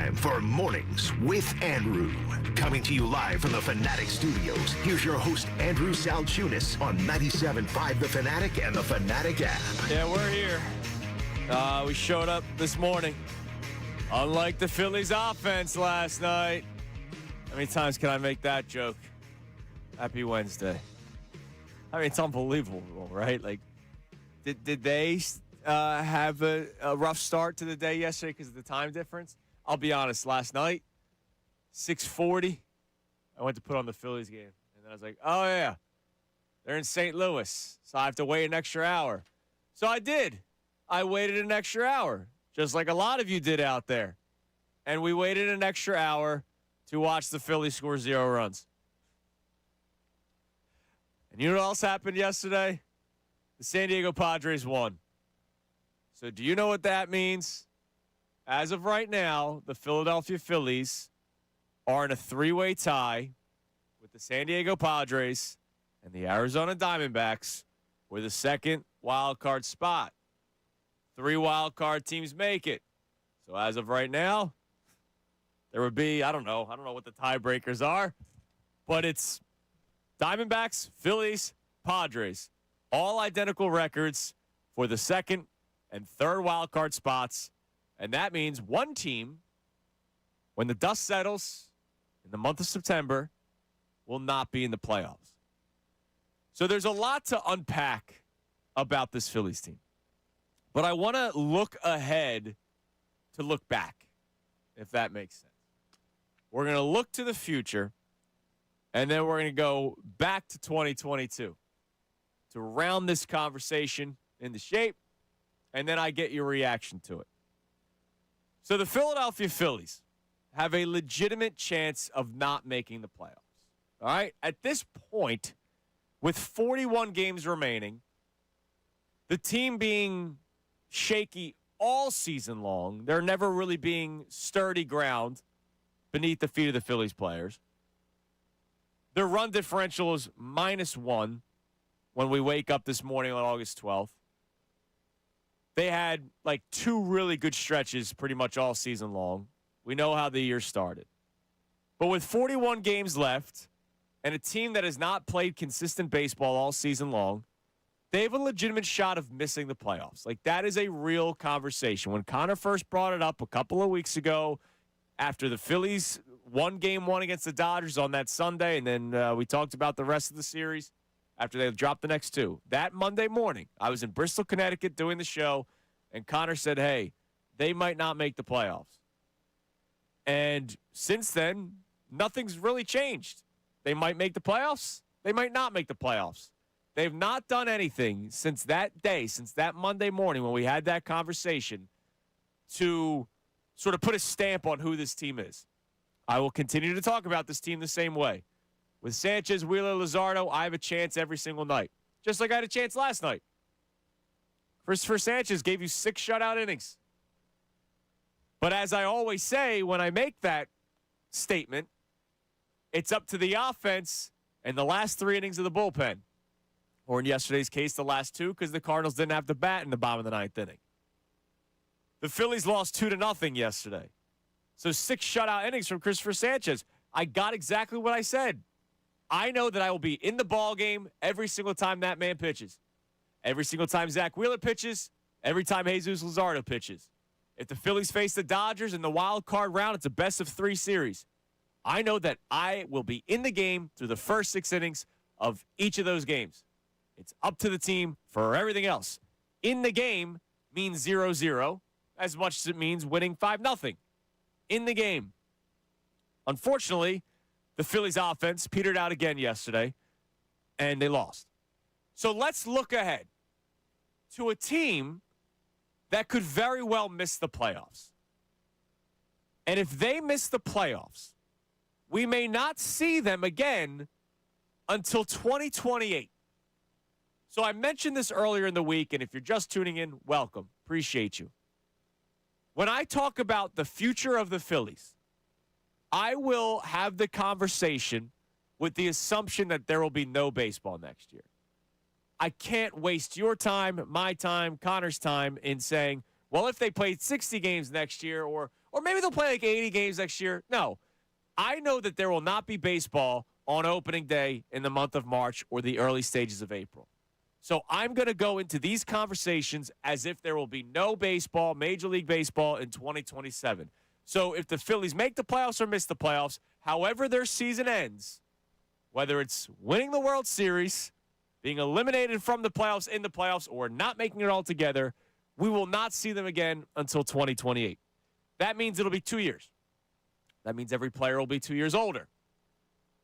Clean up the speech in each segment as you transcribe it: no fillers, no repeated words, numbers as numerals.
time for Mornings with Andrew. Coming to you live from the Fanatic Studios, here's your host, Andrew Salciunas, on 97.5 The Fanatic and the Fanatic app. Yeah, we're here. We showed up this morning. Unlike the Phillies offense last night. How many times can I make that joke? Happy Wednesday. I mean, it's unbelievable, right? Like, did they have a rough start to the day yesterday because of the time difference? I'll be honest, last night, 6:40, I went to put on the Phillies game. And then I was like, oh, yeah, they're in St. Louis, so I have to wait an extra hour. So I did. I waited an extra hour, just like a lot of you did out there. And we waited an extra hour to watch the Phillies score 0 runs. And you know what else happened yesterday? The San Diego Padres won. So do you know what that means? As of right now, the Philadelphia Phillies are in a 3-way tie with the San Diego Padres and the Arizona Diamondbacks for the second wild card spot. 3 wild card teams make it. So as of right now, there would be, I don't know what the tiebreakers are, but it's Diamondbacks, Phillies, Padres, all identical records for the second and third wild card spots. And that means one team, when the dust settles in the month of September, will not be in the playoffs. So there's a lot to unpack about this Phillies team. But I want to look ahead to look back, if that makes sense. We're going to look to the future, and then we're going to go back to 2022 to round this conversation into shape, and then I get your reaction to it. So the Philadelphia Phillies have a legitimate chance of not making the playoffs. All right? At this point, with 41 games remaining, the team being shaky all season long, there never really being sturdy ground beneath the feet of the Phillies players. Their run differential is -1 when we wake up this morning on August 12th. They had like 2 really good stretches pretty much all season long. We know how the year started. But with 41 games left and a team that has not played consistent baseball all season long, they have a legitimate shot of missing the playoffs. Like, that is a real conversation. When Connor first brought it up a couple of weeks ago after the Phillies won Game 1 against the Dodgers on that Sunday, and then we talked about the rest of the series after they dropped the next 2. That Monday morning, I was in Bristol, Connecticut doing the show, and Connor said, hey, they might not make the playoffs. And since then, nothing's really changed. They might make the playoffs. They might not make the playoffs. They've not done anything since that day, since that Monday morning when we had that conversation, to sort of put a stamp on who this team is. I will continue to talk about this team the same way. With Sanchez, Wheeler, Luzardo, I have a chance every single night, just like I had a chance last night. Christopher Sanchez gave you 6 shutout innings. But as I always say when I make that statement, it's up to the offense and the last 3 innings of the bullpen. Or in yesterday's case, the last 2, because the Cardinals didn't have to bat in the bottom of the 9th inning. The Phillies lost 2-0 yesterday. So 6 shutout innings from Christopher Sanchez. I got exactly what I said. I know that I will be in the ball game every single time that man pitches. Every single time Zach Wheeler pitches. Every time Jesus Luzardo pitches. If the Phillies face the Dodgers in the wild card round, it's a best-of-3 series. I know that I will be in the game through the first 6 innings of each of those games. It's up to the team for everything else. In the game means 0-0, as much as it means winning 5-0. In the game. Unfortunately, the Phillies offense petered out again yesterday, and they lost. So let's look ahead to a team that could very well miss the playoffs. And if they miss the playoffs, we may not see them again until 2028. So I mentioned this earlier in the week, and if you're just tuning in, welcome. Appreciate you. When I talk about the future of the Phillies, I will have the conversation with the assumption that there will be no baseball next year. I can't waste your time, my time, Connor's time in saying, well, if they played 60 games next year or Or maybe they'll play like 80 games next year. No. I know that there will not be baseball on opening day in the month of March or the early stages of April. So I'm going to go into these conversations as if there will be no baseball, Major League Baseball, in 2027. So if the Phillies make the playoffs or miss the playoffs, however their season ends, whether it's winning the World Series, being eliminated from the playoffs, in the playoffs, or not making it all together, we will not see them again until 2028. That means it'll be 2 years. That means every player will be 2 years older.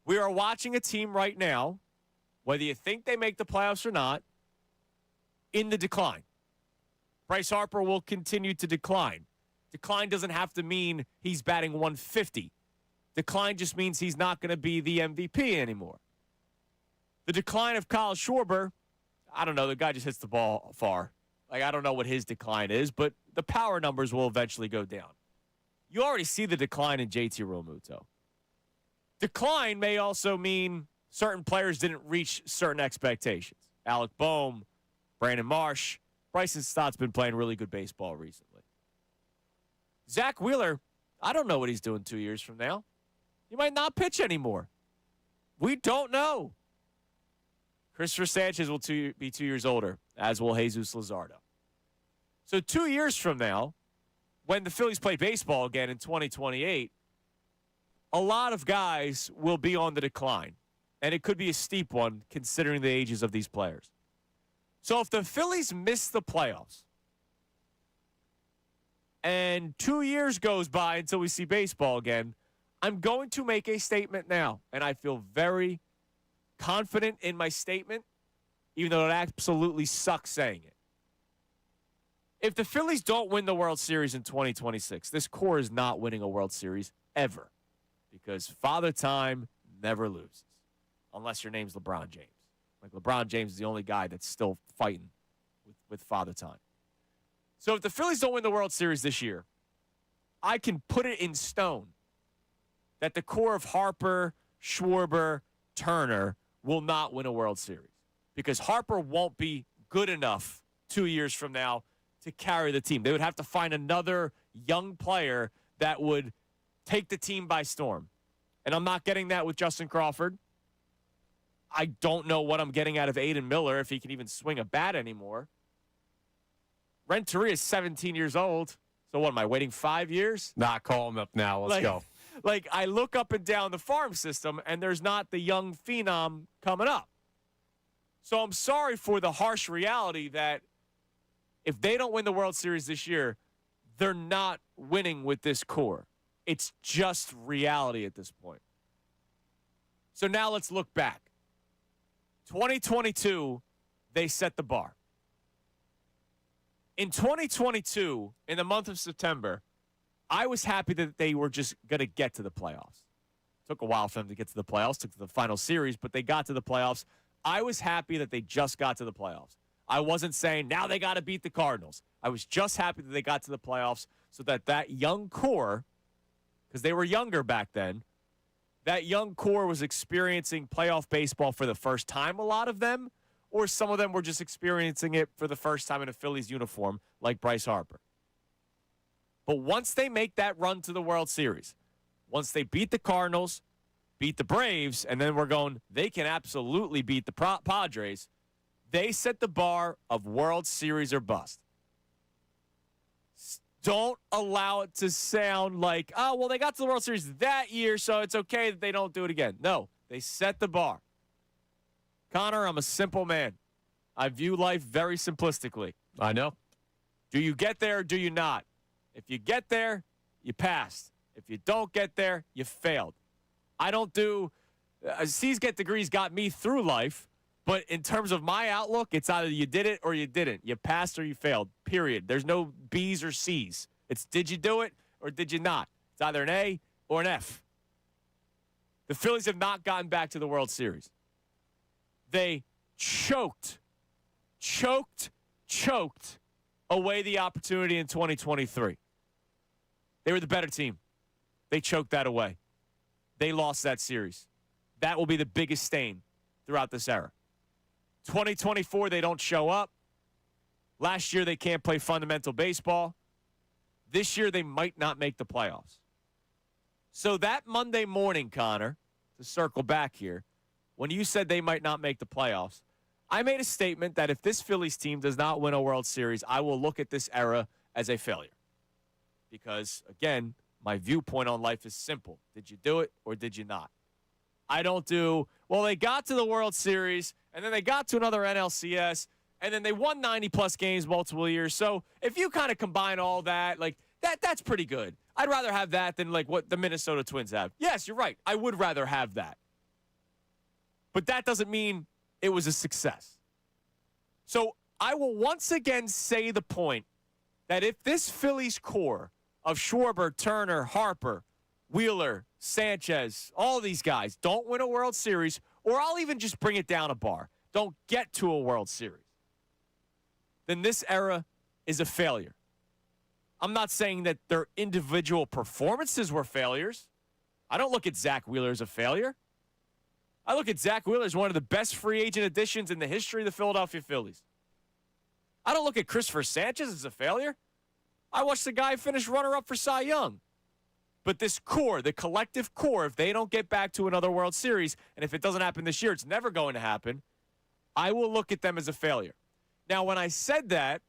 We are watching a team right now, whether you think they make the playoffs or not, in the decline. Bryce Harper will continue to decline. Decline doesn't have to mean he's batting 150. Decline just means he's not going to be the MVP anymore. The decline of Kyle Schwarber, I don't know. The guy just hits the ball far. Like, I don't know what his decline is, but the power numbers will eventually go down. You already see the decline in JT Realmuto. Decline may also mean certain players didn't reach certain expectations. Alec Boehm, Brandon Marsh, Bryson Stott's been playing really good baseball recently. Zach Wheeler, I don't know what he's doing 2 years from now. He might not pitch anymore. We don't know. Christopher Sanchez will be 2 years older, as will Jesus Luzardo. So 2 years from now, when the Phillies play baseball again in 2028, a lot of guys will be on the decline. And it could be a steep one, considering the ages of these players. So if the Phillies miss the playoffs, and 2 years goes by until we see baseball again, I'm going to make a statement now. And I feel very confident in my statement, even though it absolutely sucks saying it. If the Phillies don't win the World Series in 2026, this core is not winning a World Series ever, because Father Time never loses, unless your name's LeBron James. Like, LeBron James is the only guy that's still fighting with Father Time. So if the Phillies don't win the World Series this year, I can put it in stone that the core of Harper, Schwarber, Turner will not win a World Series, because Harper won't be good enough 2 years from now to carry the team. They would have to find another young player that would take the team by storm. And I'm not getting that with Justin Crawford. I don't know what I'm getting out of Aiden Miller, if he can even swing a bat anymore. Renteria is 17 years old. So what, am I waiting 5 years? Nah, call him up now. Let's go. Like, I look up and down the farm system, and there's not the young phenom coming up. So I'm sorry for the harsh reality that if they don't win the World Series this year, they're not winning with this core. It's just reality at this point. So now let's look back. 2022, they set the bar. In 2022, in the month of September, I was happy that they were just going to get to the playoffs. Took a while for them to get to the playoffs, took to the final series, but they got to the playoffs. I was happy that they just got to the playoffs. I wasn't saying, now they got to beat the Cardinals. I was just happy that they got to the playoffs so that that young core, because they were younger back then, that young core was experiencing playoff baseball for the first time, a lot of them, or some of them were just experiencing it for the first time in a Phillies uniform, like Bryce Harper. But once they make that run to the World Series, once they beat the Cardinals, beat the Braves, and then we're going, they can absolutely beat the Padres, they set the bar of World Series or bust. Don't allow it to sound like, oh, well, they got to the World Series that year, so it's okay that they don't do it again. No, they set the bar. Connor, I'm a simple man. I view life very simplistically. I know. Do you get there or do you not? If you get there, you passed. If you don't get there, you failed. I don't do C's get degrees got me through life, but in terms of my outlook, it's either you did it or you didn't. You passed or you failed, period. There's no B's or C's. It's did you do it or did you not? It's either an A or an F. The Phillies have not gotten back to the World Series. They choked away the opportunity in 2023. They were the better team. They choked that away. They lost that series. That will be the biggest stain throughout this era. 2024, they don't show up. Last year, they can't play fundamental baseball. this year they might not make the playoffs. So that Monday morning, Connor, to circle back here, when you said they might not make the playoffs, I made a statement that if this Phillies team does not win a World Series, I will look at this era as a failure. Because, again, my viewpoint on life is simple. Did you do it or did you not? I don't do, well, they got to the World Series, and then they got to another NLCS, and then they won 90-plus games multiple years. So if you kind of combine all that, like, that's pretty good. I'd rather have that than, like, what the Minnesota Twins have. Yes, you're right. I would rather have that. But that doesn't mean it was a success. So I will once again say the point that if this Phillies core of Schwarber, Turner, Harper, Wheeler, Sanchez, all these guys don't win a World Series, or I'll even just bring it down a bar, don't get to a World Series, then this era is a failure. I'm not saying that their individual performances were failures. I don't look at Zach Wheeler as a failure. I look at Zach Wheeler as one of the best free agent additions in the history of the Philadelphia Phillies. I don't look at Christopher Sanchez as a failure. I watched the guy finish runner-up for Cy Young. But this core, the collective core, if they don't get back to another World Series, and if it doesn't happen this year, it's never going to happen, I will look at them as a failure. Now, when I said that,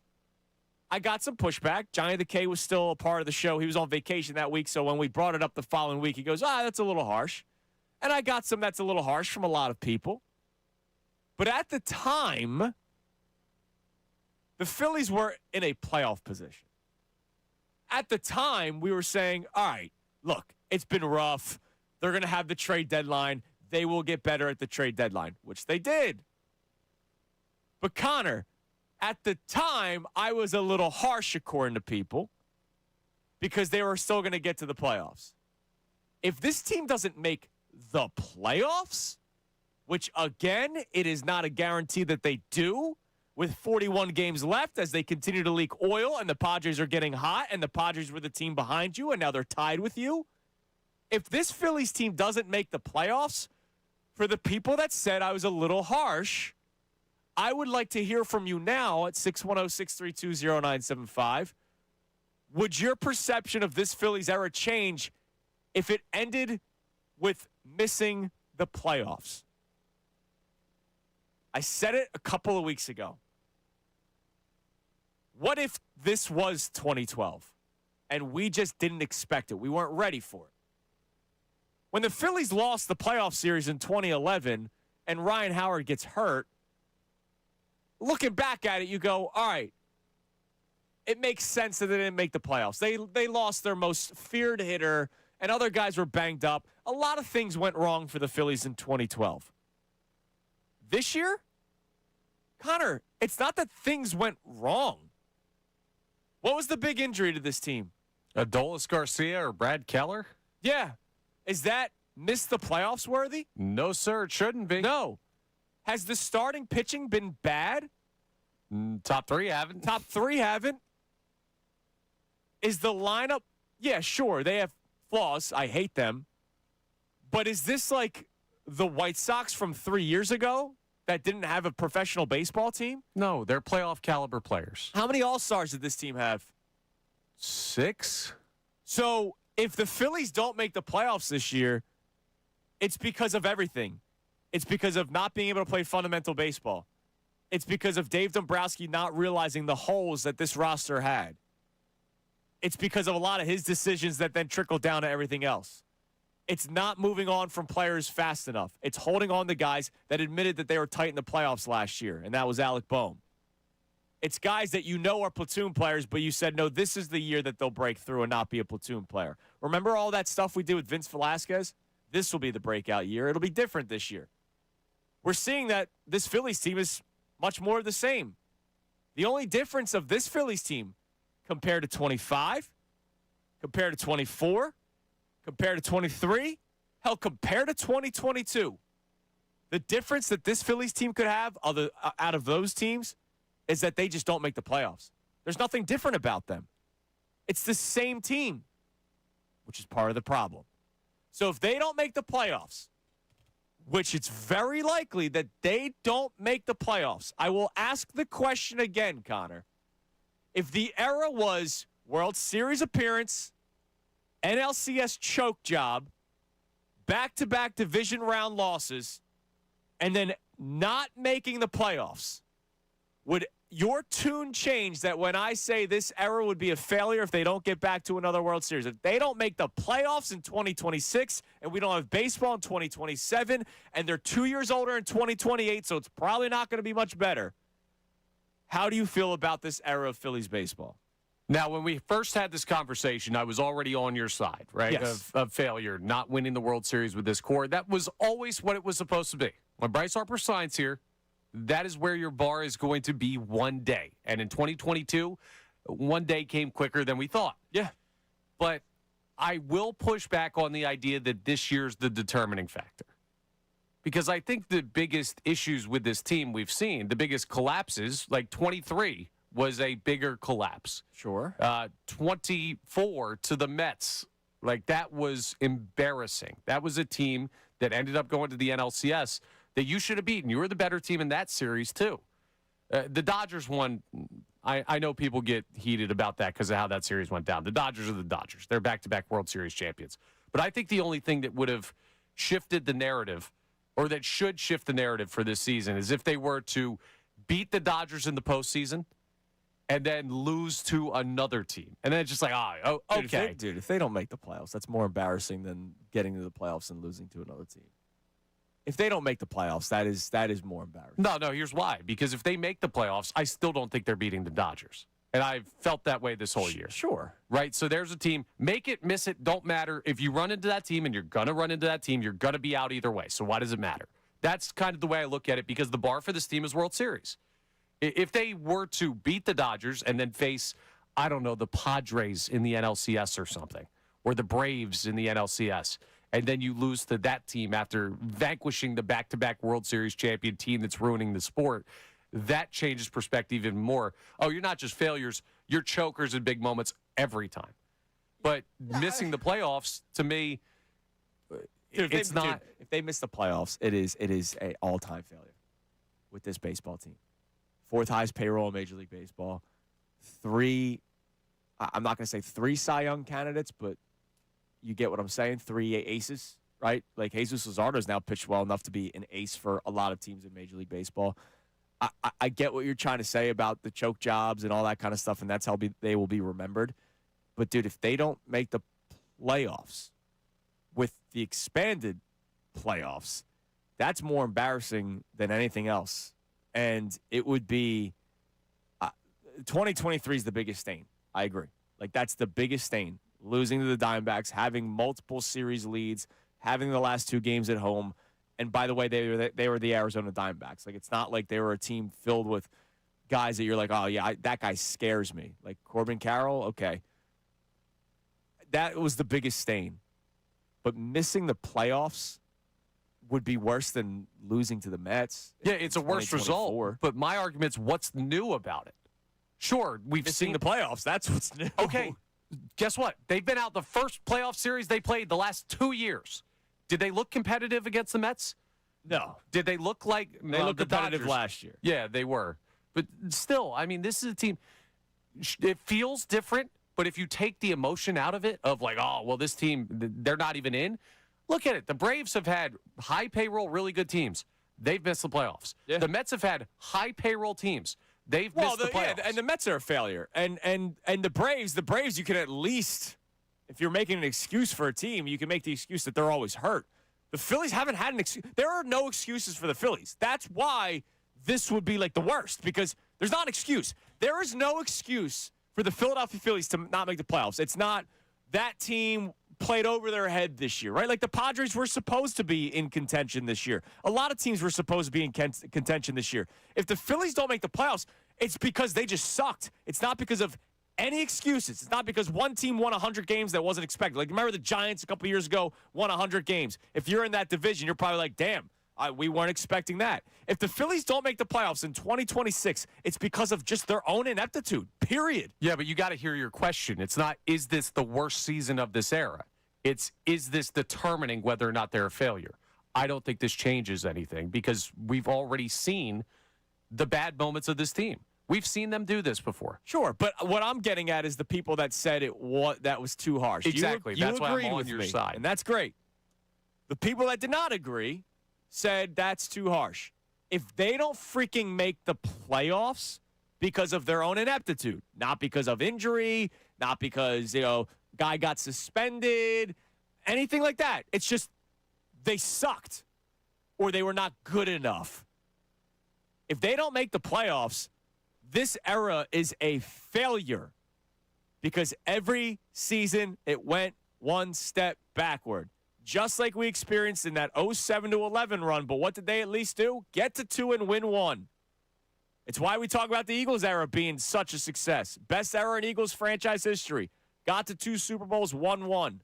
I got some pushback. Johnny the K was still a part of the show. He was on vacation that week, so when we brought it up the following week, he goes, that's a little harsh. And I got some that's a little harsh from a lot of people. But at the time, the Phillies were in a playoff position. At the time, we were saying, all right, look, it's been rough. They're going to have the trade deadline. They will get better at the trade deadline, which they did. But Connor, at the time, I was a little harsh according to people because they were still going to get to the playoffs. If this team doesn't make the playoffs, which, again, it is not a guarantee that they do, with 41 games left as they continue to leak oil and the Padres are getting hot and the Padres were the team behind you and now they're tied with you. If this Phillies team doesn't make the playoffs, for the people that said I was a little harsh, I would like to hear from you now at 610-632-0975. Would your perception of this Phillies era change if it ended with missing the playoffs? I said it a couple of weeks ago. What if this was 2012 and we just didn't expect it? We weren't ready for it. When the Phillies lost the playoff series in 2011 and Ryan Howard gets hurt, looking back at it, you go, all right, it makes sense that they didn't make the playoffs. They lost their most feared hitter and other guys were banged up. A lot of things went wrong for the Phillies in 2012. This year, Connor, it's not that things went wrong. What was the big injury to this team? Adolis Garcia or Brad Keller? Yeah. Is that miss the playoffs worthy? No, sir. It shouldn't be. No. Has the starting pitching been bad? Top three haven't. Top three haven't. Is the lineup? Yeah, sure. They have flaws. I hate them. But is this like the White Sox from 3 years ago that didn't have a professional baseball team? No, they're playoff caliber players. How many All-Stars did this team have? 6. So if the Phillies don't make the playoffs this year, it's because of everything. It's because of not being able to play fundamental baseball. It's because of Dave Dombrowski not realizing the holes that this roster had. It's because of a lot of his decisions that then trickled down to everything else. It's not moving on from players fast enough. It's holding on to guys that admitted that they were tight in the playoffs last year, and that was Alec Boehm. It's guys that you know are platoon players, but you said, no, this is the year that they'll break through and not be a platoon player. Remember all that stuff we did with Vince Velasquez? This will be the breakout year. It'll be different this year. We're seeing that this Phillies team is much more of the same. The only difference of this Phillies team compared to 25, compared to 24, compared to 23, hell, compared to 2022, the difference that this Phillies team could have out of those teams is that they just don't make the playoffs. There's nothing different about them. It's the same team, which is part of the problem. So if they don't make the playoffs, which it's very likely that they don't make the playoffs, I will ask the question again, Connor. If the era was World Series appearance, NLCS choke job, back-to-back division round losses, and then not making the playoffs. Would your tune change that when I say this era would be a failure if they don't get back to another World Series? If they don't make the playoffs in 2026 and we don't have baseball in 2027 and they're 2 years older in 2028, so it's probably not going to be much better. How do you feel about this era of Phillies baseball? Now, when we first had this conversation, I was already on your side, right, Yes. of failure, not winning the World Series with this core. That was always what it was supposed to be. When Bryce Harper signs here, that is where your bar is going to be one day. And in 2022, one day came quicker than we thought. Yeah. But I will push back on the idea that this year's the determining factor. Because I think the biggest issues with this team we've seen, the biggest collapses, like 23 was a bigger collapse. Sure. 24 to the Mets. Like, that was embarrassing. That was a team that ended up going to the NLCS that you should have beaten. You were the better team in that series, too. The Dodgers won. I know people get heated about that because of how that series went down. The Dodgers are the Dodgers. They're back-to-back World Series champions. But I think the only thing that would have shifted the narrative, or that should shift the narrative for this season, is if they were to beat the Dodgers in the postseason and then lose to another team. And then it's just like, okay. Dude, if they don't make the playoffs, that's more embarrassing than getting to the playoffs and losing to another team. If they don't make the playoffs, that is more embarrassing. No, here's why. Because if they make the playoffs, I still don't think they're beating the Dodgers. And I've felt that way this whole year. Sure. Right? So there's a team. Make it, miss it, don't matter. If you run into that team and you're going to run into that team, you're going to be out either way. So why does it matter? That's kind of the way I look at it, because the bar for this team is World Series. If they were to beat the Dodgers and then face, I don't know, the Padres in the NLCS or something, or the Braves in the NLCS, and then you lose to that team after vanquishing the back-to-back World Series champion team that's ruining the sport, that changes perspective even more. Oh, you're not just failures, you're chokers in big moments every time. But missing the playoffs, to me, it's not. If they miss the playoffs, it is an all-time failure with this baseball team. Fourth highest payroll in Major League Baseball. I'm not going to say 3 Cy Young candidates, but you get what I'm saying. 3 aces, right? Like, Jesus Luzardo's now pitched well enough to be an ace for a lot of teams in Major League Baseball. I get what you're trying to say about the choke jobs and all that kind of stuff, and that's how they will be remembered. But, dude, if they don't make the playoffs with the expanded playoffs, that's more embarrassing than anything else. And it would be 2023 is the biggest stain. I agree. Like, that's the biggest stain. Losing to the Diamondbacks, having multiple series leads, having the last 2 games at home. And by the way, they were the Arizona Diamondbacks. Like, it's not like they were a team filled with guys that you're like, oh, yeah, that guy scares me. Like Corbin Carroll, okay. That was the biggest stain. But missing the playoffs would be worse than losing to the Mets. Yeah, it's a worse result. But my argument's what's new about it? Sure, we've seen the playoffs. That's what's new. Okay, guess what? They've been out the first playoff series they played the last 2 years. Did they look competitive against the Mets? No. Did they look like they looked competitive Dodgers last year? Yeah, they were. But still, I mean, this is a team. It feels different, but if you take the emotion out of it, of like, oh, well, this team, they're not even in. Look at it. The Braves have had high payroll, really good teams. They've missed the playoffs. Yeah. The Mets have had high payroll teams. They've missed the playoffs. Yeah, and the Mets are a failure. And the Braves, you can at least, if you're making an excuse for a team, you can make the excuse that they're always hurt. The Phillies haven't had an excuse. There are no excuses for the Phillies. That's why this would be like the worst, because there's not an excuse. There is no excuse for the Philadelphia Phillies to not make the playoffs. It's not that team played over their head this year, right? Like the Padres were supposed to be in contention this year. A lot of teams were supposed to be in contention this year. If the Phillies don't make the playoffs, it's because they just sucked. It's not because of any excuses. It's not because one team won 100 games that wasn't expected. Like, remember the Giants a couple years ago won 100 games. If you're in that division, you're probably like, damn, we weren't expecting that. If the Phillies don't make the playoffs in 2026, it's because of just their own ineptitude, period. Yeah, but you got to hear your question. It's not, is this the worst season of this era? It's, is this determining whether or not they're a failure? I don't think this changes anything, because we've already seen the bad moments of this team. We've seen them do this before. Sure, but what I'm getting at is the people that said that was too harsh. Exactly. You That's why I'm agreed on with your me, side. and that's great. The people that did not agree said that's too harsh. If they don't freaking make the playoffs because of their own ineptitude, not because of injury, not because, guy got suspended, anything like that. It's just they sucked or they were not good enough. If they don't make the playoffs, this era is a failure because every season it went one step backward. Just like we experienced in that 07-11 run. But what did they at least do? Get to 2 and win 1. It's why we talk about the Eagles era being such a success. Best era in Eagles franchise history. Got to 2 Super Bowls, won 1.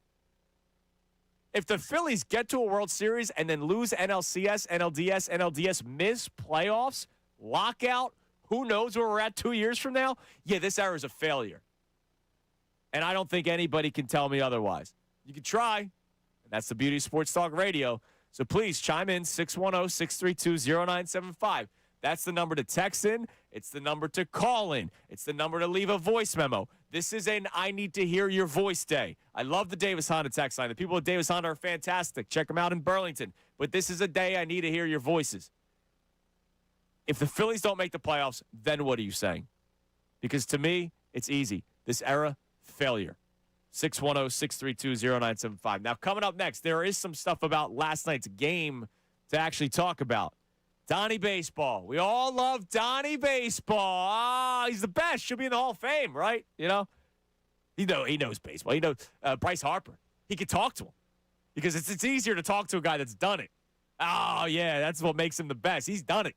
If the Phillies get to a World Series and then lose NLCS, NLDS, miss playoffs, lockout, who knows where we're at 2 years from now? Yeah, this era is a failure. And I don't think anybody can tell me otherwise. You can try. And that's the beauty of Sports Talk Radio. So please chime in, 610-632-0975. That's the number to text in. It's the number to call in. It's the number to leave a voice memo. This is an I need to hear your voice day. I love the Davis Honda text line. The people at Davis Honda are fantastic. Check them out in Burlington. But this is a day I need to hear your voices. If the Phillies don't make the playoffs, then what are you saying? Because to me, it's easy. This era, failure. 610-632-0975. Now, coming up next, there is some stuff about last night's game to actually talk about. Donnie Baseball. We all love Donnie Baseball. He's the best. Should be in the Hall of Fame, right? He knows baseball. He knows Bryce Harper. He could talk to him because it's easier to talk to a guy that's done it. Oh, yeah, that's what makes him the best. He's done it.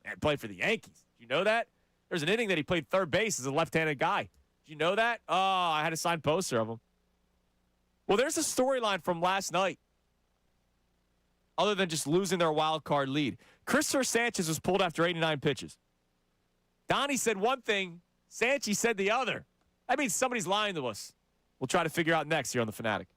And played for the Yankees. Did you know that? There's an inning that he played third base as a left-handed guy. Did you know that? Oh, I had a signed poster of him. Well, there's a storyline from last night other than just losing their wild card lead. Christopher Sanchez was pulled after 89 pitches. Donnie said one thing. Sanchez said the other. That means somebody's lying to us. We'll try to figure out next here on The Fanatic.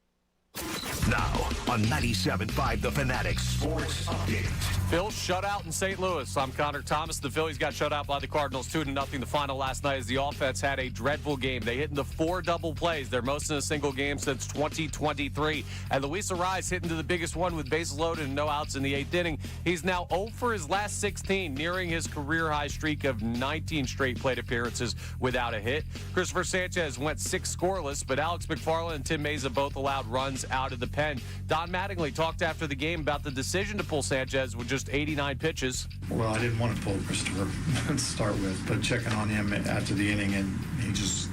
Now, on 97.5 The Fanatic Sports Update. Phil's shutout in St. Louis. I'm Connor Thomas. The Phillies got shut out by the Cardinals 2-0. The final last night as the offense had a dreadful game. They hit into 4 double plays. They're most in a single game since 2023. And Luis Arraez hit into the biggest one with bases loaded and no outs in the 8th inning. He's now 0 for his last 16, nearing his career-high streak of 19 straight plate appearances without a hit. Christopher Sanchez went 6 scoreless, but Alex McFarland and Tim Meza both allowed runs out of the pen. Don Mattingly talked after the game about the decision to pull Sanchez with just 89 pitches. Well, I didn't want to pull Christopher to start with, but checking on him after the inning, and he was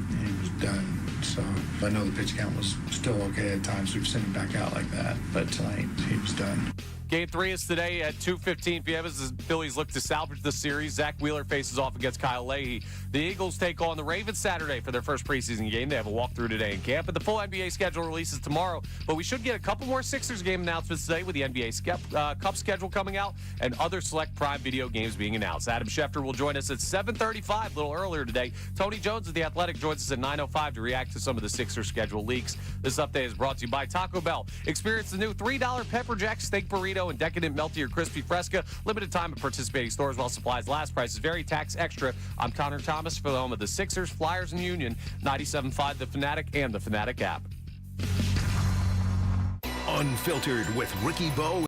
done. So I know the pitch count was still okay at times. We've sent him back out like that, but tonight he was done. Game 3 is today at 2:15 p.m. as the Phillies look to salvage the series. Zach Wheeler faces off against Kyle Leahy. The Eagles take on the Ravens Saturday for their first preseason game. They have a walkthrough today in camp, and the full NBA schedule releases tomorrow. But we should get a couple more Sixers game announcements today with the NBA Cup schedule coming out and other select Prime Video games being announced. Adam Schefter will join us at 7:35, a little earlier today. Tony Jones of The Athletic joins us at 9:05 to react to some of the Sixers schedule leaks. This update is brought to you by Taco Bell. Experience the new $3 Pepper Jack Steak Burrito and Decadent Melty or Crispy Fresca. Limited time at participating stores while supplies last. Prices vary. Tax extra. I'm Connor Thomas for the home of the Sixers, Flyers, and Union. 97.5 The Fanatic and the Fanatic app. Unfiltered with Ricky Bowe.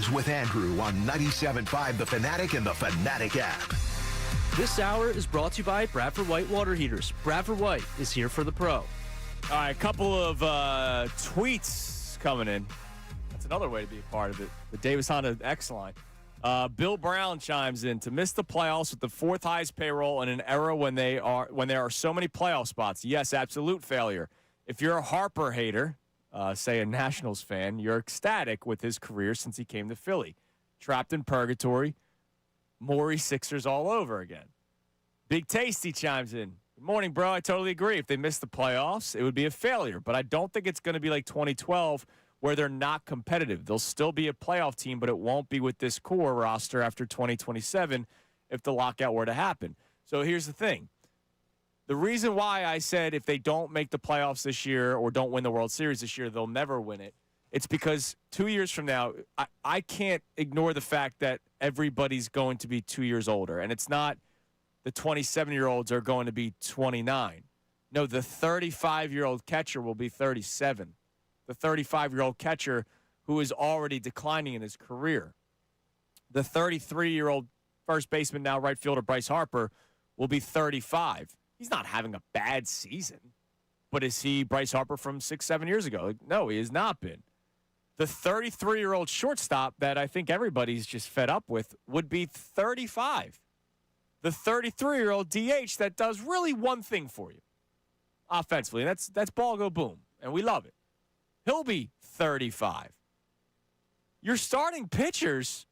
with Andrew on 97.5 The Fanatic and the Fanatic app. This hour is brought to you by Bradford White Water Heaters. Bradford White is here for the pro. All right, a couple of tweets coming in. That's another way to be a part of it. The Davis Honda X line. Bill Brown chimes in to miss the playoffs with the fourth highest payroll in an era when there are so many playoff spots. Yes, absolute failure. If you're a Harper hater, say a Nationals fan, you're ecstatic with his career since he came to Philly. Trapped in purgatory, Maury Sixers all over again. Big Tasty chimes in. Good morning, bro. I totally agree. If they miss the playoffs, it would be a failure. But I don't think it's going to be like 2012 where they're not competitive. They'll still be a playoff team, but it won't be with this core roster after 2027 if the lockout were to happen. So here's the thing. The reason why I said if they don't make the playoffs this year or don't win the World Series this year, they'll never win it. It's because 2 years from now, I can't ignore the fact that everybody's going to be 2 years older. And it's not the 27-year-olds are going to be 29. No, the 35-year-old catcher will be 37. The 35-year-old catcher who is already declining in his career. The 33-year-old first baseman, now right fielder Bryce Harper, will be 35. He's not having a bad season. But is he Bryce Harper from 6-7 years ago? No, he has not been. The 33-year-old shortstop that I think everybody's just fed up with would be 35. The 33-year-old DH that does really one thing for you offensively, and that's ball go boom, and we love it. He'll be 35. Your starting pitchers,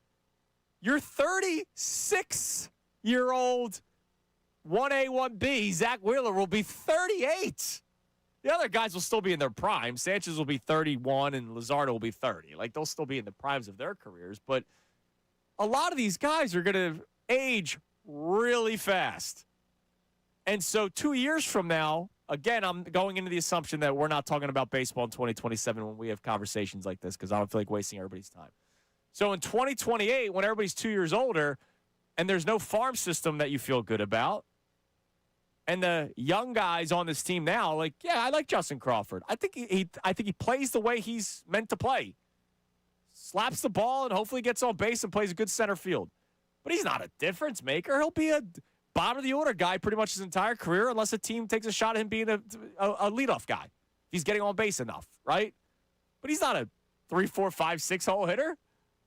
your 36-year-old 1A, 1B, Zach Wheeler will be 38. The other guys will still be in their prime. Sanchez will be 31 and Luzardo will be 30. Like, they'll still be in the primes of their careers. But a lot of these guys are going to age really fast. And so 2 years from now, again, I'm going into the assumption that we're not talking about baseball in 2027 when we have conversations like this because I don't feel like wasting everybody's time. So in 2028, when everybody's 2 years older and there's no farm system that you feel good about, and the young guys on this team now, like, yeah, I like Justin Crawford. I think he plays the way he's meant to play. Slaps the ball and hopefully gets on base and plays a good center field. But he's not a difference maker. He'll be a bottom of the order guy pretty much his entire career unless a team takes a shot at him being a leadoff guy. If he's getting on base enough, right? But he's not a 3, 4, 5, 6 hole hitter.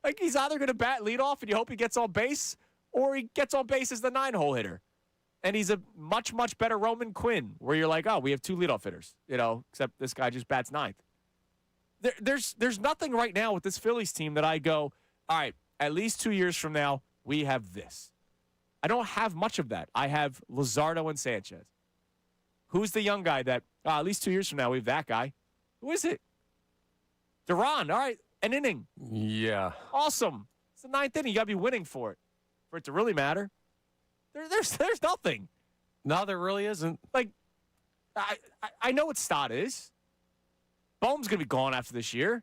Like, he's either going to bat leadoff and you hope he gets on base, or he gets on base as the 9 hole hitter. And he's a much, much better Roman Quinn, where you're like, oh, we have 2 leadoff hitters, except this guy just bats 9th. There's nothing right now with this Phillies team that I go, all right, at least 2 years from now, we have this. I don't have much of that. I have Luzardo and Sanchez. Who's the young guy that, at least 2 years from now, we have that guy? Who is it? Duran, all right, an inning. Yeah. Awesome. It's the 9th inning. You got to be winning for it to really matter. There's nothing. No, there really isn't. Like, I know what Stott is. Bohm's going to be gone after this year.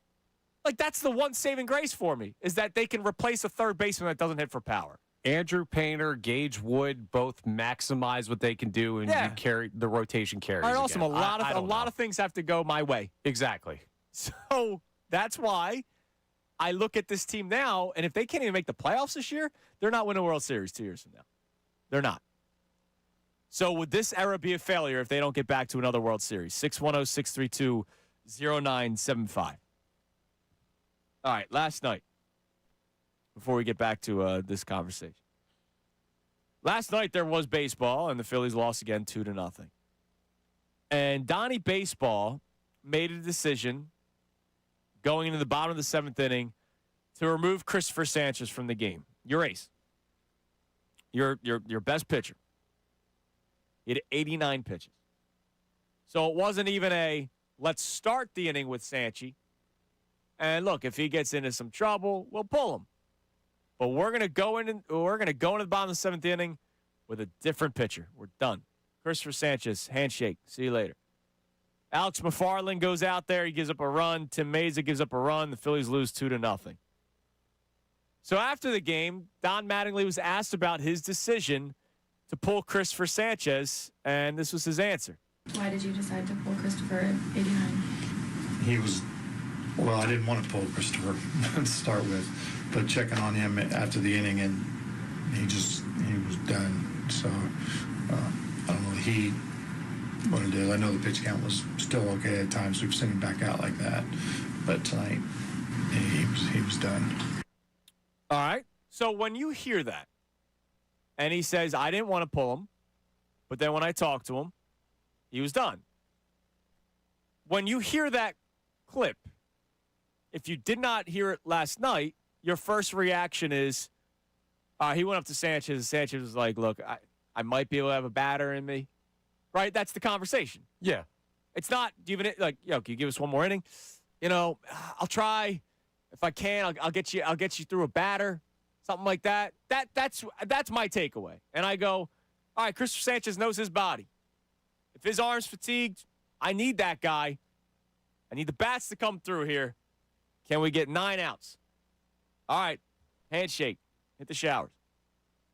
Like, that's the one saving grace for me, is that they can replace a third baseman that doesn't hit for power. Andrew Painter, Gage Wood both maximize what they can do, and you carry the rotation carries. All right, awesome. Again. A lot of things have to go my way. Exactly. So that's why I look at this team now, and if they can't even make the playoffs this year, they're not winning a World Series 2 years from now. They're not. So would this era be a failure if they don't get back to another World Series? 610-632-0975. All right, last night, before we get back to this conversation. Last night there was baseball, and the Phillies lost again 2-0. And Donnie Baseball made a decision going into the bottom of the 7th inning to remove Christopher Sanchez from the game. Your ace. Your best pitcher. He had 89 pitches. So it wasn't even a let's start the inning with Sanchi. And look, if he gets into some trouble, we'll pull him. But we're gonna go into the bottom of the 7th inning with a different pitcher. We're done. Christopher Sanchez, handshake. See you later. Alex McFarland goes out there. He gives up a run. Tim Meza gives up a run. The Phillies lose 2-0. So after the game, Don Mattingly was asked about his decision to pull Christopher Sanchez, and this was his answer. Why did you decide to pull Christopher at 89? He was Well, I didn't want to pull Christopher to start with, but checking on him after the inning, and he was done. So I don't know what it is. I know the pitch count was still okay at times. We've sent him back out like that, but tonight he was done. All right. So when you hear that, and he says, I didn't want to pull him, but then when I talked to him, he was done. When you hear that clip, if you did not hear it last night, your first reaction is, he went up to Sanchez, and Sanchez was like, look, I might be able to have a batter in me. Right? That's the conversation. Yeah. It's not, do you even, like, can you give us one more inning? I'll try. If I can, I'll get you through a batter. Something like that. That's my takeaway. And I go, all right, Christopher Sanchez knows his body. If his arm's fatigued, I need that guy. I need the bats to come through here. Can we get 9 outs? All right, handshake, hit the showers.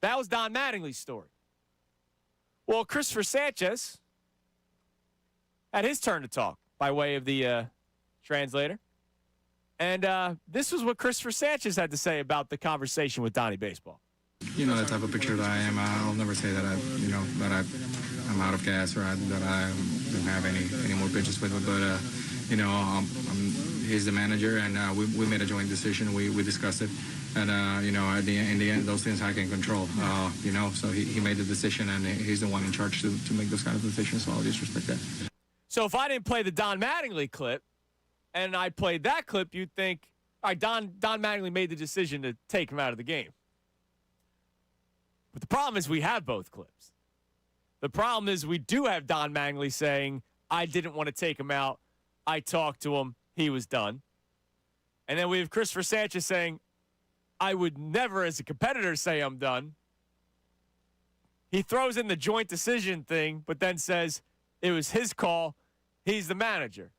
That was Don Mattingly's story. Well, Christopher Sanchez had his turn to talk by way of the translator. And this was what Christopher Sanchez had to say about the conversation with Donnie Baseball. You know the type of pitcher that I am. I'll never say that I'm out of gas or that I don't have any more pitches with it. But he's the manager, and we made a joint decision. We discussed it, and in the end, those things I can control. So he made the decision, and he's the one in charge to make those kind of decisions. So I'll just respect that. So if I didn't play the Don Mattingly clip, and I played that clip, you'd think, all right, Don Mattingly made the decision to take him out of the game. But the problem is we have both clips. The problem is we do have Don Mattingly saying, I didn't want to take him out. I talked to him. He was done. And then we have Christopher Sanchez saying, I would never as a competitor say I'm done. He throws in the joint decision thing, but then says it was his call. He's the manager.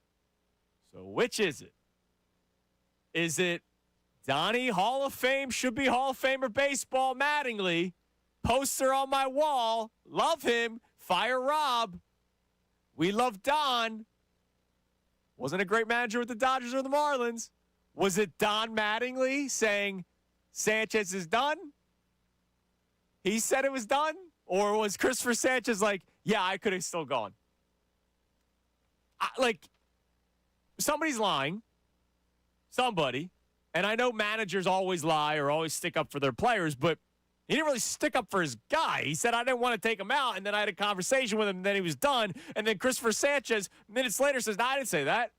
So which is it? Is it Donnie, Hall of Fame, should be Hall of Famer baseball, Mattingly, poster on my wall, love him, fire Rob, we love Don, wasn't a great manager with the Dodgers or the Marlins? Was it Don Mattingly saying Sanchez is done? He said it was done? Or was Christopher Sanchez like, yeah, I could have still gone? Somebody's lying. Somebody. And I know managers always lie or always stick up for their players, but he didn't really stick up for his guy. He said, I didn't want to take him out, and then I had a conversation with him, and then he was done. And then Christopher Sanchez, minutes later, says, no, I didn't say that.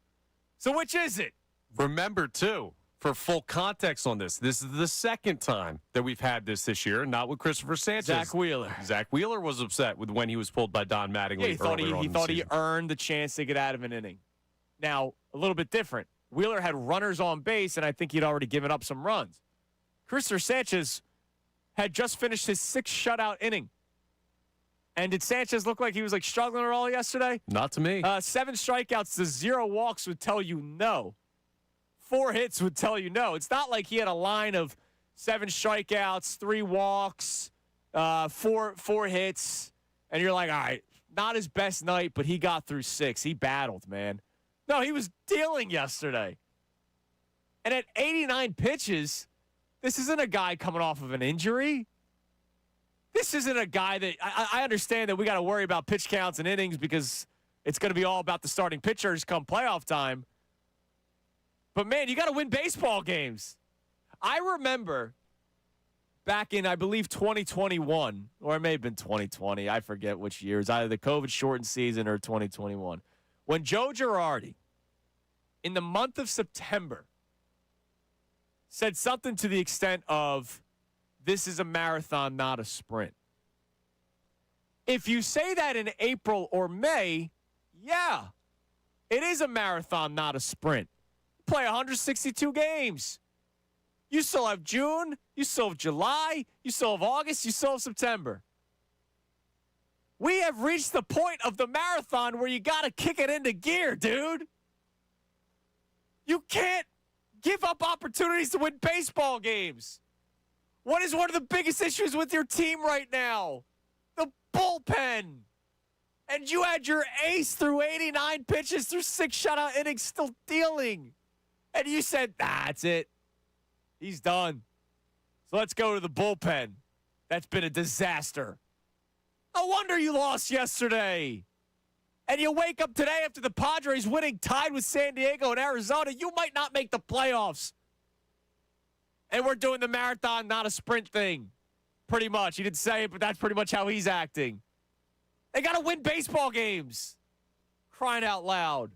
So which is it? Remember, too, for full context on this is the second time that we've had this year, not with Christopher Sanchez. Zach Wheeler. Zach Wheeler was upset with when he was pulled by Don Mattingly. Yeah, he thought he earned the chance to get out of an inning. Now, a little bit different. Wheeler had runners on base, and I think he'd already given up some runs. Christopher Sanchez had just finished his 6th shutout inning. And did Sanchez look like he was struggling at all yesterday? Not to me. 7 strikeouts to 0 walks would tell you no. 4 hits would tell you no. It's not like he had a line of 7 strikeouts, 3 walks, 4 hits, and you're like, all right, not his best night, but he got through 6. He battled, man. No, he was dealing yesterday. And at 89 pitches, this isn't a guy coming off of an injury. This isn't a guy that I understand that we got to worry about pitch counts and innings because it's going to be all about the starting pitchers come playoff time. But, man, you got to win baseball games. I remember back in, I believe, 2021, or it may have been 2020. I forget which year. It's either the COVID-shortened season or 2021. When Joe Girardi, in the month of September, said something to the extent of, this is a marathon, not a sprint. If you say that in April or May, yeah, it is a marathon, not a sprint. You play 162 games. You still have June, you still have July, you still have August, you still have September. We have reached the point of the marathon where you got to kick it into gear, dude. You can't give up opportunities to win baseball games. What is one of the biggest issues with your team right now? The bullpen. And you had your ace through 89 pitches through 6 shutout innings still dealing. And you said, that's it. He's done. So let's go to the bullpen. That's been a disaster. No wonder you lost yesterday. And you wake up today after the Padres winning tied with San Diego and Arizona. You might not make the playoffs. And we're doing the marathon, not a sprint thing. Pretty much. He didn't say it, but that's pretty much how he's acting. They got to win baseball games. Crying out loud.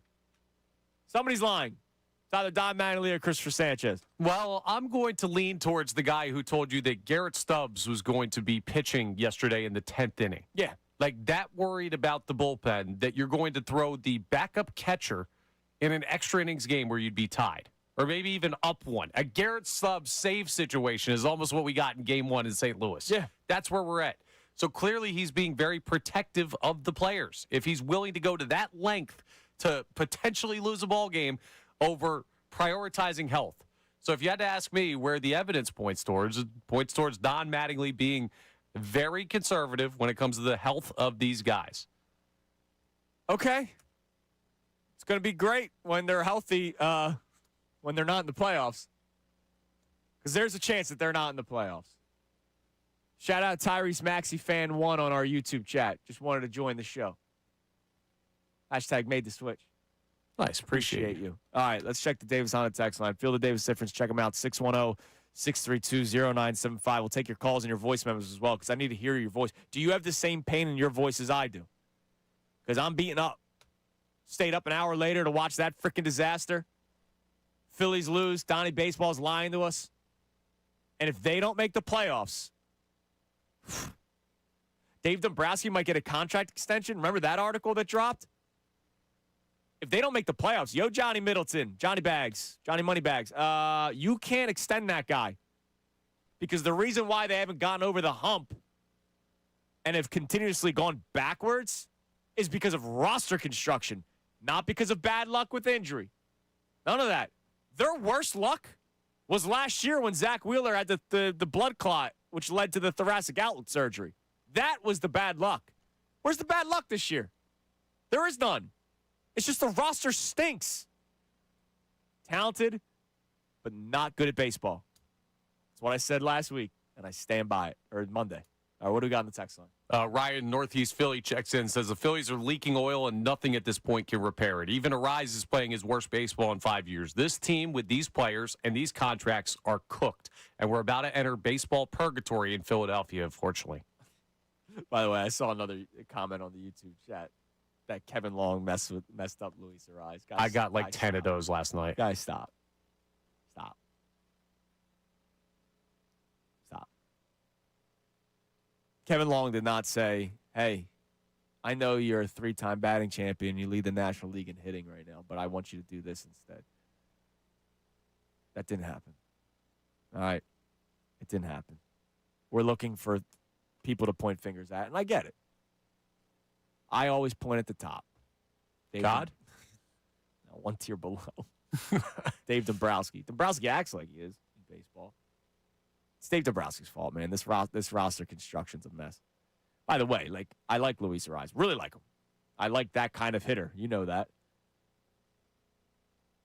Somebody's lying. It's either Don Mattingly or Christopher Sanchez. Well, I'm going to lean towards the guy who told you that Garrett Stubbs was going to be pitching yesterday in the 10th inning. Yeah. Like, that worried about the bullpen, that you're going to throw the backup catcher in an extra innings game where you'd be tied, or maybe even up one. A Garrett Stubbs save situation is almost what we got in game 1 in St. Louis. Yeah. That's where we're at. So clearly he's being very protective of the players. If he's willing to go to that length to potentially lose a ball game over prioritizing health. So if you had to ask me where the evidence points towards, it points towards Don Mattingly being very conservative when it comes to the health of these guys. Okay. It's going to be great when they're healthy, when they're not in the playoffs. Because there's a chance that they're not in the playoffs. Shout out Tyrese Maxey Fan 1 on our YouTube chat. Just wanted to join the show. Hashtag made the switch. Nice. Appreciate you. All right, let's check the Davis Honda text line. Feel the Davis difference. Check them out. 610-632-0975. We'll take your calls and your voice memos as well because I need to hear your voice. Do you have the same pain in your voice as I do? Because I'm beaten up. Stayed up an hour later to watch that freaking disaster. Phillies lose. Donnie Baseball's lying to us. And if they don't make the playoffs, Dave Dombrowski might get a contract extension. Remember that article that dropped? If they don't make the playoffs, Johnny Middleton, Johnny Bags, Johnny Moneybags, you can't extend that guy. Because the reason why they haven't gotten over the hump and have continuously gone backwards is because of roster construction, not because of bad luck with injury. None of that. Their worst luck was last year when Zach Wheeler had the blood clot, which led to the thoracic outlet surgery. That was the bad luck. Where's the bad luck this year? There is none. It's just the roster stinks. Talented, but not good at baseball. That's what I said last week, and I stand by it. Or Monday. All right, what do we got on the text line? Ryan, Northeast Philly, checks in, says the Phillies are leaking oil and nothing at this point can repair it. Even Arise is playing his worst baseball in 5 years. This team with these players and these contracts are cooked, and we're about to enter baseball purgatory in Philadelphia, unfortunately. By the way, I saw another comment on the YouTube chat that Kevin Long messed up Luis Arise. I got like 10 of those last night. Guys, stop. Stop. Stop. Kevin Long did not say, hey, I know you're a 3-time batting champion. You lead the National League in hitting right now, but I want you to do this instead. That didn't happen. All right? It didn't happen. We're looking for people to point fingers at, and I get it. I always point at the top. God? No, one tier below. Dave Dombrowski. Dombrowski acts like he is in baseball. It's Dave Dombrowski's fault, man. This roster construction's a mess. By the way, I like Luis Arise. Really like him. I like that kind of hitter. You know that.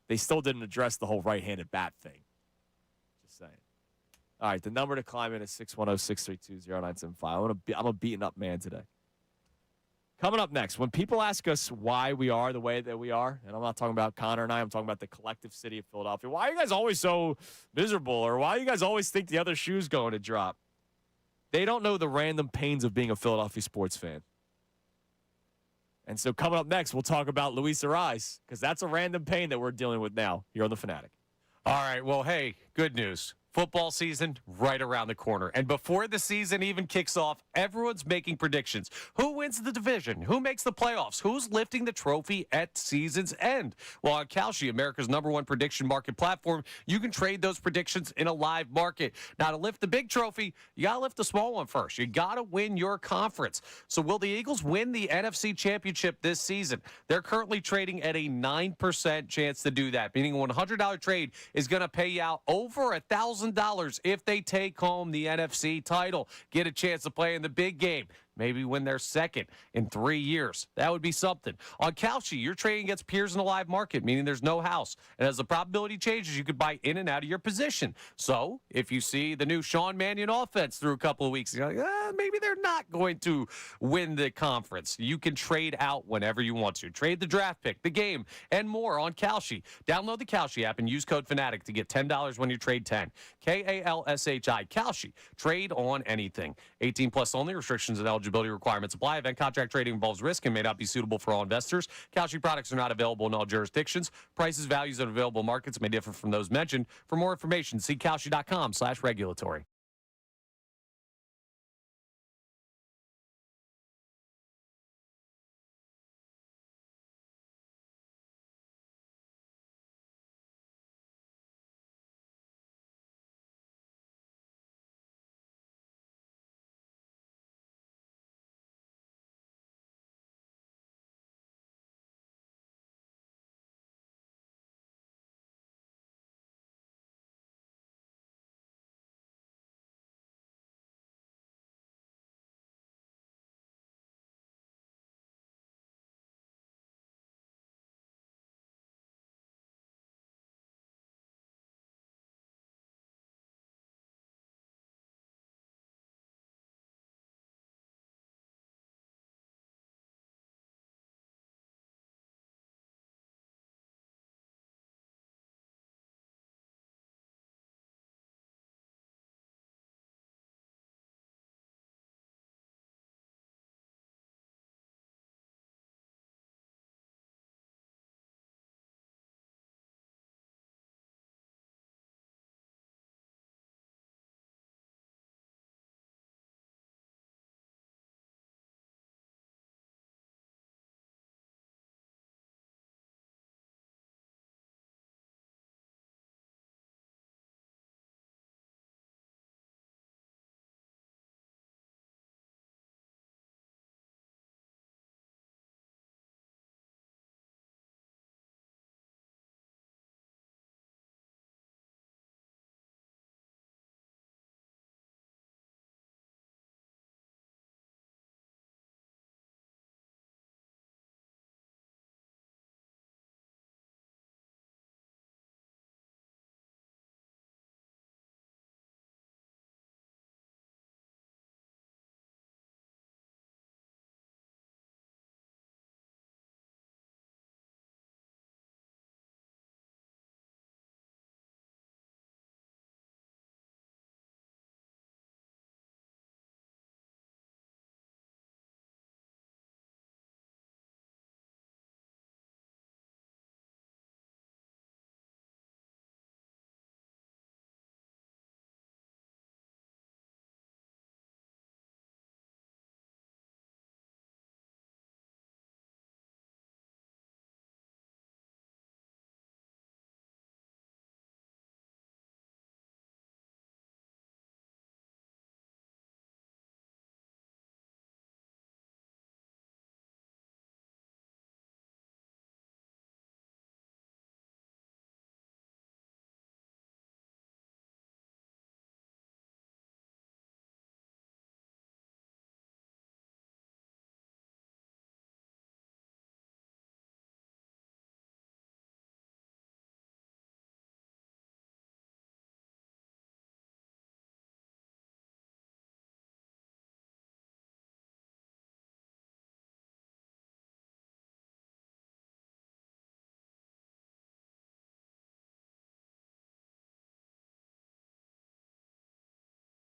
They still didn't address the whole right-handed bat thing. Just saying. All right, the number to climb in is 610-632-0975. I'm a beaten up man today. Coming up next, when people ask us why we are the way that we are, and I'm not talking about Connor and I, I'm talking about the collective city of Philadelphia. Why are you guys always so miserable? Or why do you guys always think the other shoe's going to drop? They don't know the random pains of being a Philadelphia sports fan. And so coming up next, we'll talk about Luis Arise, because that's a random pain that we're dealing with now here on The Fanatic. All right, well, hey, good news. Football season right around the corner. And before the season even kicks off, everyone's making predictions. Who wins the division? Who makes the playoffs? Who's lifting the trophy at season's end? Well, on Kalshi, America's #1 prediction market platform, you can trade those predictions in a live market. Now, to lift the big trophy, you got to lift the small one first. You got to win your conference. So will the Eagles win the NFC Championship this season? They're currently trading at a 9% chance to do that, meaning a $100 trade is going to pay you out over $1,000 if they take home the NFC title. Get a chance to play in the big game. Maybe win their second in 3 years. That would be something. On Kalshi, you're trading against peers in a live market, meaning there's no house. And as the probability changes, you could buy in and out of your position. So if you see the new Sean Mannion offense through a couple of weeks, you're like, maybe they're not going to win the conference. You can trade out whenever you want to. Trade the draft pick, the game, and more on Kalshi. Download the Kalshi app and use code Fanatic to get $10 when you trade 10. Kalshi. Kalshi. Trade on anything. 18 plus only. Restrictions and eligibility requirements apply. Event contract trading involves risk and may not be suitable for all investors. Kalshi products are not available in all jurisdictions. Prices, values, and available markets may differ from those mentioned. For more information, see Kalshi.com/regulatory.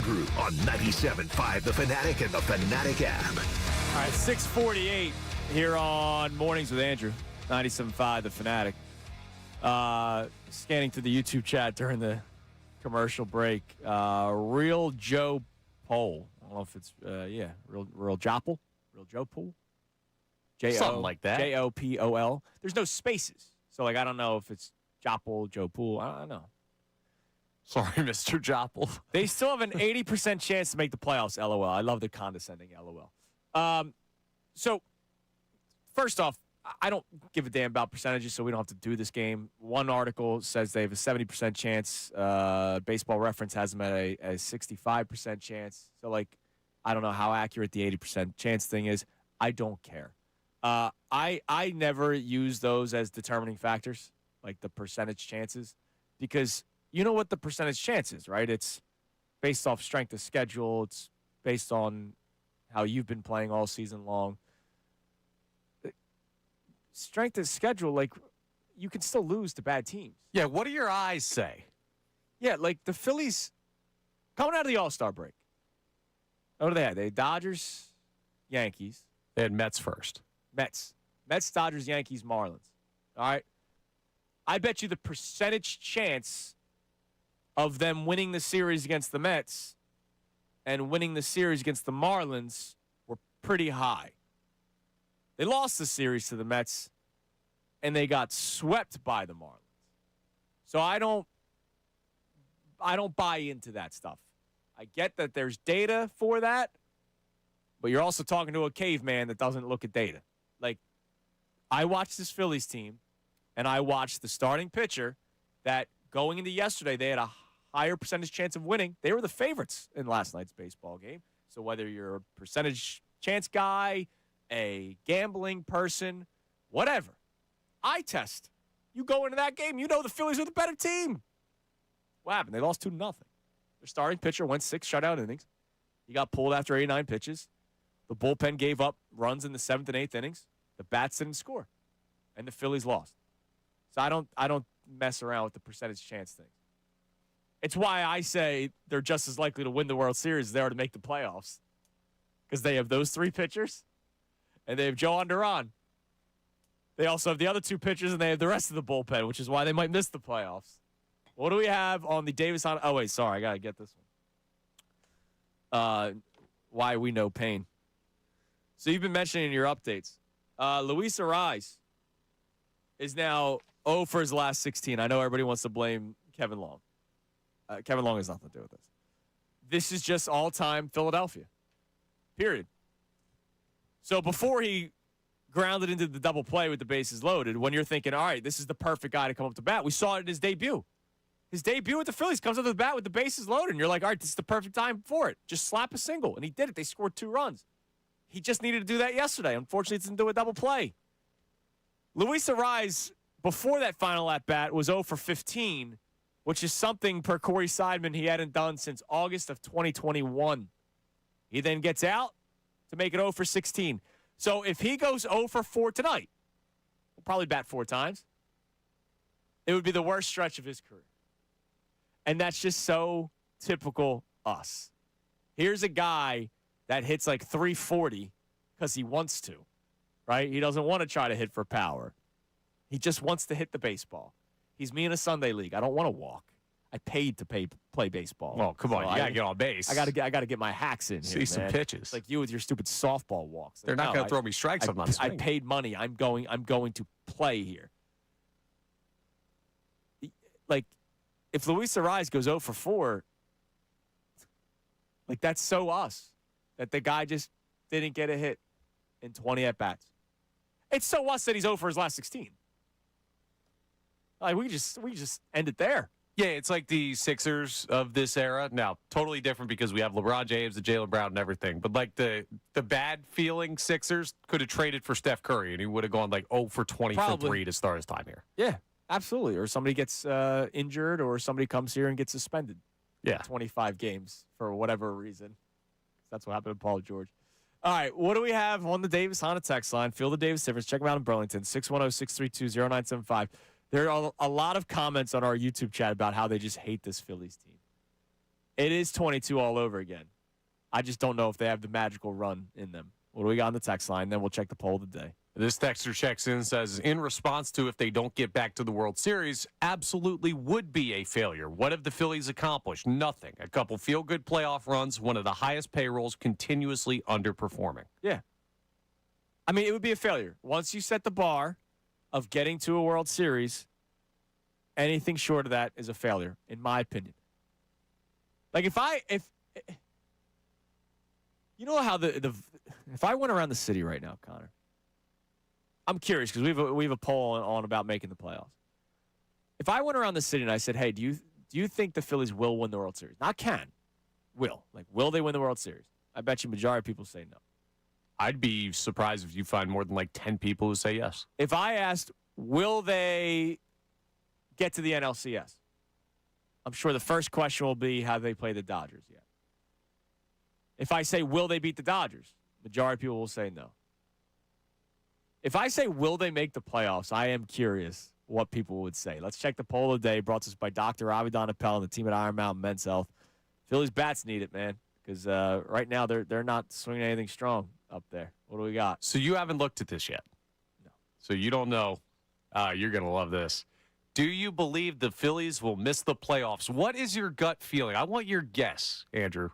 Group on 97.5 The Fanatic and the Fanatic app. All right, 6:48 here on Mornings with Andrew, 97.5 The Fanatic. Scanning through the YouTube chat during the commercial break. Real Joe Poll. I don't know if it's, Real Jopple. Real Joe Pool. Something like that. Jopol. There's no spaces. So, I don't know if it's Jopple, Joe Pool. I don't know. Sorry, Mr. Jopple. They still have an 80% chance to make the playoffs, LOL. I love the condescending LOL. So, first off, I don't give a damn about percentages, so we don't have to do this game. One article says they have a 70% chance. Baseball Reference has them at a 65% chance. So, I don't know how accurate the 80% chance thing is. I don't care. I never use those as determining factors, like the percentage chances, because you know what the percentage chance is, right? It's based off strength of schedule. It's based on how you've been playing all season long. Strength of schedule, like, you can still lose to bad teams. Yeah, what do your eyes say? Yeah, like the Phillies coming out of the All-Star break. What do they have? They had Dodgers, Yankees. They had Mets first. Mets, Dodgers, Yankees, Marlins. All right? I bet you the percentage chance of them winning the series against the Mets and winning the series against the Marlins were pretty high. They lost the series to the Mets, and they got swept by the Marlins. So I don't buy into that stuff. I get that there's data for that, but you're also talking to a caveman that doesn't look at data. Like, I watched this Phillies team, and I watched the starting pitcher that going into yesterday, they had a higher percentage chance of winning. They were the favorites in last night's baseball game. So whether you're a percentage chance guy, a gambling person, whatever, eye test. You go into that game, you know the Phillies are the better team. What happened? They lost 2-0. Their starting pitcher went 6 shutout innings. He got pulled after 89 pitches. The bullpen gave up runs in the 7th and 8th innings. The bats didn't score, and the Phillies lost. So I don't mess around with the percentage chance thing. It's why I say they're just as likely to win the World Series as they are to make the playoffs, because they have those 3 pitchers, and they have Joe Anderon. They also have the other 2 pitchers, and they have the rest of the bullpen, which is why they might miss the playoffs. What do we have on the Davis? Oh, wait, sorry. I got to get this one. Why we know pain. So you've been mentioning in your updates. Luis Arise is now 0 for his last 16. I know everybody wants to blame Kevin Long. Kevin Long has nothing to do with this. This is just all-time Philadelphia. Period. So before he grounded into the double play with the bases loaded, when you're thinking, all right, this is the perfect guy to come up to bat, we saw it in his debut. His debut with the Phillies comes up to the bat with the bases loaded, and you're like, all right, this is the perfect time for it. Just slap a single. And he did it. They scored 2 runs. He just needed to do that yesterday. Unfortunately, he didn't do a double play. Luis Arise, before that final at-bat, was 0 for 15, which is something, per Corey Seidman, he hadn't done since August of 2021. He then gets out to make it 0 for 16. So if he goes 0 for 4 tonight, he'll probably bat 4 times. It would be the worst stretch of his career. And that's just so typical us. Here's a guy that hits like 340 because he wants to, right? He doesn't want to try to hit for power. He just wants to hit the baseball. He's me in a Sunday league. I don't want to walk. I paid to play baseball. Oh, come on. So You got to get on base. I got to get my hacks in here, See some man. pitches. It's like you with your stupid softball walks. Like, They're not going to throw me strikes. I'm not I swinging. paid money. I'm going to play here. Like, if Luis Arise goes 0 for 4, like, that's so us. That the guy just didn't get a hit in 20 at-bats. It's so us that he's 0 for his last 16. Like, we just end it there. Yeah, it's like the Sixers of this era. Now, totally different because we have LeBron James and Jaylen Brown and everything. But, like, the bad-feeling Sixers could have traded for Steph Curry, and he would have gone, like, 0 for 20 for 3 to start his time here. Yeah, absolutely. Or somebody gets injured, or somebody comes here and gets suspended. Yeah. 25 games for whatever reason. That's what happened to Paul George. All right, what do we have on the Davis Honda text line? Feel the Davis difference. Check them out in Burlington, 610-632-0975. There are a lot of comments on our YouTube chat about how they just hate this Phillies team. It is 22 all over again. I just don't know if they have the magical run in them. What do we got on the text line? Then we'll check the poll of the day. This texter checks in, says, in response to if they don't get back to the World Series, absolutely would be a failure. What have the Phillies accomplished? Nothing. A couple feel-good playoff runs, one of the highest payrolls, continuously underperforming. Yeah. I mean, it would be a failure. Once you set the bar of getting to a World Series, anything short of that is a failure, in my opinion. Like, if you know how if I went around the city right now, Connor, I'm curious because we have a poll on about making the playoffs. If I went around the city and I said, hey, do you think the Phillies will win the World Series? Not can, will. Like, will they win the World Series? I bet you majority of people say no. I'd be surprised if you find more than like 10 people who say yes. If I asked, will they get to the NLCS? I'm sure the first question will be, have they played the Dodgers yet? If I say, will they beat the Dodgers? Majority of people will say no. If I say, will they make the playoffs? I am curious what people would say. Let's check the poll of the day, brought to us by Dr. Avidan Appel and the team at Iron Mountain Men's Health. Phillies bats need it, man, because right now they're not swinging anything strong up there. What do we got? So you haven't looked at this yet? No. So you don't know. You're going to love this. Do you believe the Phillies will miss the playoffs? What is your gut feeling? I want your guess, Andrew.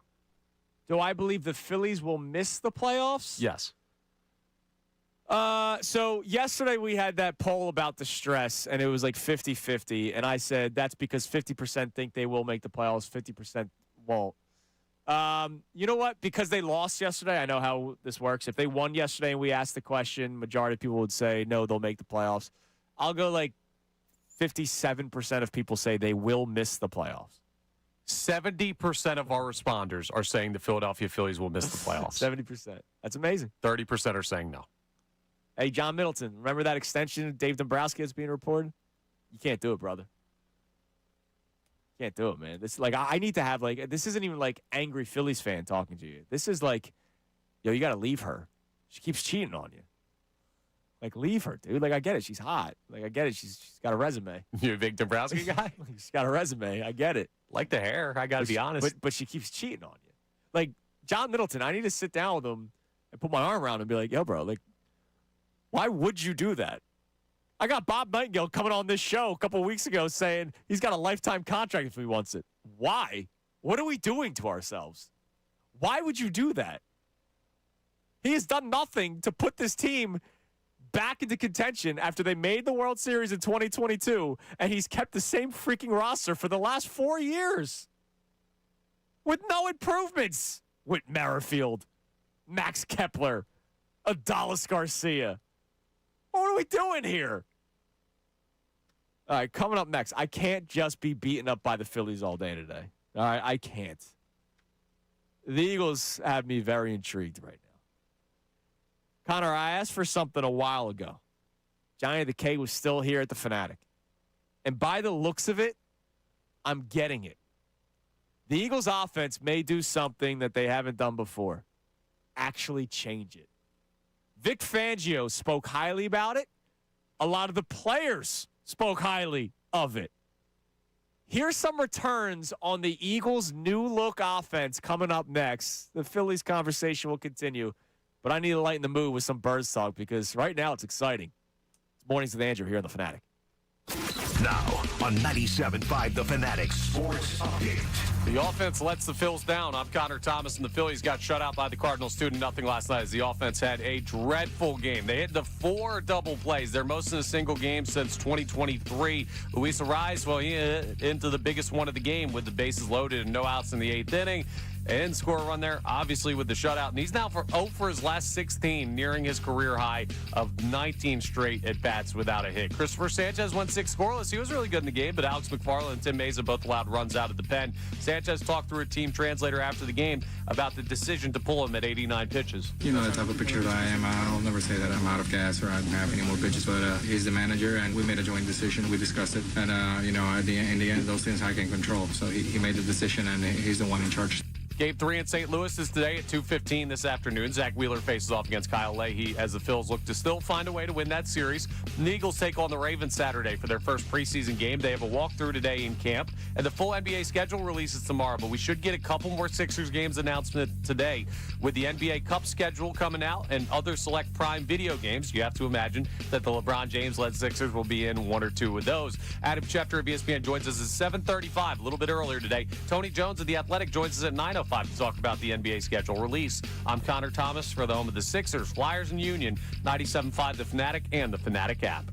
Do I believe the Phillies will miss the playoffs? Yes. So yesterday we had that poll about the stress, and it was like 50-50, and I said that's because 50% think they will make the playoffs, 50% won't. You know what? Because they lost yesterday, I know how this works. If they won yesterday and we asked the question, majority of people would say, no, they'll make the playoffs. I'll go like 57% of people say they will miss the playoffs. 70% of our responders are saying the Philadelphia Phillies will miss the playoffs. 70%. That's amazing. 30% are saying no. Hey, John Middleton, remember that extension of Dave Dombrowski that's being reported? You can't do it, brother. Can't do it, man. This like I need to have like this isn't even like angry Phillies fan talking to you. This is like, yo, you got to leave her. She keeps cheating on you. Like, leave her, dude. Like, I get it. She's hot. Like, I get it. She's got a resume. You a big Dombrowski guy? She's got a resume. I get it. Like the hair. I got to be honest. But she keeps cheating on you. Like, John Middleton, I need to sit down with him and put my arm around him and be like, yo, bro, like, why would you do that? I got Bob Nightingale coming on this show a couple of weeks ago saying he's got a lifetime contract if he wants it. Why? What are we doing to ourselves? Why would you do that? He has done nothing to put this team back into contention after they made the World Series in 2022, and he's kept the same freaking roster for the last 4 years with no improvements. Whit Merrifield, Max Kepler, Adolis Garcia. What are we doing here? All right, coming up next, I can't just be beaten up by the Phillies all day today. All right, I can't. The Eagles have me very intrigued right now. Connor, I asked for something a while ago. Johnny the K was still here at the Fanatic. And by the looks of it, I'm getting it. The Eagles offense may do something that they haven't done before. Actually change it. Vic Fangio spoke highly about it. A lot of the players spoke highly of it. Here's some returns on the Eagles' new look offense coming up next. The Phillies conversation will continue, but I need to lighten the mood with some Birds talk because right now it's exciting. It's Mornings with Andrew here on The Fanatic. Now on 97.5 The Fanatic Sports Update. The offense lets the Phils down. I'm Connor Thomas, and the Phillies got shut out by the Cardinals 2-0 last night as the offense had a dreadful game. They hit the 4 double plays. They're most in a single game since 2023. Luis Ariz, well, he hit into the biggest one of the game with the bases loaded and no outs in the 8th inning. And score a run there, obviously, with the shutout. And he's now for 0 for his last 16, nearing his career high of 19 straight at-bats without a hit. Christopher Sanchez went 6 scoreless. He was really good in the game, but Alex McFarland and Tim Mesa both allowed runs out of the pen. Sanchez talked through a team translator after the game about the decision to pull him at 89 pitches. You know the type of pitcher that I am. I'll never say that I'm out of gas or I don't have any more pitches, but he's the manager, and we made a joint decision. We discussed it, and, in the end, those things I can control. So he made the decision, and he's the one in charge. Game 3 in St. Louis is today at 2:15 this afternoon. Zach Wheeler faces off against Kyle Leahy as the Phils look to still find a way to win that series. The Eagles take on the Ravens Saturday for their first preseason game. They have a walkthrough today in camp, and the full NBA schedule releases tomorrow. But we should get a couple more Sixers games announcement today with the NBA Cup schedule coming out and other select Prime Video games. You have to imagine that the LeBron James-led Sixers will be in 1 or 2 of those. Adam Schefter of ESPN joins us at 7:35, a little bit earlier today. Tony Jones of The Athletic joins us at 9:05 to talk about the NBA schedule release. I'm Connor Thomas for the home of the Sixers, Flyers, and Union, 97.5 The Fanatic and the Fanatic app.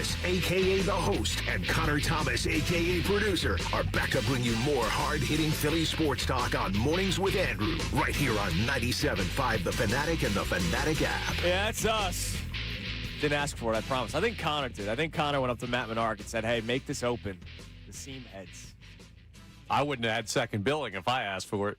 Salciunas, a.k.a. the host, and Connor Thomas, a.k.a. producer, are back to bring you more hard-hitting Philly sports talk on Mornings with Andrew, right here on 97.5 The Fanatic and the Fanatic app. Yeah, that's us. Didn't ask for it, I promise. I think Connor did. I think Connor went up to Matt Menard and said, hey, make this open. The seam heads. I wouldn't have had second billing if I asked for it.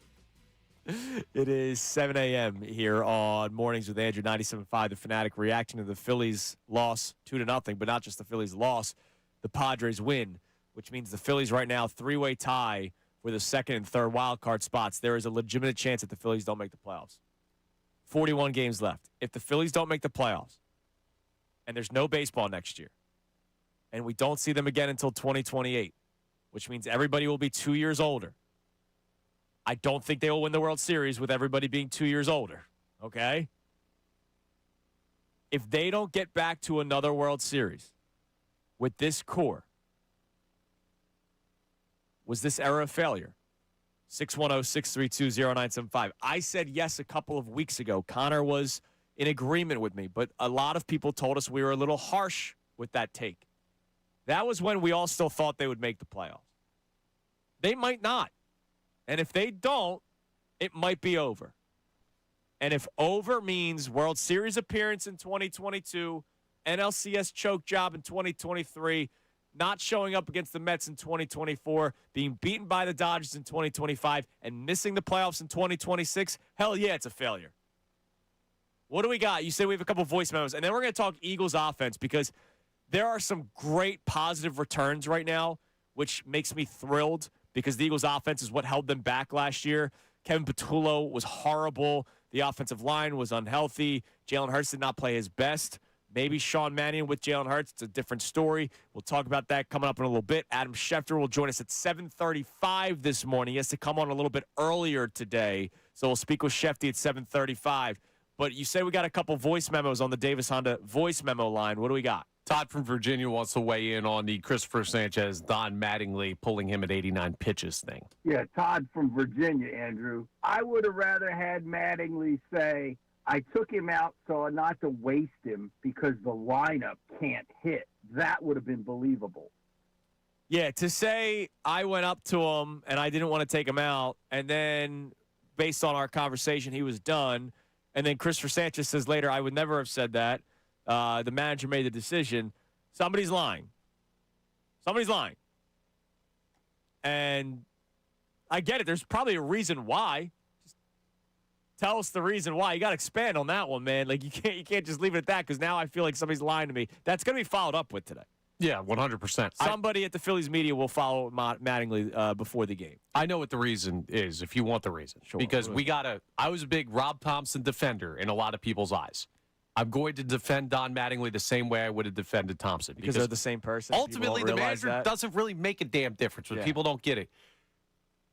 It is 7 a.m. here on Mornings with Andrew, 97.5 The Fanatic, reacting to the Phillies loss 2-0, but not just the Phillies loss, the Padres win, which means the Phillies right now three-way tie for the second and third wild card spots. There is a legitimate chance that the Phillies don't make the playoffs. 41 games left. If the Phillies don't make the playoffs, and there's no baseball next year, and we don't see them again until 2028, which means everybody will be 2 years older. I don't think they will win the World Series with everybody being 2 years older, okay? If they don't get back to another World Series with this core, was this era of failure? 610-632-0975. I said yes a couple of weeks ago. Connor was in agreement with me, but a lot of people told us we were a little harsh with that take. That was when we all still thought they would make the playoffs. They might not. And if they don't, it might be over. And if over means World Series appearance in 2022, NLCS choke job in 2023, not showing up against the Mets in 2024, being beaten by the Dodgers in 2025, and missing the playoffs in 2026, hell yeah, it's a failure. What do we got? You said we have a couple voice memos, and then we're going to talk Eagles offense because there are some great positive returns right now, which makes me thrilled because the Eagles offense is what held them back last year. Kevin Patullo was horrible. The offensive line was unhealthy. Jalen Hurts did not play his best. Maybe Sean Mannion with Jalen Hurts. It's a different story. We'll talk about that coming up in a little bit. Adam Schefter will join us at 7:35 this morning. He has to come on a little bit earlier today, so we'll speak with Schefty at 7:35. But you say we got a couple voice memos on the Davis Honda voice memo line. What do we got? Todd from Virginia wants to weigh in on the Christopher Sanchez, Don Mattingly pulling him at 89 pitches thing. Yeah, Todd from Virginia, Andrew. I would have rather had Mattingly say, I took him out so not to waste him because the lineup can't hit. That would have been believable. Yeah, to say I went up to him and I didn't want to take him out, and then based on our conversation, he was done. And then Christopher Sanchez says later, I would never have said that. The manager made the decision. Somebody's lying. Somebody's lying. And I get it. There's probably a reason why. Just tell us the reason why. You got to expand on that one, man. Like you can't just leave it at that because now I feel like somebody's lying to me. That's going to be followed up with today. Yeah, 100%. Somebody at the Phillies media will follow Mattingly before the game. I know what the reason is, if you want the reason. Sure. Because I was a big Rob Thompson defender in a lot of people's eyes. I'm going to defend Don Mattingly the same way I would have defended Thompson. Because they're the same person. Ultimately, the manager doesn't really make a damn difference, but people don't get it.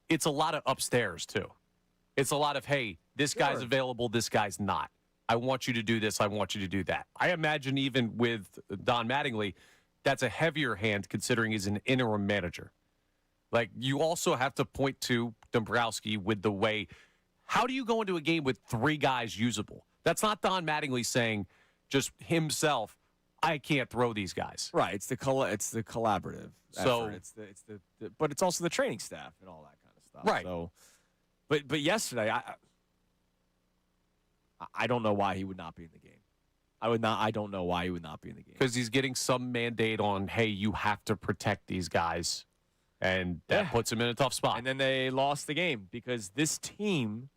It's a lot of upstairs, too. It's a lot of, hey, this guy's available, this guy's not. I want you to do this, I want you to do that. I imagine even with Don Mattingly, that's a heavier hand considering he's an interim manager. Like, you also have to point to Dombrowski with the way, how do you go into a game with three guys usable? That's not Don Mattingly saying just himself, I can't throw these guys. Right. It's the collaborative So effort. But it's also the training staff and all that kind of stuff. Right. So, but yesterday, I don't know why he would not be in the game. I don't know why he would not be in the game. Because he's getting some mandate on, hey, you have to protect these guys. And that puts him in a tough spot. And then they lost the game because this team,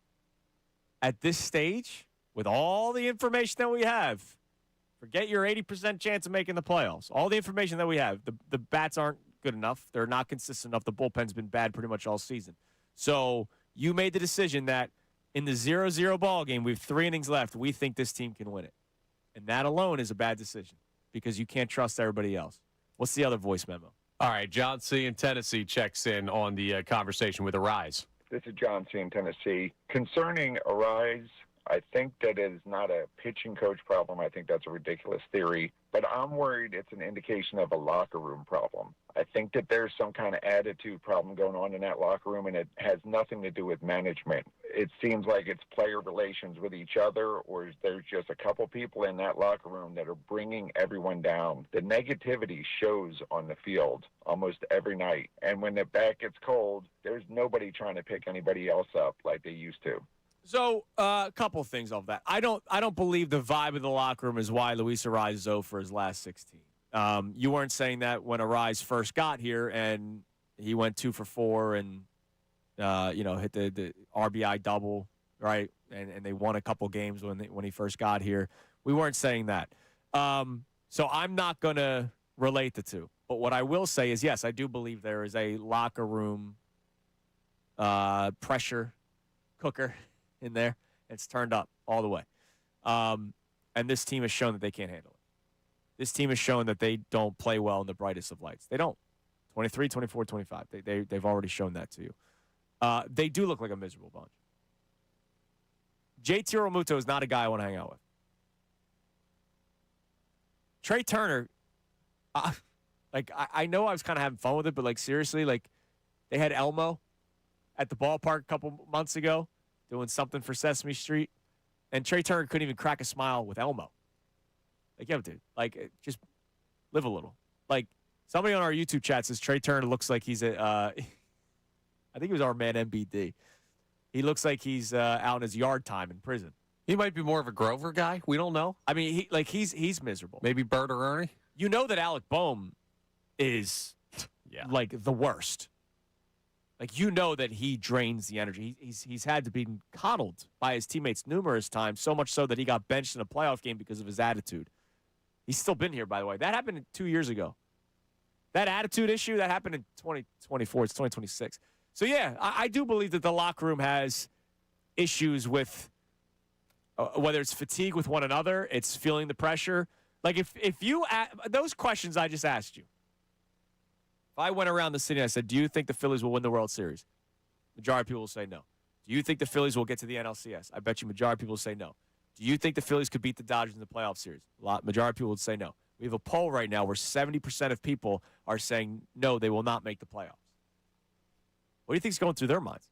at this stage, with all the information that we have, forget your 80% chance of making the playoffs. All the information that we have, the bats aren't good enough. They're not consistent enough. The bullpen's been bad pretty much all season. So you made the decision that in the 0-0 ball game, we have 3 innings left. We think this team can win it. And that alone is a bad decision because you can't trust everybody else. What's the other voice memo? All right, John C. in Tennessee checks in on the conversation with Arise. This is John C. in Tennessee. Concerning Arise, I think that it is not a pitching coach problem. I think that's a ridiculous theory. But I'm worried it's an indication of a locker room problem. I think that there's some kind of attitude problem going on in that locker room, and it has nothing to do with management. it seems like it's player relations with each other, or is there just a couple people in that locker room that are bringing everyone down? The negativity shows on the field almost every night. And when the bat gets cold, there's nobody trying to pick anybody else up like they used to. So a couple things of that. I don't believe the vibe of the locker room is why Luis Arraez is 0 for his last 16. You weren't saying that when Arraez first got here and he went 2 for 4 and hit the RBI double, right? And they won a couple games when he first got here. We weren't saying that. So I'm not going to relate the two. But what I will say is, yes, I do believe there is a locker room pressure cooker in there. It's turned up all the way. And this team has shown that they can't handle it. This team has shown that they don't play well in the brightest of lights. They don't. 23, 24, 25. They've already shown that to you. They do look like a miserable bunch. JT Realmuto is not a guy I want to hang out with. Trey Turner, I know I was kind of having fun with it, but seriously, they had Elmo at the ballpark a couple months ago doing something for Sesame Street, and Trey Turner couldn't even crack a smile with Elmo. Dude, just live a little. Somebody on our YouTube chat says Trey Turner looks like he's I think he was our man MBD. He looks like he's out in his yard time in prison. He might be more of a Grover guy. We don't know. I mean, he's miserable. Maybe Bert or Ernie. You know that Alec Boehm is the worst. You know that he drains the energy. He's had to be coddled by his teammates numerous times, so much so that he got benched in a playoff game because of his attitude. He's still been here, by the way. That happened 2 years ago. That attitude issue, that happened in 2024. It's 2026. So, yeah, I do believe that the locker room has issues with whether it's fatigue with one another, it's feeling the pressure. If you those questions I just asked you, if I went around the city and I said, do you think the Phillies will win the World Series? Majority of people will say no. Do you think the Phillies will get to the NLCS? I bet you majority of people will say no. Do you think the Phillies could beat the Dodgers in the playoff series? Majority of people would say no. We have a poll right now where 70% of people are saying no, they will not make the playoffs. What do you think is going through their minds?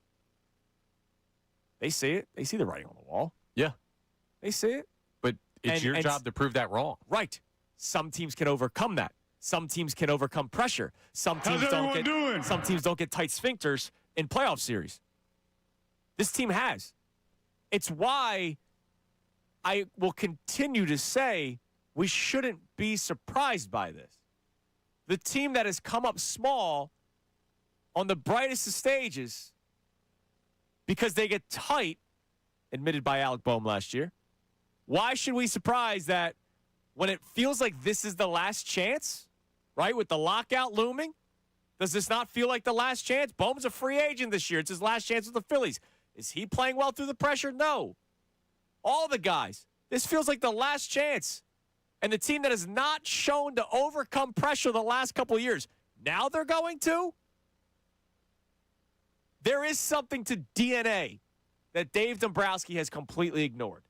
They see it. They see the writing on the wall. Yeah. They see it. But it's your job to prove that wrong. Right. Some teams can overcome that. Some teams can overcome pressure. Some teams don't get tight sphincters in playoff series. This team has. It's why I will continue to say we shouldn't be surprised by this. The team that has come up small on the brightest of stages because they get tight, admitted by Alec Boehm last year. Why should we be surprised that when it feels like this is the last chance, right, with the lockout looming, does this not feel like the last chance? Boehm's a free agent this year. It's his last chance with the Phillies. Is he playing well through the pressure? No. All the guys. This feels like the last chance. And the team that has not shown to overcome pressure the last couple of years, now they're going to? There is something to DNA that Dave Dombrowski has completely ignored.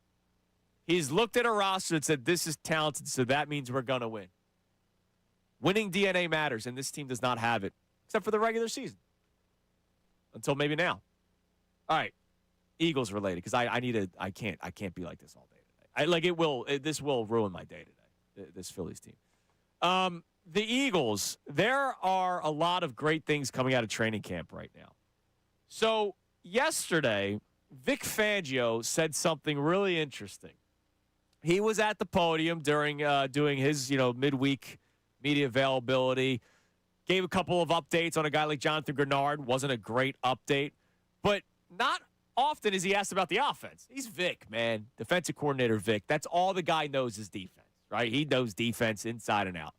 He's looked at a roster and said, this is talented, so that means we're going to win. Winning DNA matters, and this team does not have it, except for the regular season. Until maybe now. All right. Eagles related, because I can't be like this all day today. This will ruin my day today, this Phillies team. The Eagles, there are a lot of great things coming out of training camp right now. So yesterday, Vic Fangio said something really interesting. He was at the podium during doing his midweek media availability, gave a couple of updates on a guy like Jonathan Grenard. Wasn't a great update, but not often is he asked about the offense. He's Vic, man, defensive coordinator Vic. That's all the guy knows is defense, right? He knows defense inside and out.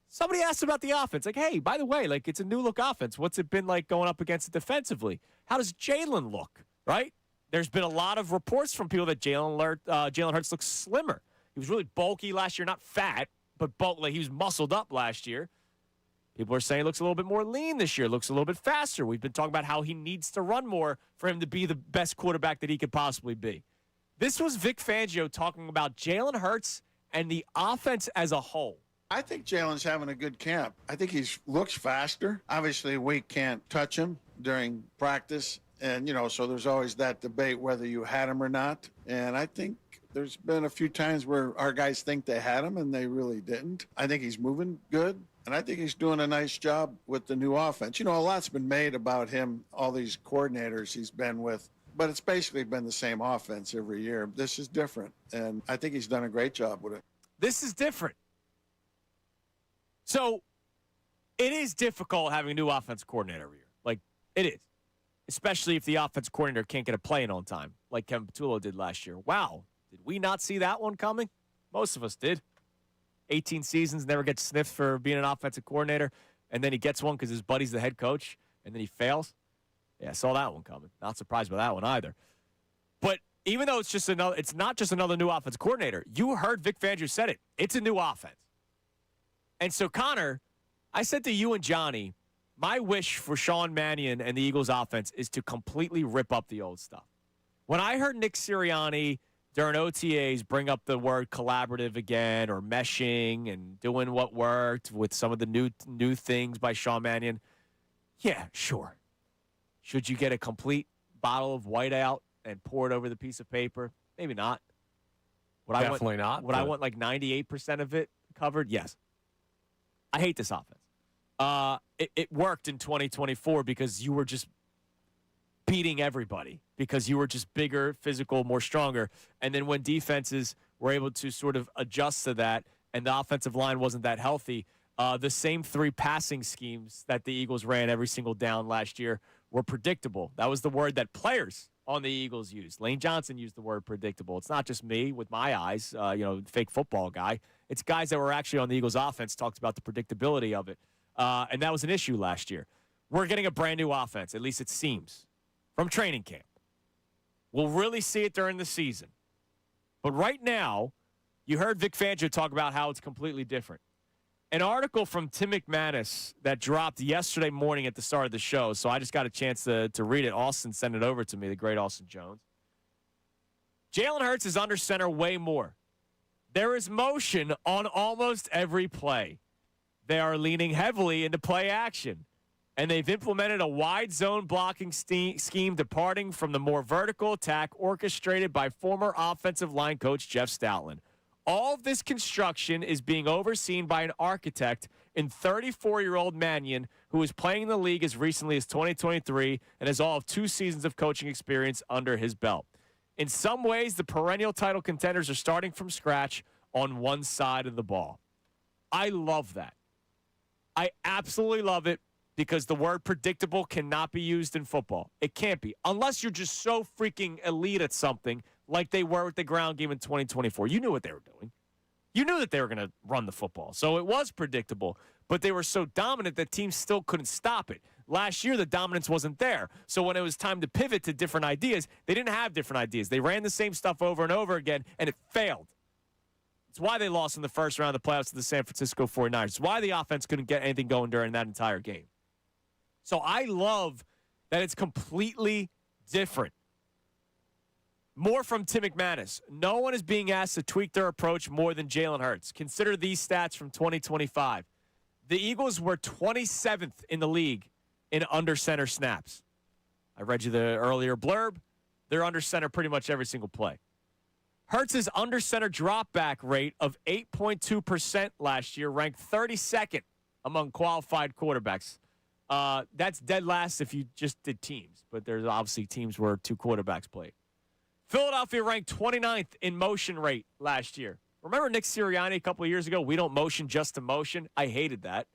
Somebody asked about the offense, hey, by the way, it's a new look offense. What's it been like going up against it defensively? How does Jalen look, right? There's been a lot of reports from people that Jalen Hurts looks slimmer. He was really bulky last year, not fat, but bulky. He was muscled up last year. People are saying he looks a little bit more lean this year, looks a little bit faster. We've been talking about how he needs to run more for him to be the best quarterback that he could possibly be. This was Vic Fangio talking about Jalen Hurts and the offense as a whole. I think Jalen's having a good camp. I think he looks faster. Obviously, we can't touch him during practice And, so there's always that debate whether you had him or not. And I think there's been a few times where our guys think they had him and they really didn't. I think he's moving good. And I think he's doing a nice job with the new offense. A lot's been made about him, all these coordinators he's been with. But it's basically been the same offense every year. This is different. And I think he's done a great job with it. This is different. So it is difficult having a new offense coordinator every year. Like, it is. Especially if the offense coordinator can't get a play in on time, like Kevin Patullo did last year. Wow. Did we not see that one coming? Most of us did. 18 seasons, never gets sniffed for being an offensive coordinator, and then he gets one because his buddy's the head coach, and then he fails. Yeah, I saw that one coming. Not surprised by that one either. But even though it's not just another new offensive coordinator. You heard Vic Fangio said it. It's a new offense. And so, Connor, I said to you and Johnny, my wish for Sean Mannion and the Eagles offense is to completely rip up the old stuff. When I heard Nick Sirianni during OTAs bring up the word collaborative again or meshing and doing what worked with some of the new things by Sean Mannion, yeah, sure. Should you get a complete bottle of whiteout and pour it over the piece of paper? Maybe not. Definitely not. Would I want like 98% of it covered? Yes. I hate this offense. It worked in 2024 because you were just beating everybody, because you were just bigger, physical, more stronger. And then when defenses were able to sort of adjust to that and the offensive line wasn't that healthy, the same three passing schemes that the Eagles ran every single down last year were predictable. That was the word that players on the Eagles used. Lane Johnson used the word predictable. It's not just me with my eyes, fake football guy. It's guys that were actually on the Eagles offense talked about the predictability of it. And that was an issue last year. We're getting a brand new offense, at least it seems, from training camp. We'll really see it during the season. But right now, you heard Vic Fangio talk about how it's completely different. An article from Tim McManus that dropped yesterday morning at the start of the show, so I just got a chance to read it. Austin sent it over to me, the great Austin Jones. Jalen Hurts is under center way more. There is motion on almost every play. They are leaning heavily into play action, and they've implemented a wide zone blocking scheme departing from the more vertical attack orchestrated by former offensive line coach Jeff Stoutland. All of this construction is being overseen by an architect in 34-year-old Mannion, who is playing in the league as recently as 2023 and has all of 2 seasons of coaching experience under his belt. In some ways, the perennial title contenders are starting from scratch on one side of the ball. I love that. I absolutely love it because the word predictable cannot be used in football. It can't be. Unless you're just so freaking elite at something like they were with the ground game in 2024. You knew what they were doing. You knew that they were going to run the football. So it was predictable, but they were so dominant that teams still couldn't stop it. Last year, the dominance wasn't there. So when it was time to pivot to different ideas, they didn't have different ideas. They ran the same stuff over and over again, and it failed. It's why they lost in the first round of the playoffs to the San Francisco 49ers. It's why the offense couldn't get anything going during that entire game. So I love that it's completely different. More from Tim McManus. No one is being asked to tweak their approach more than Jalen Hurts. Consider these stats from 2025. The Eagles were 27th in the league in under center snaps. I read you the earlier blurb. They're under center pretty much every single play. Hurts' under center drop back rate of 8.2% last year ranked 32nd among qualified quarterbacks. That's dead last if you just did teams, but there's obviously teams where 2 quarterbacks played. Philadelphia ranked 29th in motion rate last year. Remember Nick Sirianni a couple of years ago? We don't motion just to motion. I hated that.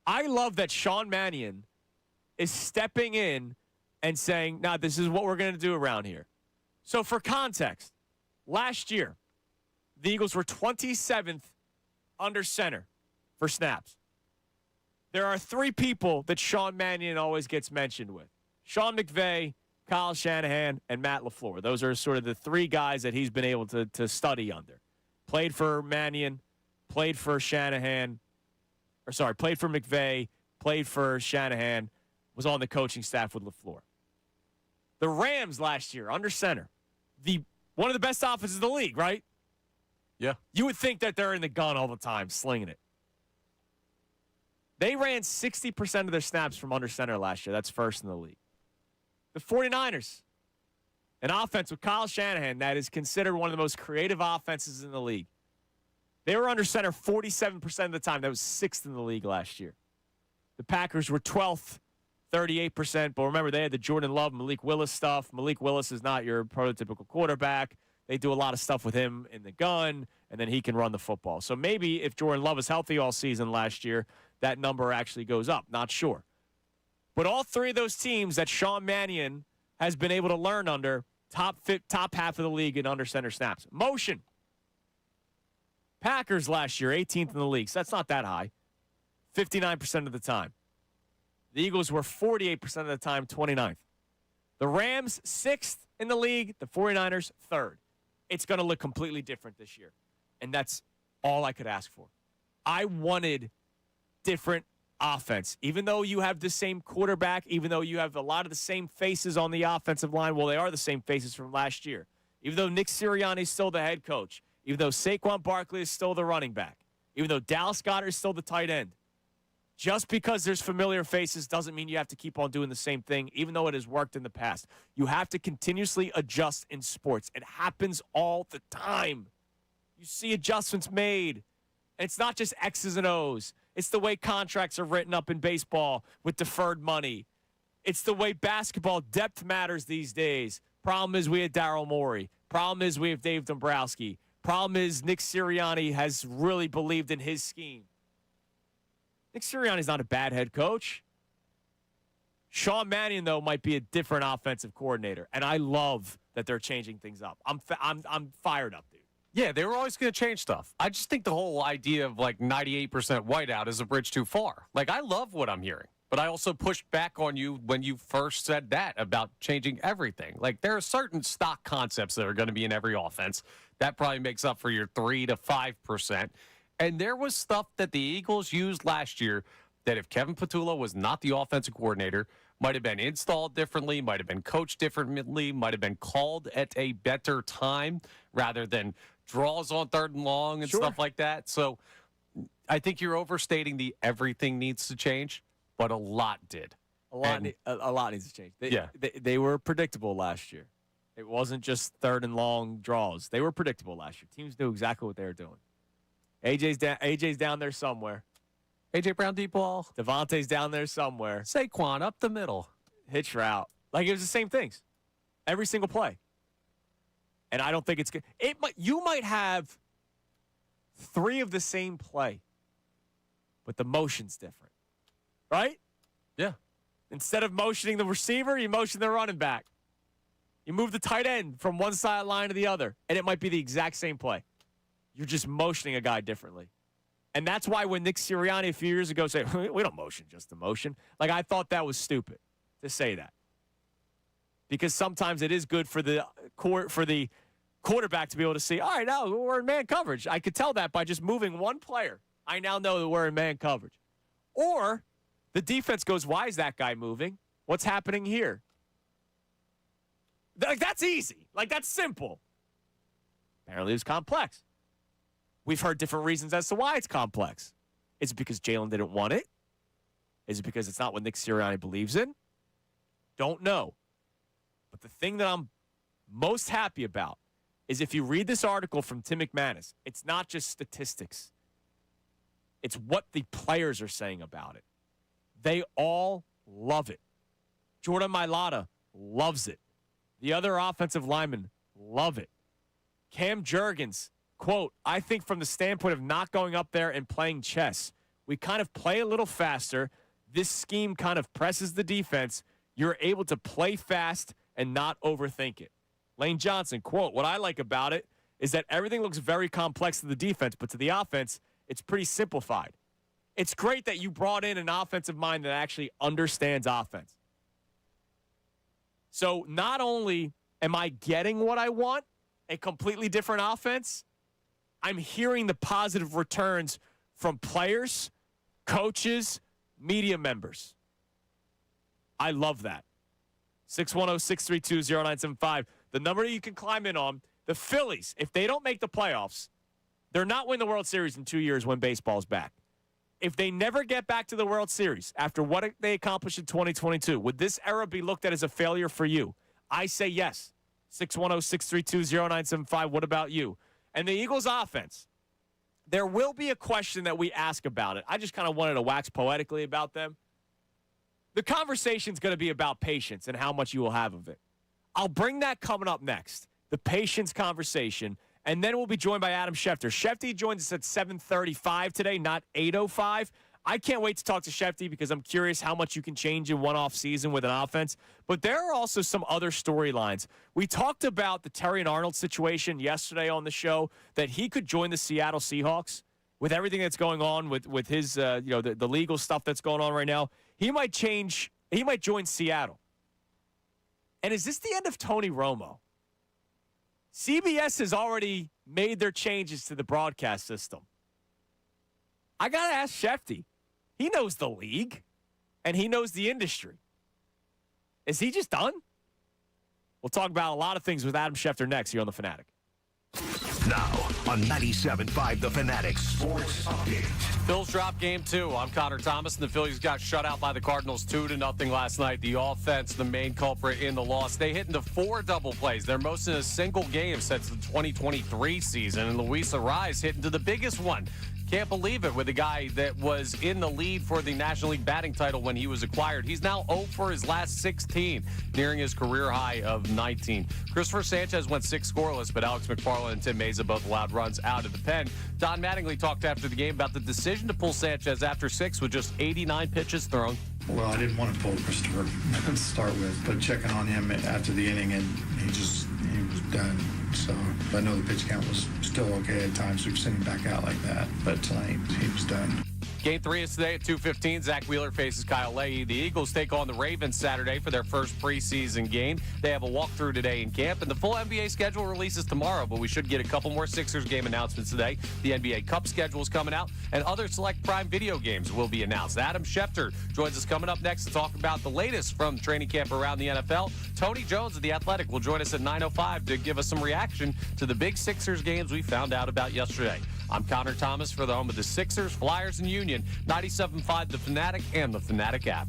I love that Sean Mannion is stepping in and saying, nah, this is what we're going to do around here. So for context, last year, the Eagles were 27th under center for snaps. There are 3 people that Sean Mannion always gets mentioned with. Sean McVay, Kyle Shanahan, and Matt LaFleur. Those are sort of the 3 guys that he's been able to study under. Played for Mannion, played for Shanahan, played for McVay, played for Shanahan, was on the coaching staff with LaFleur. The Rams last year, under center. One of the best offenses in the league, right? Yeah. You would think that they're in the gun all the time, slinging it. They ran 60% of their snaps from under center last year. That's first in the league. The 49ers, an offense with Kyle Shanahan that is considered one of the most creative offenses in the league. They were under center 47% of the time. That was 6th in the league last year. The Packers were 12th, 38%. But remember, they had the Jordan Love, Malik Willis stuff. Malik Willis is not your prototypical quarterback. They do a lot of stuff with him in the gun, and then he can run the football. So maybe if Jordan Love is healthy all season last year, that number actually goes up. Not sure. But all three of those teams that Sean Mannion has been able to learn under, top half of the league in under center snaps. Motion. Packers last year, 18th in the league. So that's not that high. 59% of the time. The Eagles were 48% of the time, 29th. The Rams, 6th in the league. The 49ers, 3rd. It's going to look completely different this year. And that's all I could ask for. I wanted different offense. Even though you have the same quarterback, even though you have a lot of the same faces on the offensive line, well, they are the same faces from last year. Even though Nick Sirianni is still the head coach. Even though Saquon Barkley is still the running back. Even though Dallas Goedert is still the tight end. Just because there's familiar faces doesn't mean you have to keep on doing the same thing, even though it has worked in the past. You have to continuously adjust in sports. It happens all the time. You see adjustments made. And it's not just X's and O's. It's the way contracts are written up in baseball with deferred money. It's the way basketball depth matters these days. Problem is we had Daryl Morey. Problem is we have Dave Dombrowski. Problem is Nick Sirianni has really believed in his scheme. Nick Sirianni's not a bad head coach. Sean Mannion, though, might be a different offensive coordinator, and I love that they're changing things up. I'm fired up, dude. Yeah, they were always going to change stuff. I just think the whole idea of like 98% whiteout is a bridge too far. Like, I love what I'm hearing, but I also pushed back on you when you first said that about changing everything. Like, there are certain stock concepts that are going to be in every offense. That probably makes up for your 3 to 5%. And there was stuff that the Eagles used last year that if Kevin Patullo was not the offensive coordinator, might have been installed differently, might have been coached differently, might have been called at a better time rather than draws on 3rd and long and stuff like that. So I think you're overstating the everything needs to change, but a lot did. A lot needs to change. They were predictable last year. It wasn't just 3rd and long draws. They were predictable last year. Teams knew exactly what they were doing. AJ's down there somewhere. A.J. Brown deep ball. Devontae's down there somewhere. Saquon up the middle. Hitch route. Like, it was the same things. Every single play. And I don't think it's good. You might have 3 of the same play, but the motion's different. Right? Yeah. Instead of motioning the receiver, you motion the running back. You move the tight end from one sideline to the other, and it might be the exact same play. You're just motioning a guy differently. And that's why when Nick Sirianni a few years ago said, we don't motion just the motion, like, I thought that was stupid to say that. Because sometimes it is good for the quarterback to be able to see, all right, now we're in man coverage. I could tell that by just moving one player. I now know that we're in man coverage. Or the defense goes, why is that guy moving? What's happening here? Like, that's easy. Like, that's simple. Apparently, it was complex. We've heard different reasons as to why it's complex. Is it because Jalen didn't want it? Is it because it's not what Nick Sirianni believes in? Don't know. But the thing that I'm most happy about is if you read this article from Tim McManus, it's not just statistics. It's what the players are saying about it. They all love it. Jordan Mailata loves it. The other offensive linemen love it. Cam Jurgens, quote, I think from the standpoint of not going up there and playing chess, we kind of play a little faster. This scheme kind of presses the defense. You're able to play fast and not overthink it. Lane Johnson, quote, what I like about it is that everything looks very complex to the defense, but to the offense, it's pretty simplified. It's great that you brought in an offensive mind that actually understands offense. So not only am I getting what I want, a completely different offense, I'm hearing the positive returns from players, coaches, media members. I love that. 610-632-0975. The number you can climb in on. The Phillies, if they don't make the playoffs, they're not winning the World Series in 2 years when baseball's back. if they never get back to the World Series after what they accomplished in 2022, would this era be looked at as a failure for you? I say yes. 610-632-0975. What about you? And the Eagles offense, there will be a question that we ask about it. I just kind of wanted to wax poetically about them. The conversation's going to be about patience and how much you will have of it. I'll bring that coming up next, the patience conversation, and then we'll be joined by Adam Schefter. Shefty joins us at 7:35 today, not 8:05. I can't wait to talk to Shefty because I'm curious how much you can change in one off season with an offense. But there are also some other storylines. We talked about the Terry and Arnold situation yesterday on the show, that he could join the Seattle Seahawks with everything that's going on with his, the legal stuff that's going on right now. He might join Seattle. And is this the end of Tony Romo? CBS has already made their changes to the broadcast system. I got to ask Shefty. He knows the league, and he knows the industry. Is he just done? We'll talk about a lot of things with Adam Schefter next here on The Fanatic. Now on 97.5 The Fanatic Sports Update. Phillies dropped game 2. I'm Connor Thomas, and the Phillies got shut out by the Cardinals 2-0 last night. The offense, the main culprit in the loss. They hit into 4 double plays. They're most in a single game since the 2023 season, and Luis Arraez hit into the biggest one. Can't believe it, with a guy that was in the lead for the National League batting title when he was acquired. He's now 0 for his last 16, nearing his career high of 19. Christopher Sanchez went 6 scoreless, but Alex McFarland and Tim Meza both allowed runs out of the pen. Don Mattingly talked after the game about the decision to pull Sanchez after 6 with just 89 pitches thrown. Well, I didn't want to pull Christopher to start with, but checking on him after the inning, and he was done. So I know the pitch count was still okay at times. We've seen him back out like that, but tonight he was done. Game 3 is today at 2:15. Zach Wheeler faces Kyle Leahy. The Eagles take on the Ravens Saturday for their first preseason game. They have a walkthrough today in camp, and the full NBA schedule releases tomorrow, but we should get a couple more Sixers game announcements today. The NBA Cup schedule is coming out, and other select Prime Video games will be announced. Adam Schefter joins us coming up next to talk about the latest from training camp around the NFL. Tony Jones of The Athletic will join us at 9:05 to give us some reaction to the big Sixers games we found out about yesterday. I'm Connor Thomas for the home of the Sixers, Flyers, and Union. 97.5 The Fanatic and the Fanatic app.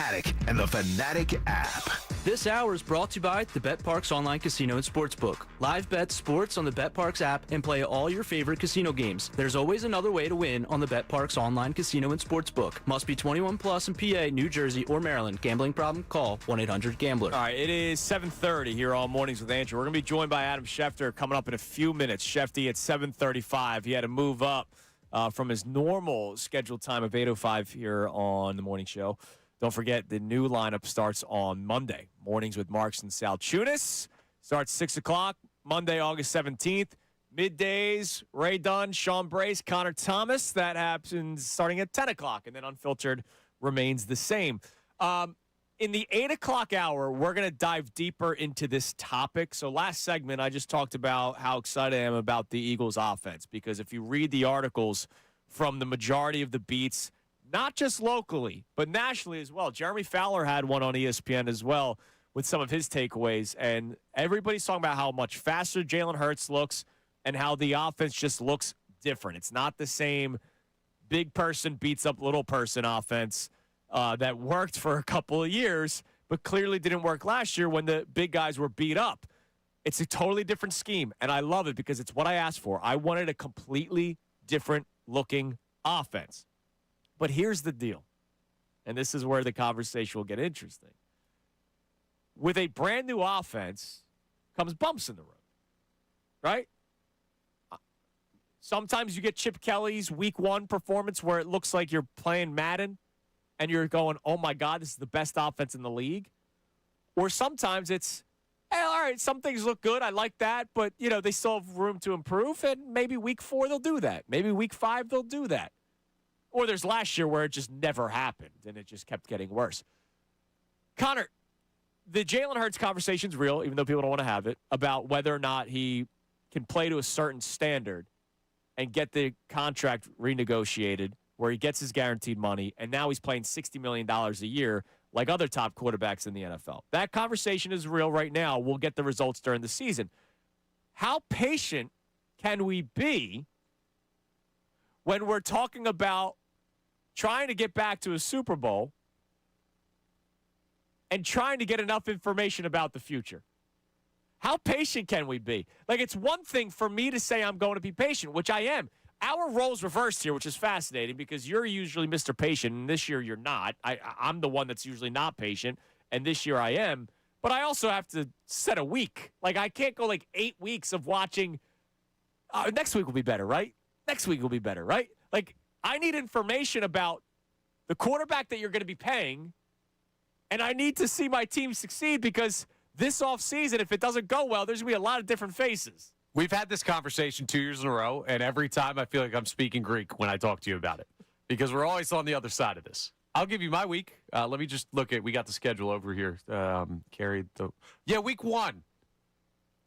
Fanatic and the Fanatic app. This hour is brought to you by the BetParks Online Casino and Sportsbook. Live bet sports on the BetParks app and play all your favorite casino games. There's always another way to win on the BetParks Online Casino and Sportsbook. Must be 21 plus in PA, New Jersey, or Maryland. Gambling problem? Call 1-800-GAMBLER. All right, it is 7:30 here on Mornings with Andrew. We're going to be joined by Adam Schefter coming up in a few minutes. Shefty at 7:35. He had to move up from his normal scheduled time of 8:05 here on the morning show. Don't forget, the new lineup starts on Monday. Mornings with Marks and Salciunas. Starts 6 o'clock, Monday, August 17th. Middays, Ray Dunn, Sean Brace, Connor Thomas. That happens starting at 10 o'clock, and then Unfiltered remains the same. In the 8 o'clock hour, we're going to dive deeper into this topic. So last segment, I just talked about how excited I am about the Eagles' offense, because if you read the articles from the majority of the beats, not just locally, but nationally as well. Jeremy Fowler had one on ESPN as well with some of his takeaways, and everybody's talking about how much faster Jalen Hurts looks and how the offense just looks different. It's not the same big person beats up little person offense that worked for a couple of years, but clearly didn't work last year when the big guys were beat up. It's a totally different scheme, and I love it because it's what I asked for. I wanted a completely different looking offense. But here's the deal, and this is where the conversation will get interesting. With a brand new offense comes bumps in the road, right? Sometimes you get Chip Kelly's week one performance where it looks like you're playing Madden and you're going, oh, my God, this is the best offense in the league. Or sometimes it's, hey, all right, some things look good. I like that. But, you know, they still have room to improve. And maybe week 4 they'll do that. Maybe week 5 they'll do that. Or there's last year where it just never happened and it just kept getting worse. Connor, the Jalen Hurts conversation's real, even though people don't want to have it, about whether or not he can play to a certain standard and get the contract renegotiated where he gets his guaranteed money, and now he's playing $60 million a year like other top quarterbacks in the NFL. That conversation is real right now. We'll get the results during the season. How patient can we be when we're talking about trying to get back to a Super Bowl and trying to get enough information about the future? How patient can we be? Like, it's one thing for me to say I'm going to be patient, which I am. Our roles reversed here, which is fascinating because you're usually Mr. Patient, and this year you're not. I'm the one that's usually not patient, and this year I am. But I also have to set a week. Like, I can't go like 8 weeks of watching. Next week will be better, right? Next week will be better, right? Like, I need information about the quarterback that you're going to be paying, and I need to see my team succeed because this offseason, if it doesn't go well, there's going to be a lot of different faces. We've had this conversation 2 years in a row, and every time I feel like I'm speaking Greek when I talk to you about it because we're always on the other side of this. I'll give you my week. Let me just look at, we got the schedule over here. Week 1.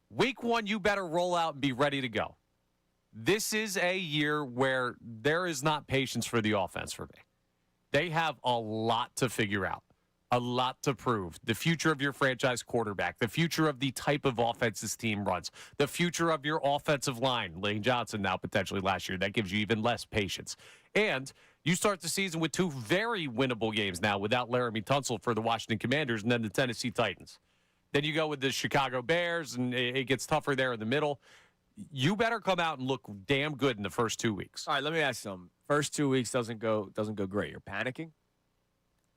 Week 1, you better roll out and be ready to go. This is a year where there is not patience for the offense for me. They have a lot to figure out, a lot to prove. The future of your franchise quarterback, the future of the type of offense this team runs, the future of your offensive line. Lane Johnson now potentially last year. That gives you even less patience. And you start the season with 2 very winnable games now without Laramie Tunsil for the Washington Commanders and then the Tennessee Titans. Then you go with the Chicago Bears, and it gets tougher there in the middle. You better come out and look damn good in the first 2 weeks. All right, let me ask you something. First 2 weeks doesn't go great. You're panicking?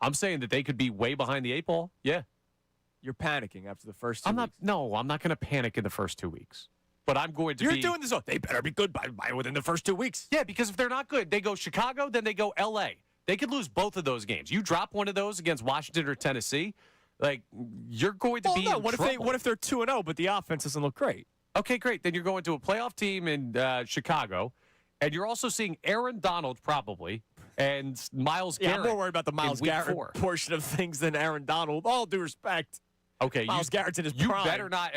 I'm saying that they could be way behind the 8 ball. Yeah. You're panicking after the first 2 weeks. I'm not going to panic in the first 2 weeks. But I'm going to You're doing this. They better be good by within the first 2 weeks. Yeah, because if they're not good, they go Chicago, then they go L.A. They could lose both of those games. You drop one of those against Washington or Tennessee, like, you're going to be in trouble. What if they're 2-0, but the offense doesn't look great? Okay, great. Then you're going to a playoff team in Chicago, and you're also seeing Aaron Donald probably and Myles Garrett. I'm more worried about the Myles Garrett portion of things than Aaron Donald. All due respect. Okay, Myles Garrett's in his prime. You better not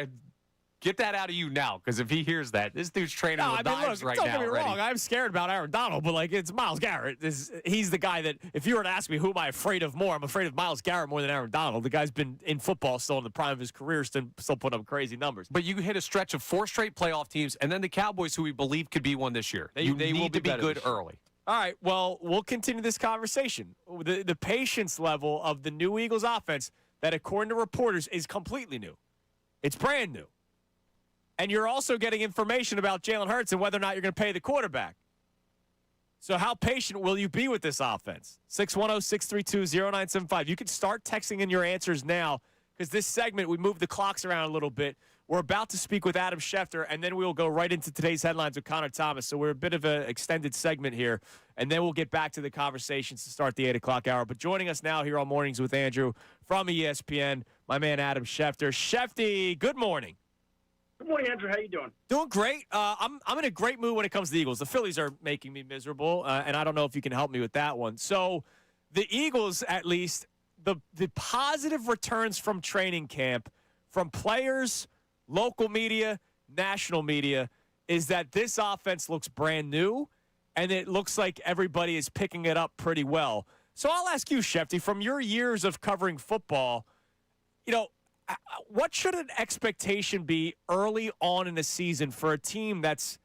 get that out of you now, because if he hears that, this dude's training with knives right now. Don't get me wrong. I'm scared about Aaron Donald, but like, it's Myles Garrett. He's the guy that, if you were to ask me who am I afraid of more, I'm afraid of Myles Garrett more than Aaron Donald. The guy's been in football still in the prime of his career, still putting up crazy numbers. But you hit a stretch of 4 straight playoff teams, and then the Cowboys, who we believe could be one this year. They need to be good early. All right, well, we'll continue this conversation. The patience level of the new Eagles offense that, according to reporters, is completely new. It's brand new. And you're also getting information about Jalen Hurts and whether or not you're going to pay the quarterback. So how patient will you be with this offense? 610-632-0975. You can start texting in your answers now because this segment, we moved the clocks around a little bit. We're about to speak with Adam Schefter, and then we'll go right into today's headlines with Connor Thomas. So we're a bit of an extended segment here, and then we'll get back to the conversations to start the 8 o'clock hour. But joining us now here on Mornings with Andrew from ESPN, my man Adam Schefter. Shefty, good morning. Good morning, Andrew. How you doing? Doing great. I'm in a great mood when it comes to the Eagles. The Phillies are making me miserable, and I don't know if you can help me with that one. So the Eagles, at least, the positive returns from training camp, from players, local media, national media, is that this offense looks brand new, and it looks like everybody is picking it up pretty well. So I'll ask you, Shefty, from your years of covering football, what should an expectation be early on in the season for a team that's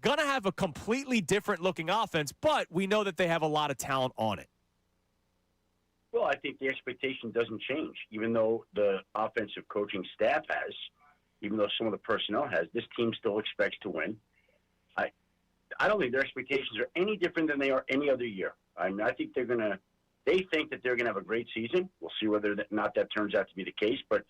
going to have a completely different looking offense, but we know that they have a lot of talent on it? Well, I think the expectation doesn't change, even though the offensive coaching staff has, even though some of the personnel has. This team still expects to win. I don't think their expectations are any different than they are any other year. I mean, I think they think that they're going to have a great season. We'll see whether or not that turns out to be the case. But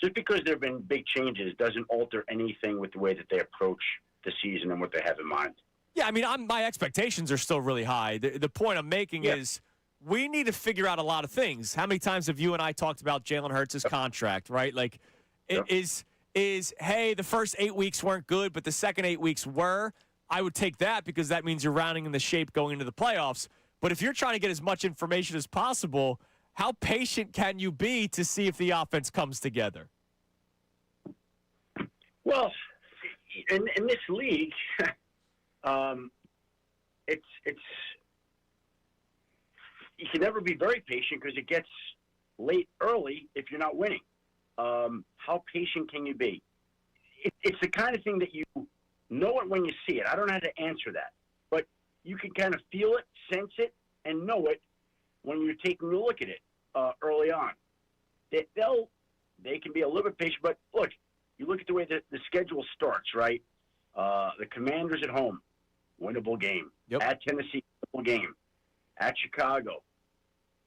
just because there have been big changes doesn't alter anything with the way that they approach the season and what they have in mind. Yeah, I mean, my expectations are still really high. The point I'm making is we need to figure out a lot of things. How many times have you and I talked about Jalen Hurts' contract, right? Like, hey, the first 8 weeks weren't good, but the second 8 weeks were. I would take that because that means you're rounding in the shape going into the playoffs. But if you're trying to get as much information as possible, how patient can you be to see if the offense comes together? Well, in this league, it's you can never be very patient because it gets late early if you're not winning. How patient can you be? It's the kind of thing that you know it when you see it. I don't know how to answer that, but you can kind of feel it, sense it, and know it when you're taking a look at it early on. They can be a little bit patient, but look, you look at the way the schedule starts, right? The Commanders at home, winnable game. Yep. At Tennessee, winnable game. At Chicago,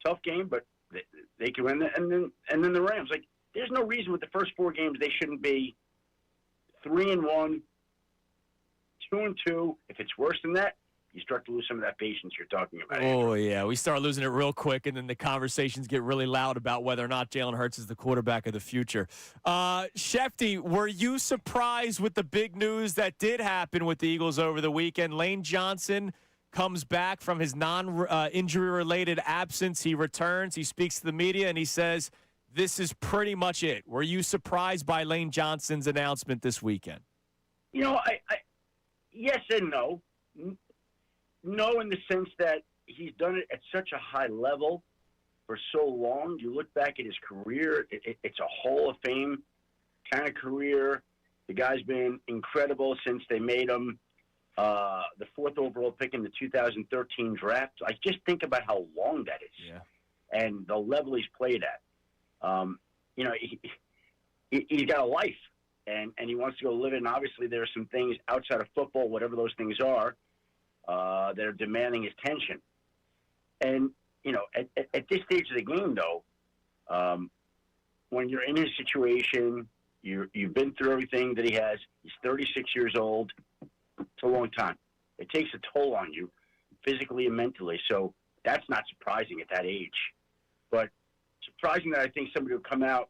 tough game, but they can win. And then the Rams. Like, there's no reason with the first 4 games they shouldn't be 3-1, 2-2. If it's worse than that, you start to lose some of that patience you're talking about. Oh, yeah. We start losing it real quick, and then the conversations get really loud about whether or not Jalen Hurts is the quarterback of the future. Shefty, were you surprised with the big news that did happen with the Eagles over the weekend? Lane Johnson comes back from his non-injury-related absence. He returns. He speaks to the media, and he says, this is pretty much it. Were you surprised by Lane Johnson's announcement this weekend? I yes and no. No, in the sense that he's done it at such a high level for so long. You look back at his career, it's a Hall of Fame kind of career. The guy's been incredible since they made him the 4th overall pick in the 2013 draft. I just think about how long that is and the level he's played at. He's got a life, and he wants to go live it. And obviously there are some things outside of football, whatever those things are, that are demanding his attention. And, at this stage of the game, though, when you're in his situation, you've been through everything that he has. He's 36 years old. It's a long time. It takes a toll on you physically and mentally. So that's not surprising at that age. But surprising that I think somebody would come out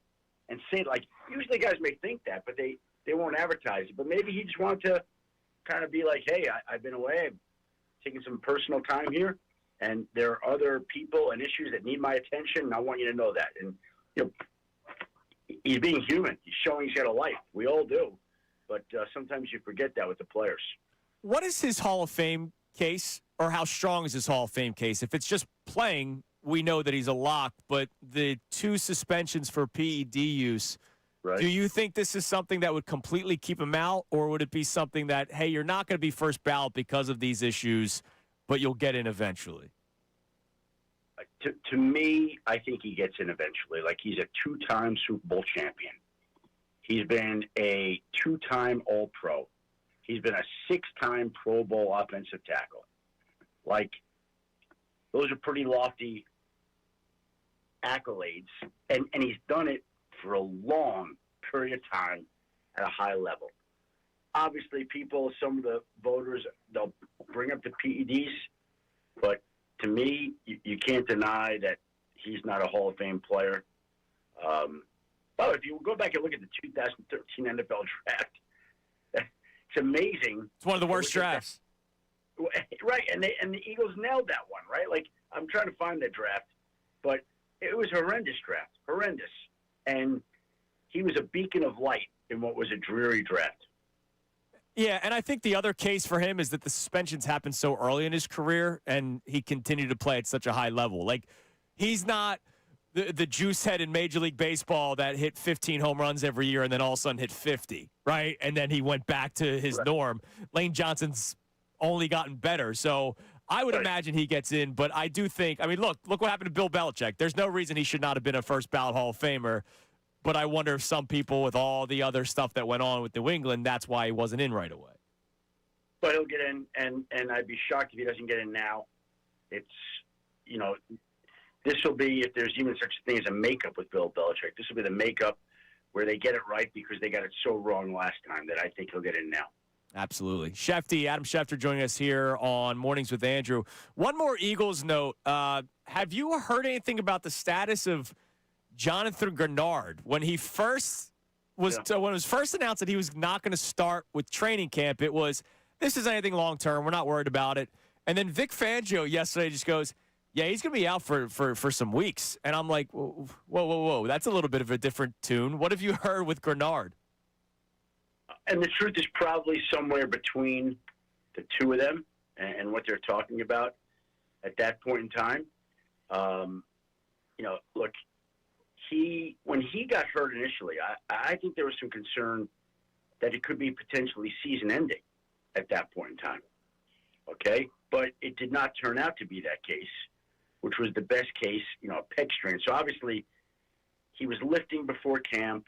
and say it. Like, usually guys may think that, but they won't advertise it. But maybe he just wanted to kind of be like, hey, I've been away. I'm taking some personal time here, and there are other people and issues that need my attention, and I want you to know that. And, he's being human. He's showing he's got a life. We all do. But sometimes you forget that with the players. What is his Hall of Fame case, or how strong is his Hall of Fame case? If it's just playing, we know that he's a lock, but the 2 suspensions for PED use, right. Do you think this is something that would completely keep him out, or would it be something that, hey, you're not going to be first ballot because of these issues, but you'll get in eventually? To me, I think he gets in eventually. Like, he's a two-time Super Bowl champion. He's been a two-time All-Pro. He's been a six-time Pro Bowl offensive tackle. Like, those are pretty lofty accolades, and he's done it for a long period of time at a high level. Obviously, some of the voters, they'll bring up the PEDs, but to me, you can't deny that he's not a Hall of Fame player. If you go back and look at the 2013 NFL draft, it's amazing. It's one of the worst drafts. Right, and the Eagles nailed that one, right? Like, I'm trying to find that draft, but it was a horrendous draft, horrendous. And he was a beacon of light in what was a dreary draft. Yeah, and I think the other case for him is that the suspensions happened so early in his career, and he continued to play at such a high level. Like, he's not the juice head in Major League Baseball that hit 15 home runs every year and then all of a sudden hit 50, right? And then he went back to his norm. Lane Johnson's only gotten better. So I would imagine he gets in, but I do think, I mean, look what happened to Bill Belichick. There's no reason he should not have been a first ballot Hall of Famer, but I wonder if some people, with all the other stuff that went on with New England, that's why he wasn't in right away. But he'll get in, and I'd be shocked if he doesn't get in now. It's, this will be, if there's even such a thing as a makeup with Bill Belichick, this will be the makeup where they get it right because they got it so wrong last time that I think he'll get in now. Absolutely. Shefty, Adam Schefter joining us here on Mornings with Andrew. One more Eagles note. Have you heard anything about the status of Jonathan Grenard? When he first was when it was first announced that he was not going to start with training camp, it was, this is anything long term. We're not worried about it. And then Vic Fangio yesterday just goes, yeah, he's going to be out for some weeks. And I'm like, whoa. That's a little bit of a different tune. What have you heard with Grenard? And the truth is probably somewhere between the two of them and what they're talking about at that point in time. Look, when he got hurt initially, I think there was some concern that it could be potentially season-ending at that point in time. Okay? But it did not turn out to be that case, which was the best case, a pec strain. So obviously he was lifting before camp.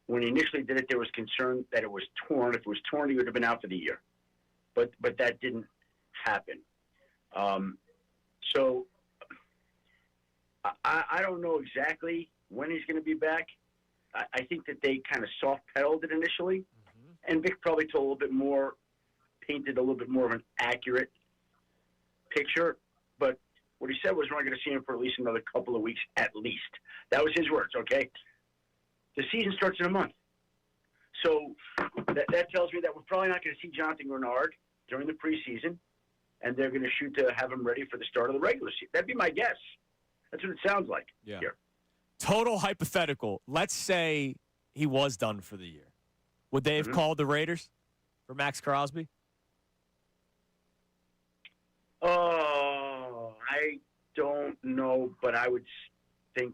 When he initially did it, there was concern that it was torn. If it was torn, he would have been out for the year. But that didn't happen. So I don't know exactly when he's going to be back. I think that they kind of soft-pedaled it initially. Mm-hmm. And Vic probably painted a little bit more of an accurate picture. But what he said was we're not going to see him for at least another couple of weeks at least. That was his words, okay? The season starts in a month. So that tells me that we're probably not going to see Jonathan Grenard during the preseason, and they're going to shoot to have him ready for the start of the regular season. That'd be my guess. That's what it sounds like here. Total hypothetical. Let's say he was done for the year. Would they have called the Raiders for Max Crosby? Oh, I don't know, but I would think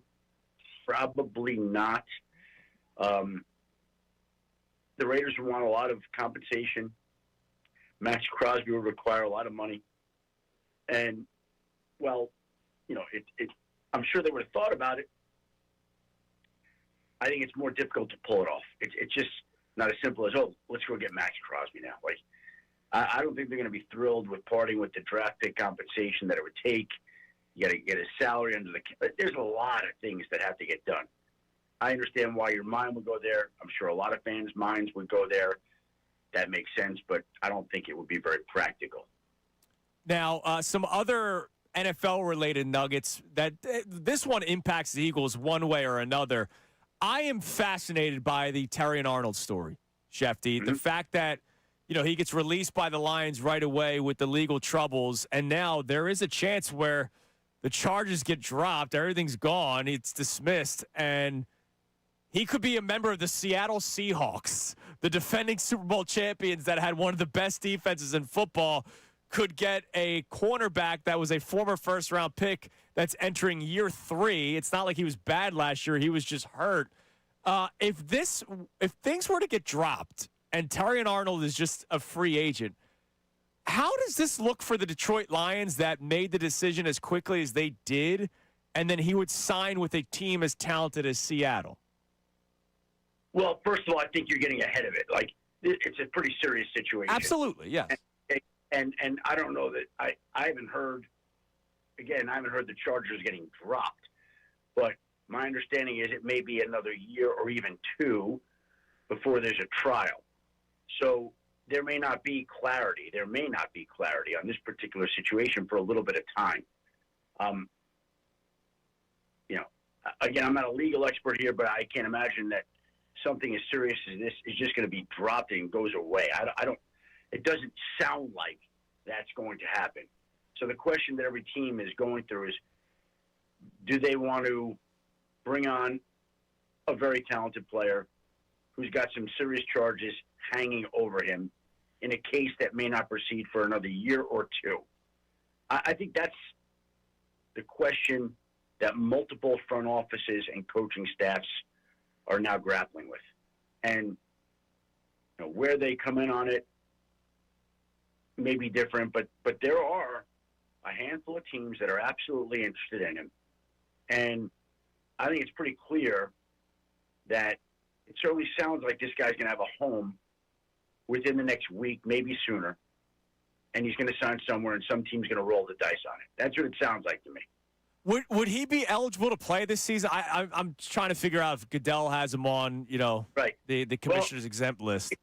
probably not. The Raiders would want a lot of compensation. Max Crosby would require a lot of money. And, well, I'm sure they would have thought about it. I think it's more difficult to pull it off. It's just not as simple as, let's go get Max Crosby now. Like, I don't think they're going to be thrilled with parting with the draft pick compensation that it would take. You got to get his salary under the – there's a lot of things that have to get done. I understand why your mind would go there. I'm sure a lot of fans' minds would go there. That makes sense, but I don't think it would be very practical. Now, some other NFL-related nuggets that this one impacts the Eagles one way or another. I am fascinated by the Terrion Arnold story, Shefty. Mm-hmm. The fact that, he gets released by the Lions right away with the legal troubles, and now there is a chance where the charges get dropped, everything's gone, it's dismissed, and he could be a member of the Seattle Seahawks, the defending Super Bowl champions that had one of the best defenses in football, could get a cornerback that was a former first-round pick that's entering year 3. It's not like he was bad last year. He was just hurt. If things were to get dropped and Terrion Arnold is just a free agent, How does this look for the Detroit Lions that made the decision as quickly as they did, and then he would sign with a team as talented as Seattle? Well, first of all, I think you're getting ahead of it. Like, it's a pretty serious situation. Absolutely, yes. And I don't know that I haven't heard. Again, I haven't heard the Chargers getting dropped, but my understanding is it may be another year or even two before there's a trial. So there may not be clarity. There may not be clarity on this particular situation for a little bit of time. Again, I'm not a legal expert here, but I can't imagine that something as serious as this is just going to be dropped and goes away. I don't. It doesn't sound like that's going to happen. So the question that every team is going through is, do they want to bring on a very talented player who's got some serious charges hanging over him in a case that may not proceed for another year or two? I think that's the question that multiple front offices and coaching staffs are now grappling with. And where they come in on it may be different, but there are a handful of teams that are absolutely interested in him. And I think it's pretty clear that it certainly sounds like this guy's going to have a home within the next week, maybe sooner, and he's going to sign somewhere and some team's going to roll the dice on it. That's what it sounds like to me. Would he be eligible to play this season? I'm trying to figure out if Goodell has him on, right. the commissioner's exempt list.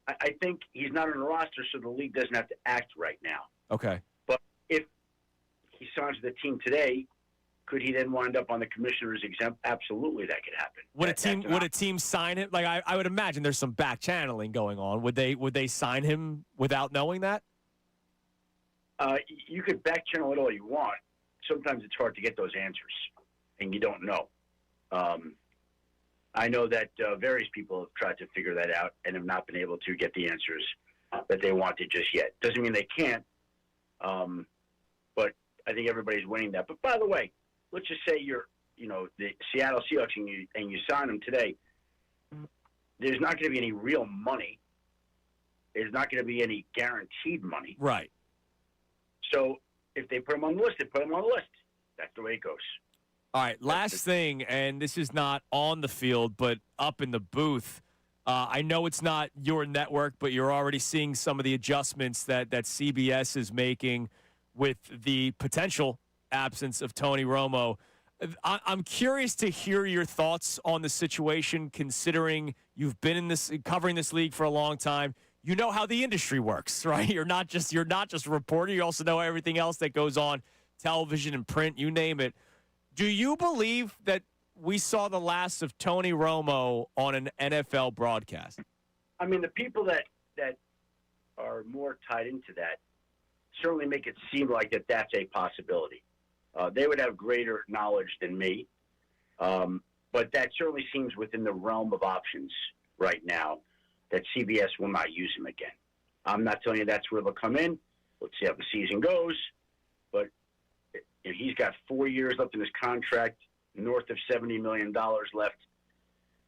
I think he's not on the roster, so the league doesn't have to act right now. Okay. But if he signs with the team today, could he then wind up on the commissioner's exempt? Absolutely, that could happen. Would a team sign him? Like I would imagine there's some back channeling going on. Would they sign him without knowing that? You could back channel it all you want. Sometimes it's hard to get those answers, and you don't know. I know that various people have tried to figure that out and have not been able to get the answers that they wanted just yet. Doesn't mean they can't, but I think everybody's winning that. But by the way, let's just say you're, the Seattle Seahawks and you sign them today. There's not going to be any real money. There's not going to be any guaranteed money. Right. So if they put him on the list, they put him on the list. That's the way it goes. All right, last thing, and this is not on the field, but up in the booth. I know it's not your network, but you're already seeing some of the adjustments that CBS is making with the potential absence of Tony Romo. I'm curious to hear your thoughts on the situation, considering you've been covering this league for a long time. You know how the industry works, right? You're not just a reporter. You also know everything else that goes on, television and print, you name it. Do you believe that we saw the last of Tony Romo on an NFL broadcast? I mean, the people that are more tied into that certainly make it seem like that's a possibility. They would have greater knowledge than me, but that certainly seems within the realm of options right now that CBS will not use him again. I'm not telling you that's where they'll come in. Let's see how the season goes. But he's got 4 years left in his contract, north of $70 million left.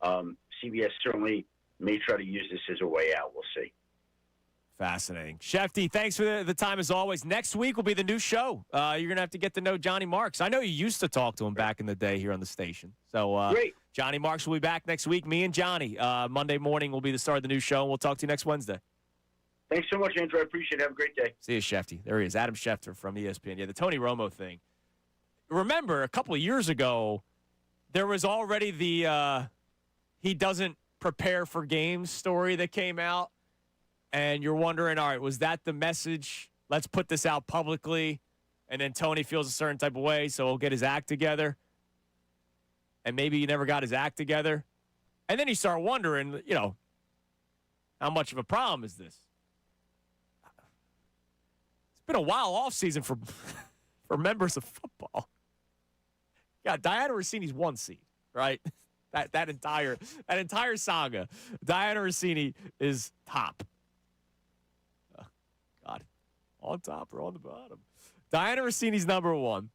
CBS certainly may try to use this as a way out. We'll see. Fascinating. Shefty, thanks for the time as always. Next week will be the new show. You're going to have to get to know Johnny Marks. I know you used to talk to him back in the day here on the station. So great. Johnny Marks will be back next week. Me and Johnny. Monday morning will be the start of the new show, and we'll talk to you next Wednesday. Thanks so much, Andrew. I appreciate it. Have a great day. See you, Shefty. There he is, Adam Schefter from ESPN. Yeah, the Tony Romo thing. Remember, a couple of years ago, there was already the he doesn't prepare for games story that came out. And you're wondering, all right, was that the message? Let's put this out publicly. And then Tony feels a certain type of way, so he'll get his act together. And maybe he never got his act together. And then you start wondering, how much of a problem is this? It's been a wild offseason for members of football. Yeah, Diana Rossini's 1 seed, right? That entire saga. Diana Rossini is top. God, on top or on the bottom. Diana Rossini's number 1.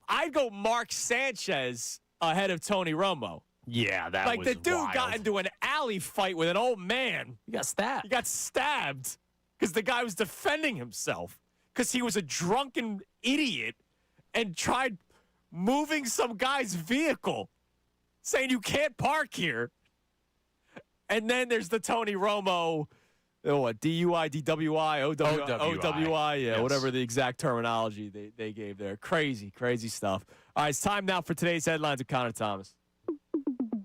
I'd go Mark Sanchez ahead of Tony Romo. Yeah, that was the dude wild. got into an alley fight with an old man. He got stabbed. He got stabbed. because the guy was defending himself because he was a drunken idiot and tried moving some guy's vehicle, saying you can't park here. And then there's the Tony Romo, DUI, DWI, OWI, Yes. whatever the exact terminology they gave there. Crazy, crazy stuff. All right, it's time now for today's headlines with Connor Thomas.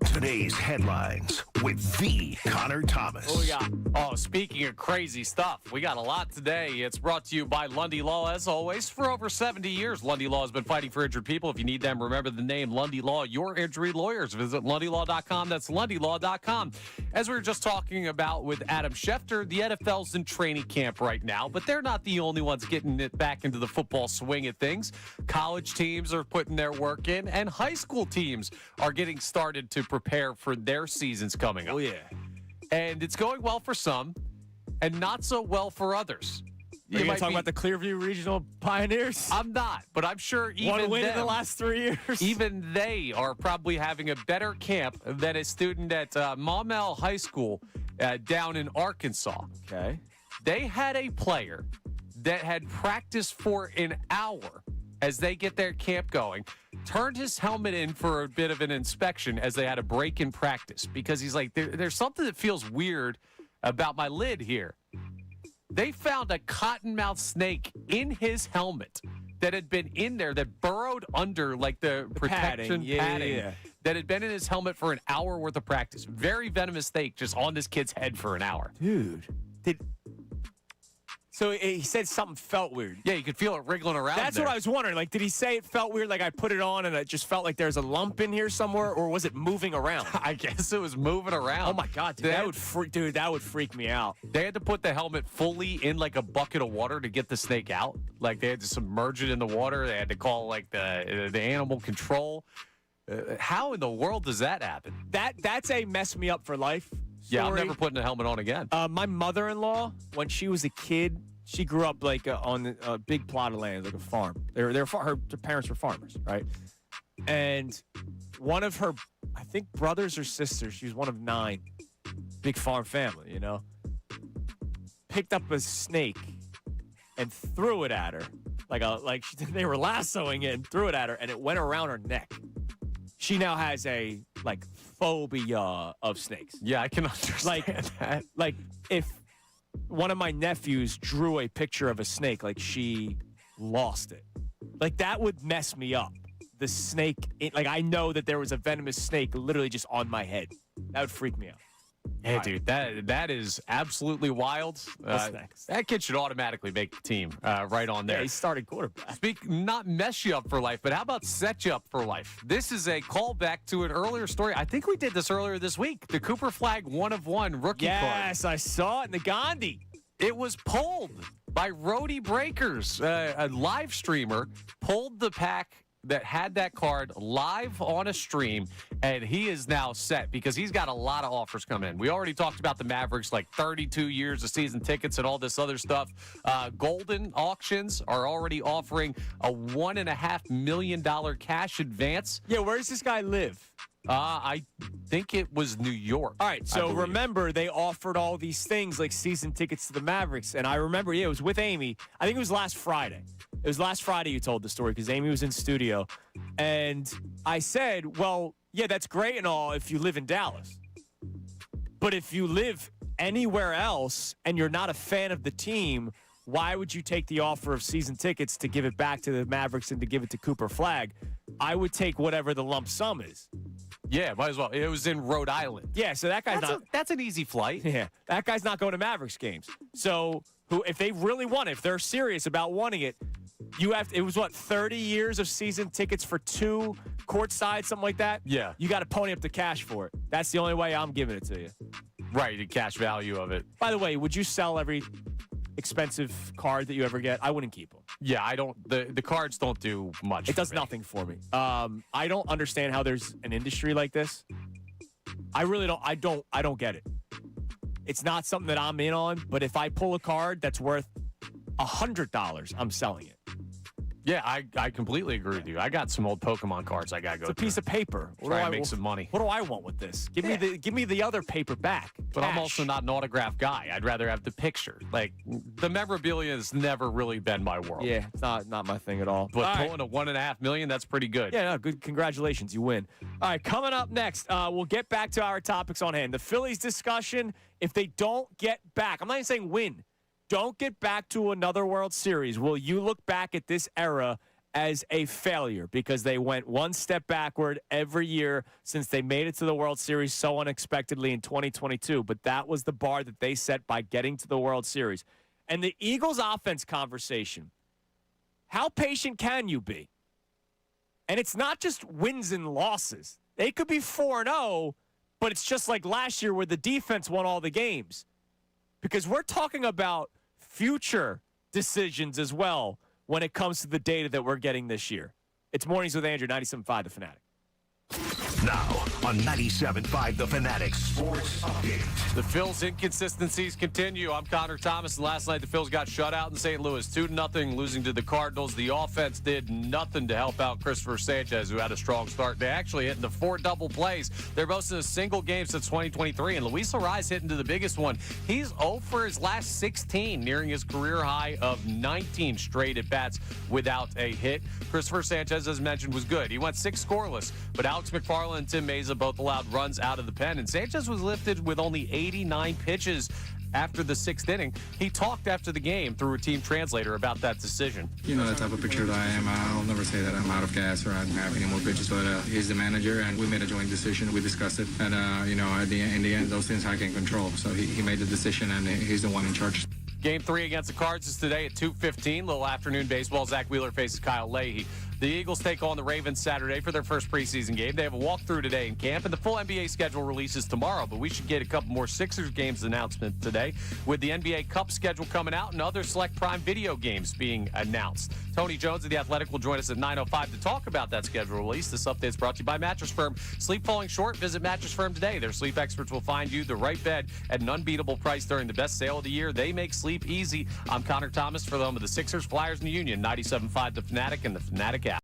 Today's headlines with the Connor Thomas. What we got? Oh, speaking of crazy stuff, we got a lot today. It's brought to you by Lundy Law, as always. For over 70 years, Lundy Law has been fighting for injured people. If you need them, remember the name Lundy Law, your injury lawyers. Visit LundyLaw.com. That's LundyLaw.com. As we were just talking about with Adam Schefter, the NFL's in training camp right now, but they're not the only ones getting it back into the football swing of things. College teams are putting their work in, and high school teams are getting started to prepare for their seasons coming up. Oh, yeah. And it's going well for some and not so well for others. Are you going to talk about the Clearview Regional Pioneers? I'm not, but I'm sure even One win in them, the last 3 years. even they are probably having a better camp than a student at Maumelle High School down in Arkansas. Okay. They had a player that had practiced for an hour as they get their camp going, turned his helmet in for a bit of an inspection as they had a break in practice because he's like, there's something that feels weird about my lid here. They found a cottonmouth snake in his helmet that had been in there, that burrowed under like the protection padding that had been in his helmet for an hour worth of practice. Very venomous snake just on this kid's head for an hour. Dude. So he said something felt weird. Yeah, you could feel it wriggling around. That's what I was wondering. Like, did he say it felt weird, like I put it on and it just felt like there's a lump in here somewhere, or was it moving around? I guess it was moving around. Oh my God, dude, that would freak me out. They had to put the helmet fully in like a bucket of water to get the snake out. Like they had to submerge it in the water. They had to call like the animal control. How in the world does that happen? That's a mess me up for life story. Yeah, I'm never putting a helmet on again. My mother-in-law, when she was a kid, she grew up like on a big plot of land, like a farm. Her parents were farmers, right? And one of her, I think, brothers or sisters, she was one of 9, big farm family, you know, picked up a snake and threw it at her, they were lassoing it and threw it at her, and it went around her neck. She now has a phobia of snakes. Yeah, I can understand that. Like if one of my nephews drew a picture of a snake, like she lost it. Like that would mess me up. The snake, I know that there was a venomous snake literally just on my head. That would freak me out. Hey, dude, that is absolutely wild. That kid should automatically make the team right on there. Yeah, he started quarterback. Not mess you up for life, but how about set you up for life? This is a callback to an earlier story. I think we did this earlier this week. The Cooper Flag 1-of-1 rookie card. Yes, I saw it in the Gandhi. It was pulled by Roadie Breakers. A live streamer pulled the pack that had that card live on a stream, and he is now set because he's got a lot of offers coming in. We already talked about the Mavericks, like 32 years of season tickets and all this other stuff. Golden Auctions are already offering a $1.5 million cash advance. Yeah, where does this guy live? I think it was New York. All right, so remember they offered all these things like season tickets to the Mavericks, and I remember, it was with Amy. I think it was last Friday. It was last Friday you told the story because Amy was in studio, and I said, well, yeah, that's great and all if you live in Dallas. But if you live anywhere else and you're not a fan of the team, why would you take the offer of season tickets to give it back to the Mavericks and to give it to Cooper Flag? I would take whatever the lump sum is. Yeah, might as well. It was in Rhode Island. Yeah, so that guy's that's an easy flight. Yeah, that guy's not going to Mavericks games. So if they really want it, if they're serious about wanting it, it was 30 years of season tickets for 2 courtside, something like that? Yeah. You got to pony up the cash for it. That's the only way I'm giving it to you. Right, the cash value of it. By the way, would you sell every expensive card that you ever get? I wouldn't keep them. Yeah, I don't. The cards don't do much. It does nothing for me. I don't understand how there's an industry like this. I really don't. I don't get it. It's not something that I'm in on. But if I pull a card that's worth $100, I'm selling it. Yeah, I completely agree with you. I got some old Pokemon cards I gotta go. It's a piece of paper. Try and make some money. What do I want with this? Give me the other paper back. But I'm Cash. also not an autograph guy. I'd rather have the picture. Like, the memorabilia has never really been my world. Yeah, it's not my thing at all. But All right. pulling a $1.5 million, that's pretty good. Yeah, no, good. Congratulations, you win. All right, coming up next, we'll get back to our topics on hand. The Phillies discussion. If they don't get back, I'm not even saying win. Don't get back to another World Series. Will you look back at this era as a failure because they went one step backward every year since they made it to the World Series so unexpectedly in 2022? But that was the bar that they set by getting to the World Series. And the Eagles offense conversation, how patient can you be? And it's not just wins and losses. They could be 4-0, but it's just like last year where the defense won all the games. Because we're talking about future decisions as well when it comes to the data that we're getting this year. It's Mornings with Andrew, 97.5 The Fanatic. Now on 97.5 The Fanatic Sports Update. The Phils' inconsistencies continue. I'm Connor Thomas, and last night the Phils got shut out in St. Louis 2-0, losing to the Cardinals. The offense did nothing to help out Christopher Sanchez, who had a strong start. They actually hit into 4 double plays. They're both in a single game since 2023, and Luis Arraez hit into the biggest one. He's 0 for his last 16, nearing his career high of 19 straight at-bats without a hit. Christopher Sanchez, as mentioned, was good. He went 6 scoreless, but Alex McFarland and Tim Meza both allowed runs out of the pen, and Sanchez was lifted with only 89 pitches after the 6th inning. He talked after the game through a team translator about that decision. You know the type of pitcher that I am. I'll never say that I'm out of gas or I don't have any more pitches, but he's the manager, and we made a joint decision. We discussed it, and in the end, those things I can control. So he made the decision, and he's the one in charge. Game 3 against the Cards is today at 2:15. Little afternoon baseball. Zach Wheeler faces Kyle Leahy. The Eagles take on the Ravens Saturday for their first preseason game. They have a walkthrough today in camp, and the full NBA schedule releases tomorrow. But we should get a couple more Sixers games announcement today with the NBA Cup schedule coming out and other select Prime Video games being announced. Tony Jones of The Athletic will join us at 9:05 to talk about that schedule release. This update is brought to you by Mattress Firm. Sleep falling short? Visit Mattress Firm today. Their sleep experts will find you the right bed at an unbeatable price during the best sale of the year. They make sleep easy. I'm Connor Thomas for the home of the Sixers, Flyers, and the Union. 97.5 The Fanatic and the Fanatic app.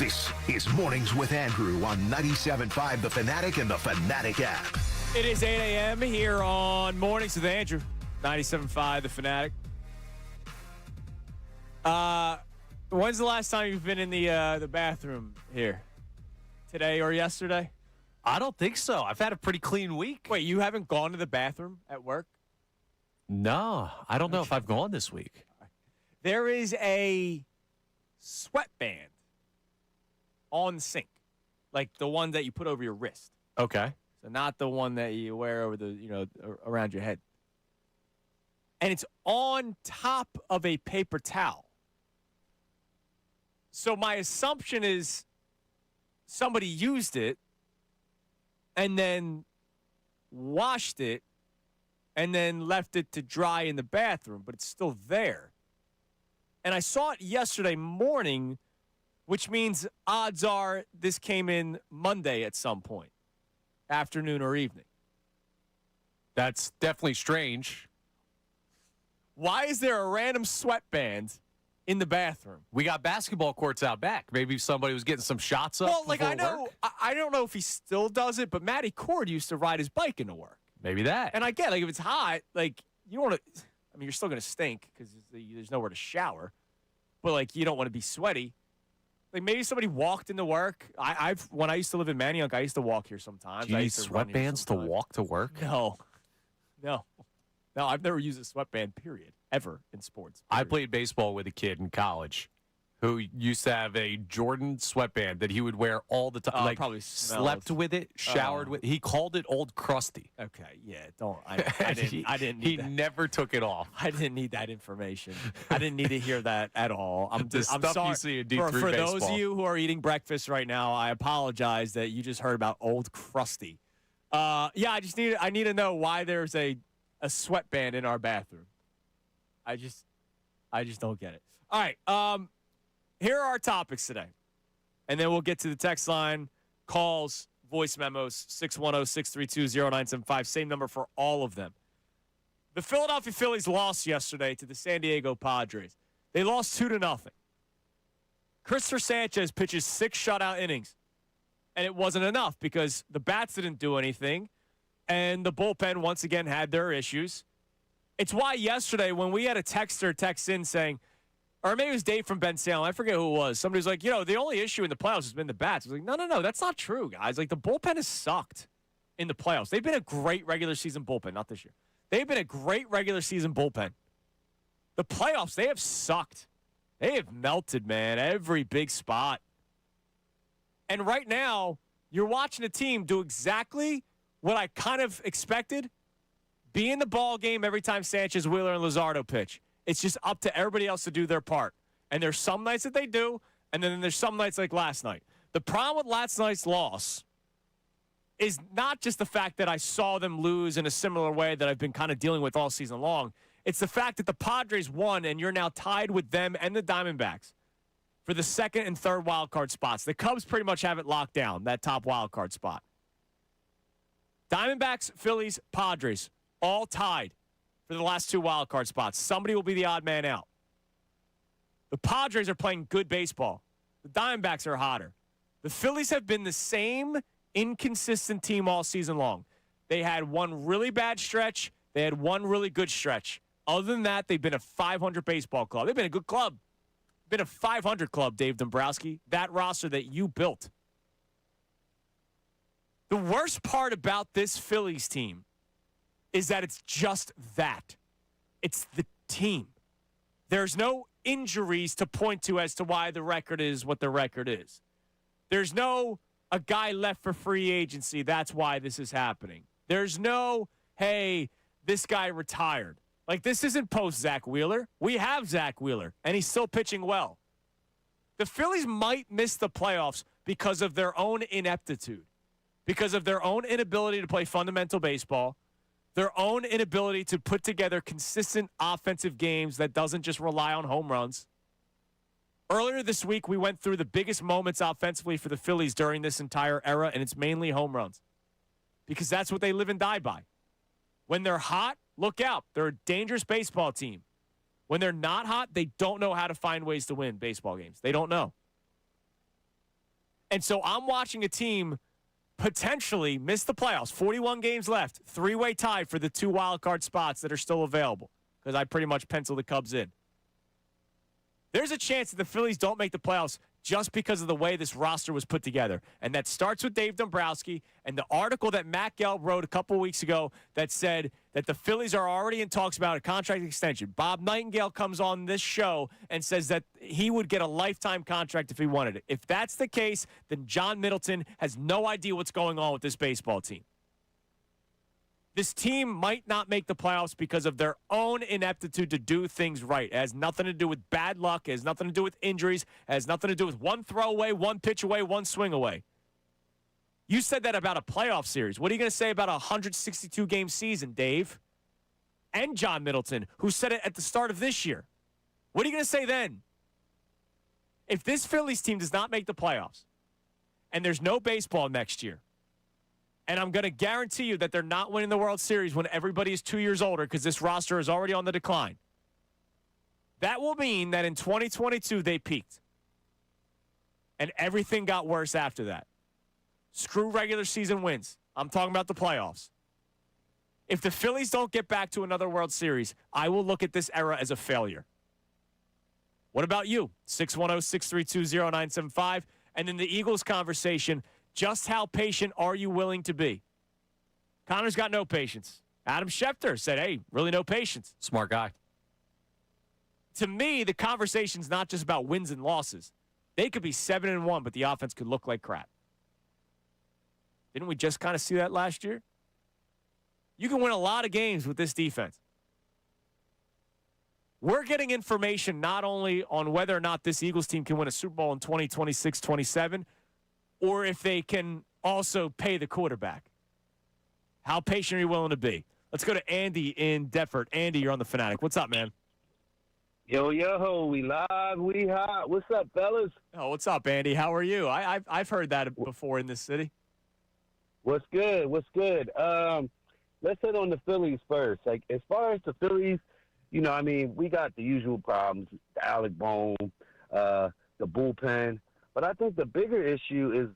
This is Mornings with Andrew on 97.5 The Fanatic and the Fanatic app. It is 8 a.m. here on Mornings with Andrew, 97.5 The Fanatic. When's the last time you've been in the bathroom here? Today or yesterday? I don't think so. I've had a pretty clean week. Wait, you haven't gone to the bathroom at work? No, I don't know if I've gone this week. There is a sweatband on the sink, like the one that you put over your wrist. Okay. So not the one that you wear over around your head. And it's on top of a paper towel. So my assumption is somebody used it and then washed it and then left it to dry in the bathroom, but it's still there. And I saw it yesterday morning, which means odds are this came in Monday at some point, afternoon or evening. That's definitely strange. Why is there a random sweatband in the bathroom? We got basketball courts out back. Maybe somebody was getting some shots up. Well, like I before know, work. I don't know if he still does it, but Matty Cord used to ride his bike into work. Maybe that. And I get, like, if it's hot, like, you want to, I mean, you're still going to stink because there's nowhere to shower, but, like, you don't want to be sweaty. Like, maybe somebody walked into work. When I used to live in Manayunk, I used to walk here sometimes. Do you I need used to run here sweatbands to sometimes. walk to work? No, I've never used a sweatband, period, ever in sports. I period. played baseball with a kid in college who used to have a Jordan sweatband that he would wear all the time. Oh, like, probably slept smelled. with it, showered with. He called it Old Crusty. Okay, yeah, don't. I didn't need He that. never took it off. I didn't need that information. I didn't need to hear that at all. I'm The I'm stuff sorry you see in for D3 those of baseball. you who are eating breakfast right now. I apologize that you just heard about Old Crusty. Yeah, I need to know why there's a sweatband in our bathroom. I just don't get it. All right, here are our topics today, and then we'll get to the text line, calls, voice memos, 610-632-0975. Same number for all of them. The Philadelphia Phillies lost yesterday to the San Diego Padres. They lost 2-0. Christopher Sanchez pitches 6 shutout innings, and it wasn't enough because the bats didn't do anything, and the bullpen once again had their issues. It's why yesterday when we had a texter text in saying, or maybe it was Dave from Ben Salem, I forget who it was. Somebody was like, the only issue in the playoffs has been the bats. I was like, no, that's not true, guys. Like, the bullpen has sucked in the playoffs. They've been a great regular season bullpen, not this year. They've been a great regular season bullpen. The playoffs, they have sucked. They have melted, man, every big spot. And right now, you're watching a team do exactly what I kind of expected. Be in the ball game every time Sanchez, Wheeler, and Luzardo pitch. It's just up to everybody else to do their part. And there's some nights that they do, and then there's some nights like last night. The problem with last night's loss is not just the fact that I saw them lose in a similar way that I've been kind of dealing with all season long. It's the fact that the Padres won, and you're now tied with them and the Diamondbacks for the second and third wild card spots. The Cubs pretty much have it locked down, that top wild card spot. Diamondbacks, Phillies, Padres, all tied for the last 2 wild card spots. Somebody will be the odd man out. The Padres are playing good baseball. The Diamondbacks are hotter. The Phillies have been the same inconsistent team all season long. They had one really bad stretch. They had one really good stretch. Other than that, they've been a 500 baseball club. They've been a good club. Been a 500 club, Dave Dombrowski. That roster that you built. The worst part about this Phillies team is that it's just that. It's the team. There's no injuries to point to as to why the record is what the record is. There's no a guy left for free agency. That's why this is happening. There's no, hey, this guy retired. Like, this isn't post Zach Wheeler. We have Zach Wheeler, and he's still pitching well. The Phillies might miss the playoffs because of their own ineptitude, because of their own inability to play fundamental baseball, their own inability to put together consistent offensive games that doesn't just rely on home runs. Earlier this week, we went through the biggest moments offensively for the Phillies during this entire era, and it's mainly home runs because that's what they live and die by. When they're hot, look out. They're a dangerous baseball team. When they're not hot, they don't know how to find ways to win baseball games. They don't know. And so I'm watching a team potentially miss the playoffs. 41 games left. 3-way tie for the 2 wild card spots that are still available because I pretty much penciled the Cubs in. There's a chance that the Phillies don't make the playoffs just because of the way this roster was put together. And that starts with Dave Dombrowski and the article that Matt Gelb wrote a couple weeks ago that said that the Phillies are already in talks about a contract extension. Bob Nightingale comes on this show and says that he would get a lifetime contract if he wanted it. If that's the case, then John Middleton has no idea what's going on with this baseball team. This team might not make the playoffs because of their own ineptitude to do things right. It has nothing to do with bad luck. It has nothing to do with injuries. It has nothing to do with one throw away, one pitch away, one swing away. You said that about a playoff series. What are you going to say about a 162-game season, Dave? And John Middleton, who said it at the start of this year. What are you going to say then? If this Phillies team does not make the playoffs and there's no baseball next year, and I'm going to guarantee you that they're not winning the World Series when everybody is 2 years older because this roster is already on the decline. That will mean that in 2022 they peaked. And everything got worse after that. Screw regular season wins. I'm talking about the playoffs. If the Phillies don't get back to another World Series, I will look at this era as a failure. What about you? 610-632-0975. And then the Eagles conversation. Just how patient are you willing to be? Connor's got no patience. Adam Schefter said, hey, really no patience. Smart guy. To me, the conversation's not just about wins and losses. They could be 7-1, but the offense could look like crap. Didn't we just kind of see that last year? You can win a lot of games with this defense. We're getting information not only on whether or not this Eagles team can win a Super Bowl in 2026-27, or if they can also pay the quarterback. How patient are you willing to be? Let's go to Andy in Deptford. Andy, you're on the Fanatic. What's up, man? Yo, we live, we hot. What's up, fellas? Oh, what's up, Andy? How are you? I've heard that before in this city. What's good? Let's hit on the Phillies first. Like, as far as the Phillies, we got the usual problems, the Alec Bohm, the bullpen. But I think the bigger issue is,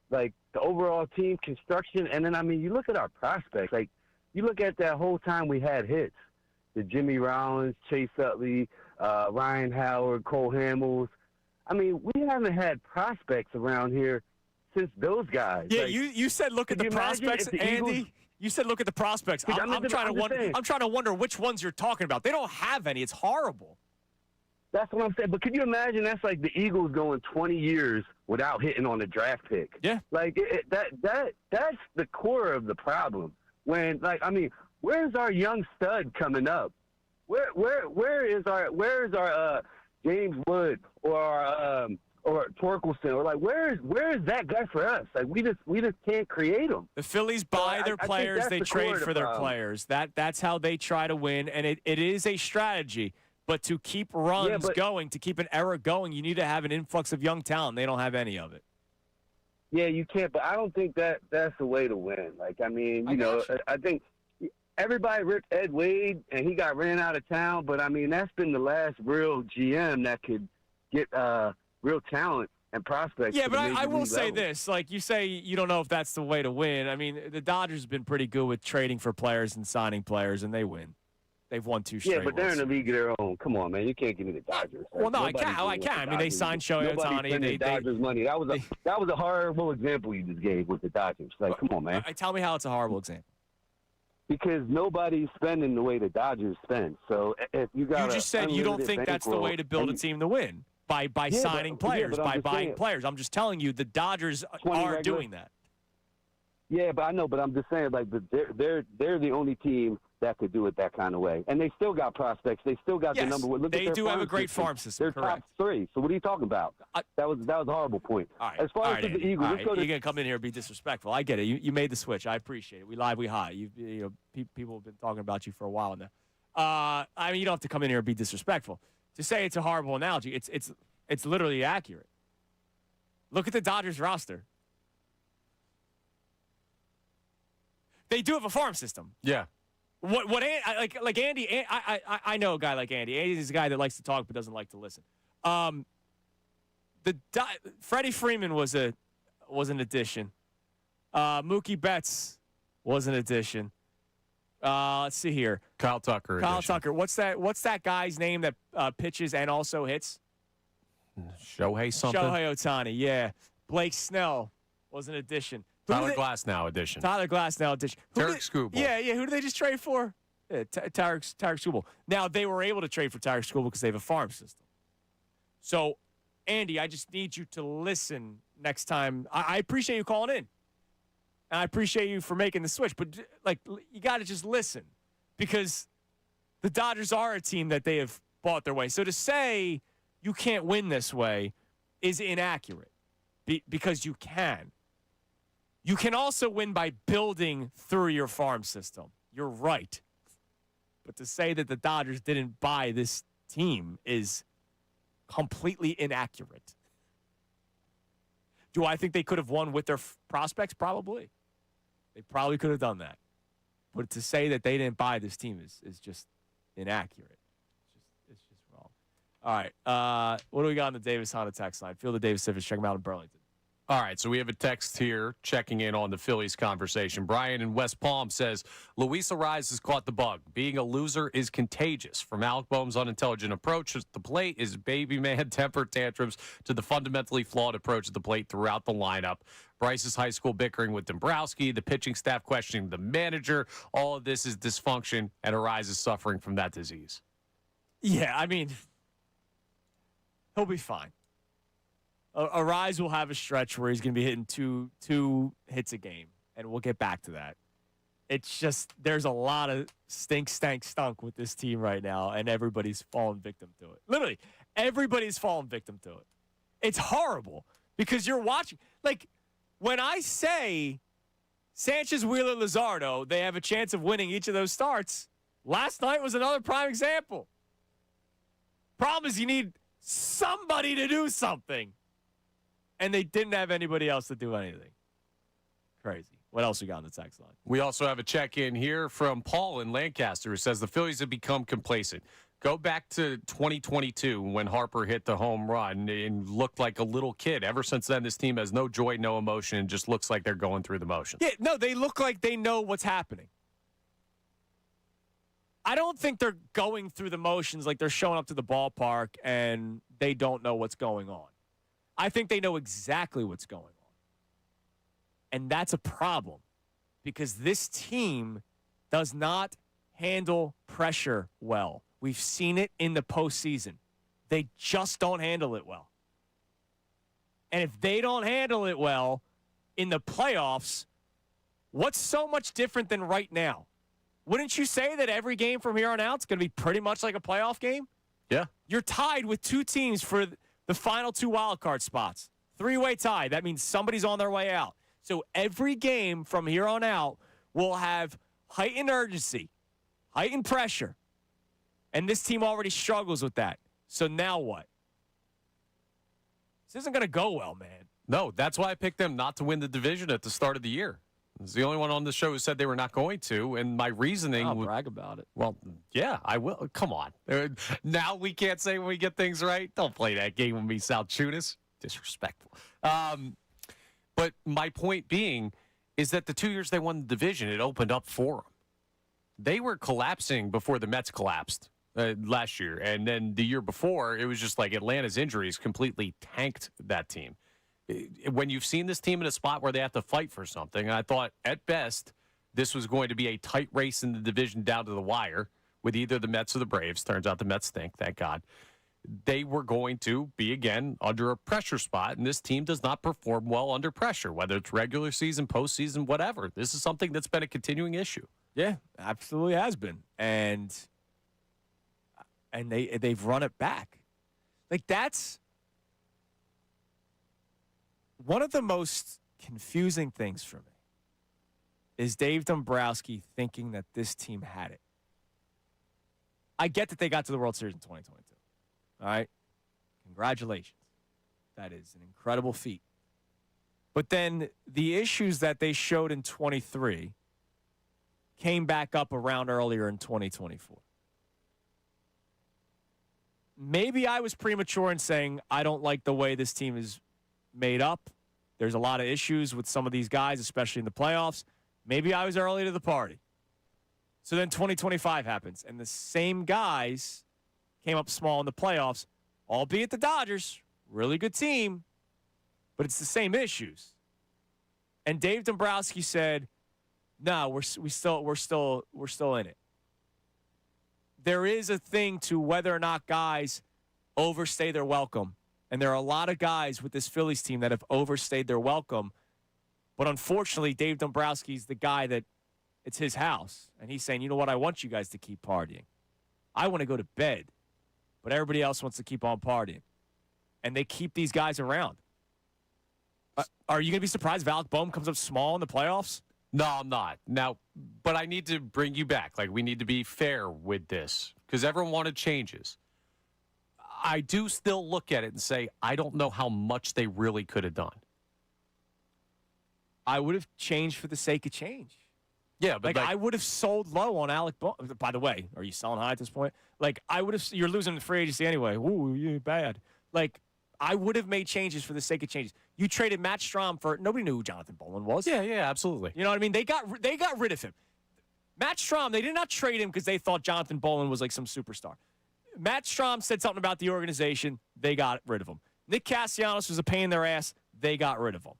like, the overall team construction. And then, you look at our prospects. Like, you look at that whole time we had hits. The Jimmy Rollins, Chase Utley, Ryan Howard, Cole Hamels. We haven't had prospects around here since those guys. Yeah, like, you said look at the prospects, Andy. Eagles, you said look at the prospects. I'm trying to wonder which ones you're talking about. They don't have any. It's horrible. That's what I'm saying. But can you imagine that's like the Eagles going 20 years without hitting on a draft pick? Yeah. Like, that's the core of the problem. When, where's our young stud coming up? Where is our James Wood or Torkelson, or where is that guy for us? Like, we just can't create them. The Phillies buy their players, they trade for their players. That's how they try to win, and it is a strategy. But to keep runs going, to keep an era going, you need to have an influx of young talent. They don't have any of it. Yeah, you can't. But I don't think that's the way to win. I think everybody ripped Ed Wade, and he got ran out of town. But, that's been the last real GM that could get real talent and prospects. Yeah, but I will say this. Like, you say you don't know if that's the way to win. The Dodgers have been pretty good with trading for players and signing players, and they win. They've won 2 straight. Yeah, but they're in a league of their own. Come on, man. You can't give me the Dodgers. Well, no, I can. They signed Shohei Ohtani. And Dodgers money. That was a horrible example you just gave with the Dodgers. Like, come on, man. Tell me how it's a horrible example. Because nobody's spending the way the Dodgers spend. So if you just said you don't think that's the way to build a team to win by signing players, by buying players. I'm just telling you the Dodgers are doing that. Yeah, but I know. But I'm just saying, they're the only team that could do it that kind of way. And they still got prospects. They still got the number one. They do have a great farm system. They're top 3. So what are you talking about? That was a horrible point. All right. As far as the Eagles, you're going to come in here and be disrespectful. I get it. You made the switch. I appreciate it. We live, we high. People have been talking about you for a while now. You don't have to come in here and be disrespectful. To say it's a horrible analogy, it's literally accurate. Look at the Dodgers roster. They do have a farm system. Yeah. What like Andy? I know a guy like Andy. Andy's a guy that likes to talk but doesn't like to listen. Freddie Freeman was a was an addition. Mookie Betts was an addition. Let's see here. Kyle Tucker. Tucker. What's that guy's name that pitches and also hits? Shohei something. Shohei Ohtani. Yeah. Blake Snell was an addition. Tyler Glasnow addition. Tarek Skubal. Yeah. Who did they just trade for? Tarek Skubal. Now, they were able to trade for Tarek Skubal because they have a farm system. So, Andy, I just need you to listen next time. I appreciate you calling in. And I appreciate you for making the switch. But, you got to just listen. Because the Dodgers are a team that they have bought their way. So, to say you can't win this way is inaccurate. Because you can. You can also win by building through your farm system. You're right. But to say that the Dodgers didn't buy this team is completely inaccurate. Do I think they could have won with their prospects? Probably. They probably could have done that. But to say that they didn't buy this team is just inaccurate. It's just wrong. All right. What do we got on the Davis Honda text line? Field of Davis Civics. Check them out in Burlington. All right, so we have a text here checking in on the Phillies conversation. Brian in West Palm says, Luis Arraez has caught the bug. Being a loser is contagious. From Alec Boehm's unintelligent approach at the plate, his baby man temper tantrums, to the fundamentally flawed approach at the plate throughout the lineup. Bryce's high school bickering with Dombrowski, the pitching staff questioning the manager. All of this is dysfunction, and Arraez is suffering from that disease. Yeah, I mean, he'll be fine. Arraez will have a stretch where he's going to be hitting two hits a game, and we'll get back to that. It's just there's a lot of stunk with this team right now, and everybody's fallen victim to it. Literally, everybody's fallen victim to it. It's horrible because you're watching. Like, when I say Sanchez, Wheeler, Luzardo, they have a chance of winning each of those starts, last night was another prime example. Problem is you need somebody to do something. And they didn't have anybody else to do anything. Crazy. What else we got on the text line? We also have a check-in here from Paul in Lancaster who says the Phillies have become complacent. Go back to 2022 when Harper hit the home run and looked like a little kid. Ever since then, this team has no joy, no emotion, and just looks like they're going through the motions. Yeah, no, they look like they know what's happening. I don't think they're going through the motions like they're showing up to the ballpark and they don't know what's going on. I think they know exactly what's going on. And that's a problem because this team does not handle pressure well. We've seen it in the postseason. They just don't handle it well. And if they don't handle it well in the playoffs, what's so much different than right now? Wouldn't you say that every game from here on out is going to be pretty much like a playoff game? Yeah. You're tied with two teams for the final two wildcard spots. Three-way tie. That means somebody's on their way out. So every game from here on out will have heightened urgency, heightened pressure. And this team already struggles with that. So now what? This isn't going to go well, man. No, that's why I picked them not to win the division at the start of the year. It's the only one on the show who said they were not going to, and my reasoning... I'll brag about it. Well, yeah, I will. Come on. Now we can't say when we get things right. Don't play that game with me, Salciunas. Disrespectful. But my point being is that the 2 years they won the division, it opened up for them. They were collapsing before the Mets collapsed last year, and then the year before, it was just like Atlanta's injuries completely tanked that team. When you've seen this team in a spot where they have to fight for something, and I thought at best this was going to be a tight race in the division down to the wire with either the Mets or the Braves. Turns out the Mets stink, thank God. They were going to be, again, under a pressure spot, and this team does not perform well under pressure, whether it's regular season, postseason, whatever. This is something that's been a continuing issue. Yeah, absolutely has been. And they've run it back. Like, that's one of the most confusing things for me is Dave Dombrowski thinking that this team had it. I get that they got to the World Series in 2022. All right? Congratulations. That is an incredible feat. But then the issues that they showed in 23 came back up around earlier in 2024. Maybe I was premature in saying I don't like the way this team is made up. There's a lot of issues with some of these guys, especially in the playoffs. Maybe I was early to the party. So then 2025 happens, and the same guys came up small in the playoffs, albeit the Dodgers, really good team, but it's the same issues. And Dave Dombrowski said, "No, we're still in it." There is a thing to whether or not guys overstay their welcome. And there are a lot of guys with this Phillies team that have overstayed their welcome. But unfortunately, Dave Dombrowski's the guy that it's his house. And he's saying, you know what, I want you guys to keep partying. I want to go to bed. But everybody else wants to keep on partying. And they keep these guys around. Are you going to be surprised if Alec Boehm comes up small in the playoffs? No, I'm not. Now, but I need to bring you back. Like, we need to be fair with this because everyone wanted changes. I do still look at it and say, I don't know how much they really could have done. I would have changed for the sake of change. Yeah, but I would have sold low on Alec Boehm. By the way, are you selling high at this point? Like, I would have. You're losing the free agency anyway. Ooh, you're bad. Like, I would have made changes for the sake of changes. You traded Matt Strahm for nobody knew who Jonathan Bowlen was. Yeah, absolutely. You know what I mean? They got rid of him. Matt Strahm, they did not trade him because they thought Jonathan Bowlen was like some superstar. Matt Strahm said something about the organization. They got rid of him. Nick Castellanos was a pain in their ass. They got rid of him.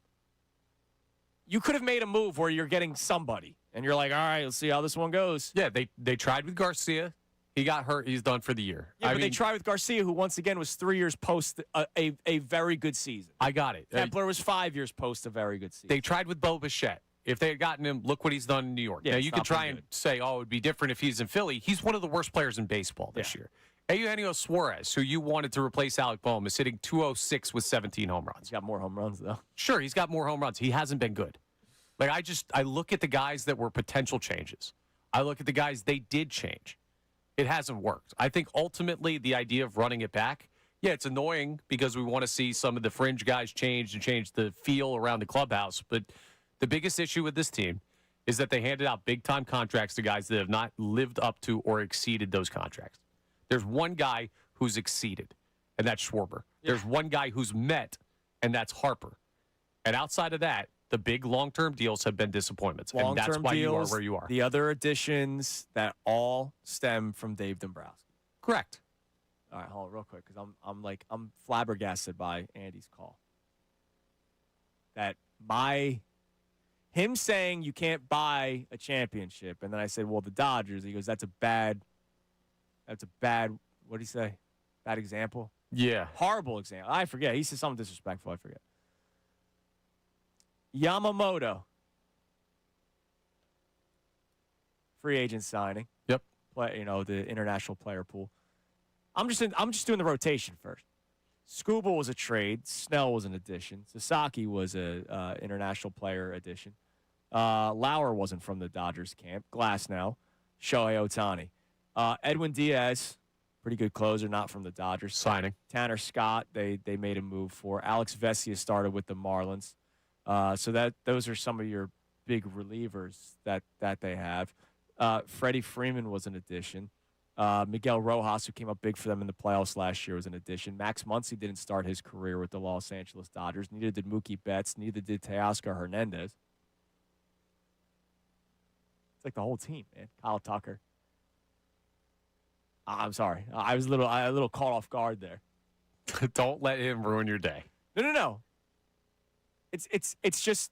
You could have made a move where you're getting somebody, and you're like, all right, let's see how this one goes. Yeah, they tried with Garcia. He got hurt. He's done for the year. Yeah, they tried with Garcia, who once again was 3 years post a very good season. I got it. Kepler was 5 years post a very good season. They tried with Bo Bichette. If they had gotten him, look what he's done in New York. Yeah, now, you could try and say, oh, it would be different if he's in Philly. He's one of the worst players in baseball this year. Eugenio Suarez, who you wanted to replace Alec Boehm, is hitting .206 with 17 home runs. He's got more home runs, though. Sure, he's got more home runs. He hasn't been good. Like, I look at the guys that were potential changes. I look at the guys they did change. It hasn't worked. I think ultimately the idea of running it back, yeah, it's annoying because we want to see some of the fringe guys change and change the feel around the clubhouse. But the biggest issue with this team is that they handed out big-time contracts to guys that have not lived up to or exceeded those contracts. There's one guy who's exceeded, and that's Schwarber. Yeah. There's one guy who's met, and that's Harper. And outside of that, the big long-term deals have been disappointments, and that's why you are where you are. The other additions that all stem from Dave Dombrowski. Correct. All right, hold on real quick because I'm flabbergasted by Andy's call. That him saying you can't buy a championship, and then I said, well, the Dodgers. He goes, that's a bad. What did he say? Bad example. Yeah. Horrible example. I forget. He said something disrespectful. I forget. Yamamoto. Free agent signing. Yep. The international player pool. I'm just doing the rotation first. Skubal was a trade. Snell was an addition. Sasaki was a international player addition. Lauer wasn't from the Dodgers camp. Glasnow. Shohei Ohtani. Edwin Diaz, pretty good closer, not from the Dodgers. Signing. Tanner Scott, they made a move for. Alex Vesia started with the Marlins. So those are some of your big relievers that they have. Freddie Freeman was an addition. Miguel Rojas, who came up big for them in the playoffs last year, was an addition. Max Muncy didn't start his career with the Los Angeles Dodgers. Neither did Mookie Betts. Neither did Teoscar Hernandez. It's like the whole team, man. Kyle Tucker. I'm sorry. I was a little caught off guard there. Don't let him ruin your day. No. It's just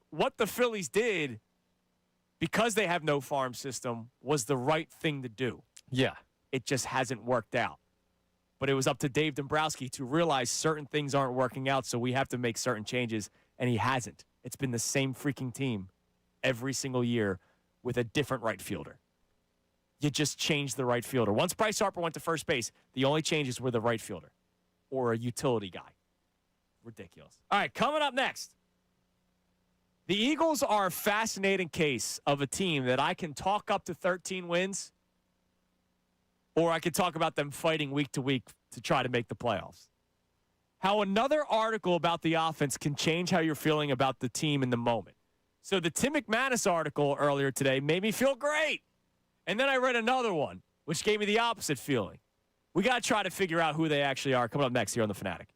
what the Phillies did because they have no farm system was the right thing to do. Yeah. It just hasn't worked out. But it was up to Dave Dombrowski to realize certain things aren't working out, so we have to make certain changes, and he hasn't. It's been the same freaking team every single year with a different right fielder. You just changed the right fielder. Once Bryce Harper went to first base, the only changes were the right fielder or a utility guy. Ridiculous. All right, coming up next. The Eagles are a fascinating case of a team that I can talk up to 13 wins, or I could talk about them fighting week to week to try to make the playoffs. How another article about the offense can change how you're feeling about the team in the moment. So the Tim McManus article earlier today made me feel great. And then I read another one, which gave me the opposite feeling. We got to try to figure out who they actually are. Coming up next here on The Fanatic.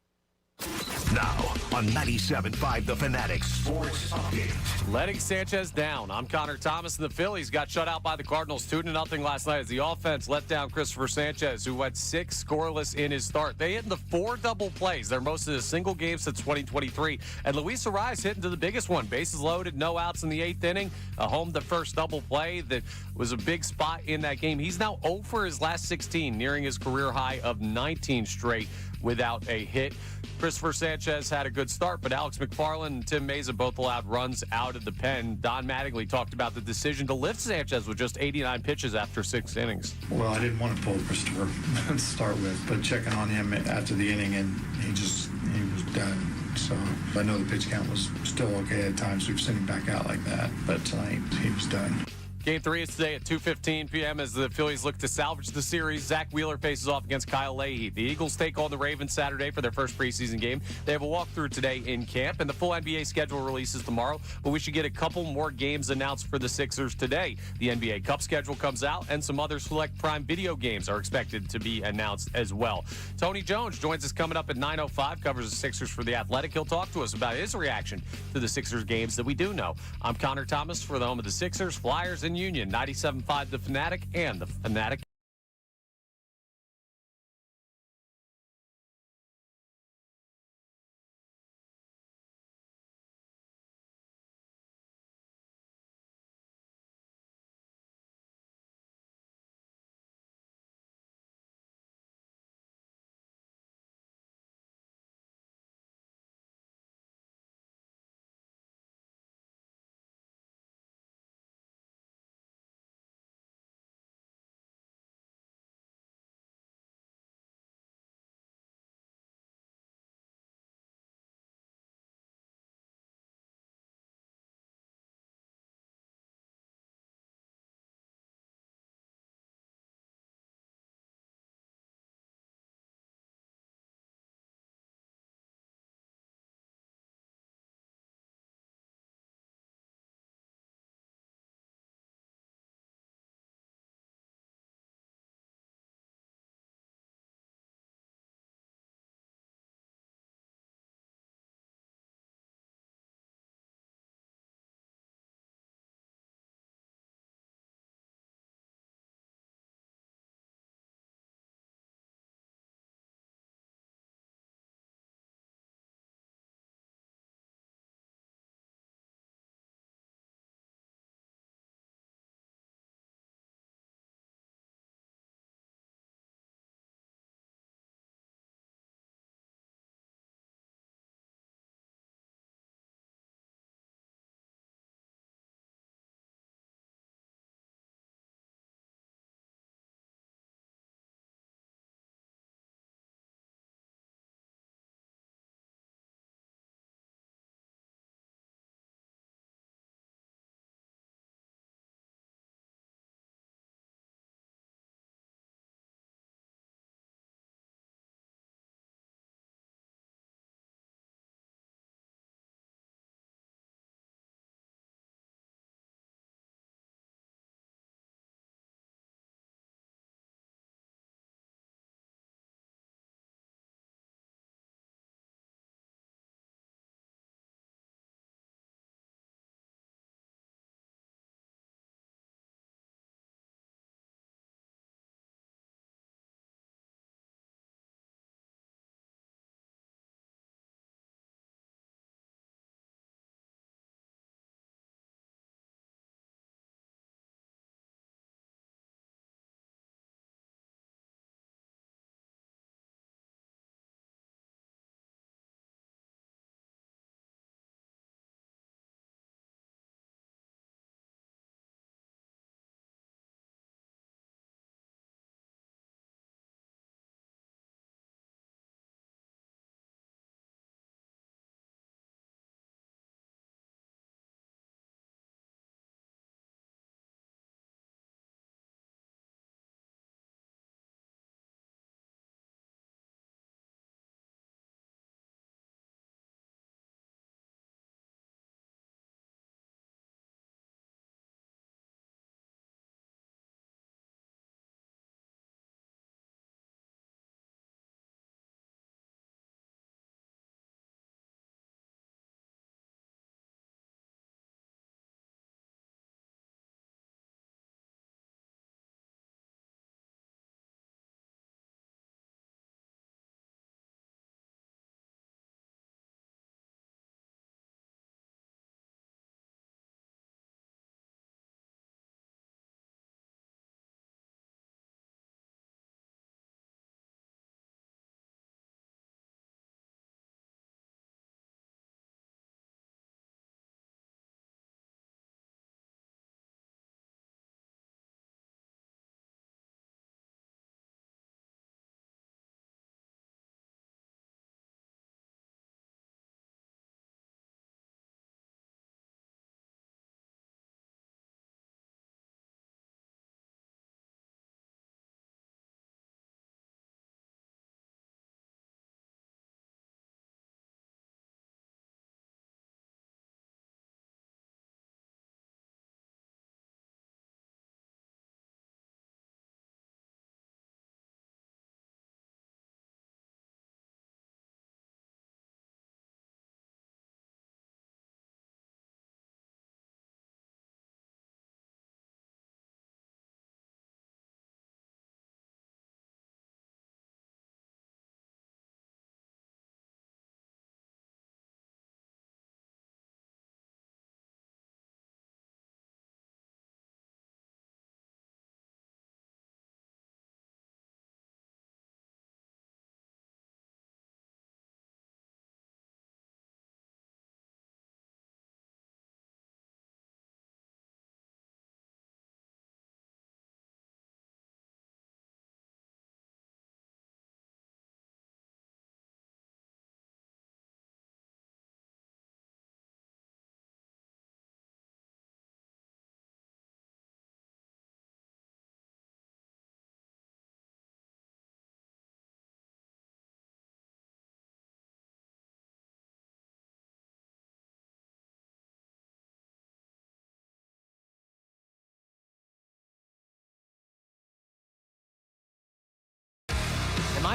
Now, on 97.5 The Fanatic Sports Update. Letting Sanchez down. I'm Connor Thomas, and the Phillies got shut out by the Cardinals 2-0 last night as the offense let down Christopher Sanchez, who went 6 scoreless in his start. They hit into 4 double plays. They're most of the single game since 2023. And Luis Ariz hit into the biggest one. Bases loaded, no outs in the 8th inning. A home the first double play that was a big spot in that game. He's now 0 for his last 16, nearing his career high of 19 straight without a hit. Christopher Sanchez had a good start, but Alex McFarland and Tim Mesa both allowed runs out of the pen. Don Mattingly talked about the decision to lift Sanchez with just 89 pitches after 6 innings. Well, I didn't want to pull Christopher to start with, but checking on him after the inning, and he was done. So I know the pitch count was still okay at times. We've sent him back out like that, but tonight he was done. Game 3 is today at 2:15 p.m. as the Phillies look to salvage the series. Zach Wheeler faces off against Kyle Leahy. The Eagles take on the Ravens Saturday for their first preseason game. They have a walkthrough today in camp, and the full NBA schedule releases tomorrow, but we should get a couple more games announced for the Sixers today. The NBA Cup schedule comes out, and some other select Prime Video games are expected to be announced as well. Tony Jones joins us coming up at 9:05, covers the Sixers for The Athletic. He'll talk to us about his reaction to the Sixers games that we do know. I'm Connor Thomas for the home of the Sixers, Flyers, and Union, 97.5 The Fanatic and The Fanatic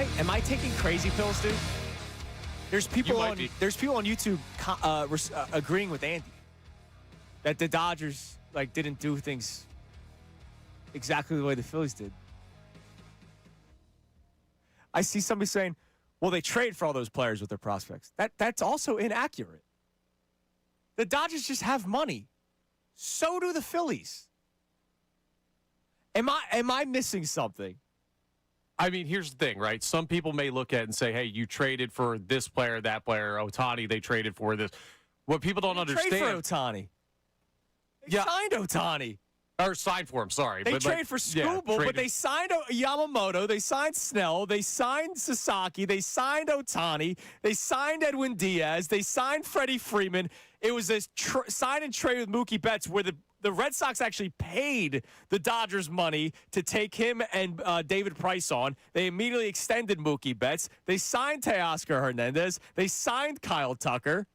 I taking crazy pills, dude? There's people on YouTube agreeing with Andy that the Dodgers didn't do things exactly the way the Phillies did. I see somebody saying, well, they trade for all those players with their prospects. That's also inaccurate. The Dodgers just have money. So do the Phillies. Am I missing something? I mean, here's the thing, right? Some people may look at it and say, hey, you traded for this player, that player, Ohtani, they traded for this. What people don't understand. Trade for Ohtani. They signed Ohtani. Or signed for him, sorry. They trade for Skubal, but they signed Yamamoto, they signed Snell, they signed Sasaki, they signed Ohtani, they signed Edwin Diaz, they signed Freddie Freeman. It was a sign and trade with Mookie Betts where the Red Sox actually paid the Dodgers money to take him and David Price on. They immediately extended Mookie Betts. They signed Teoscar Hernandez. They signed Kyle Tucker.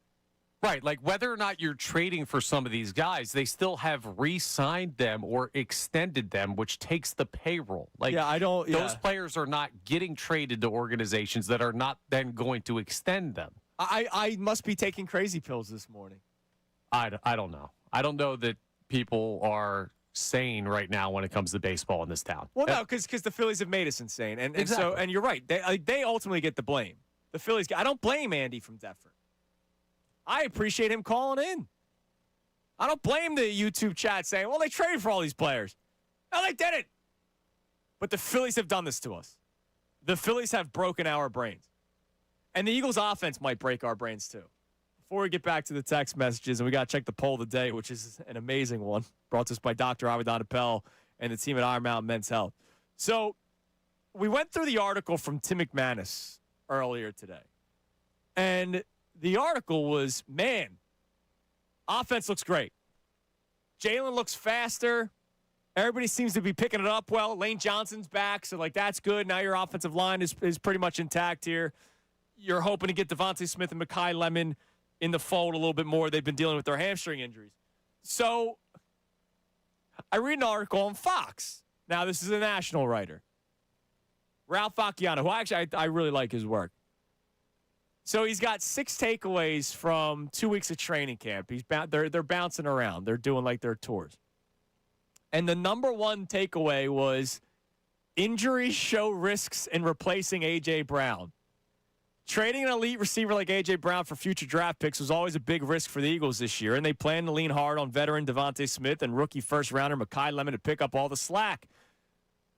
Right, whether or not you're trading for some of these guys, they still have re-signed them or extended them, which takes the payroll. Those players are not getting traded to organizations that are not then going to extend them. I must be taking crazy pills this morning. I don't know. I don't know that people are sane right now when it comes to baseball in this town. Well, no, because the Phillies have made us insane, and you're right. They ultimately get the blame. The Phillies. I don't blame Andy from Deptford. I appreciate him calling in. I don't blame the YouTube chat saying, well, they traded for all these players. No, they didn't. But the Phillies have done this to us. The Phillies have broken our brains. And the Eagles' offense might break our brains, too. Before we get back to the text messages, and we got to check the poll of the day, which is an amazing one, brought to us by Dr. Avidan Appel and the team at Iron Mountain Men's Health. So we went through the article from Tim McManus earlier today. And the article was, man, offense looks great. Jalen looks faster. Everybody seems to be picking it up well. Lane Johnson's back, so that's good. Now your offensive line is pretty much intact here. You're hoping to get Devontae Smith and Mekhi Lemon in the fold a little bit more. They've been dealing with their hamstring injuries. So I read an article on Fox. Now, this is a national writer, Ralph Acciano, who actually I really like his work. So he's got 6 takeaways from 2 weeks of training camp. They're bouncing around. They're doing their tours. And the number one takeaway was injuries show risks in replacing A.J. Brown. Trading an elite receiver like A.J. Brown for future draft picks was always a big risk for the Eagles this year, and they plan to lean hard on veteran Devontae Smith and rookie first-rounder Mekhi Lemon to pick up all the slack.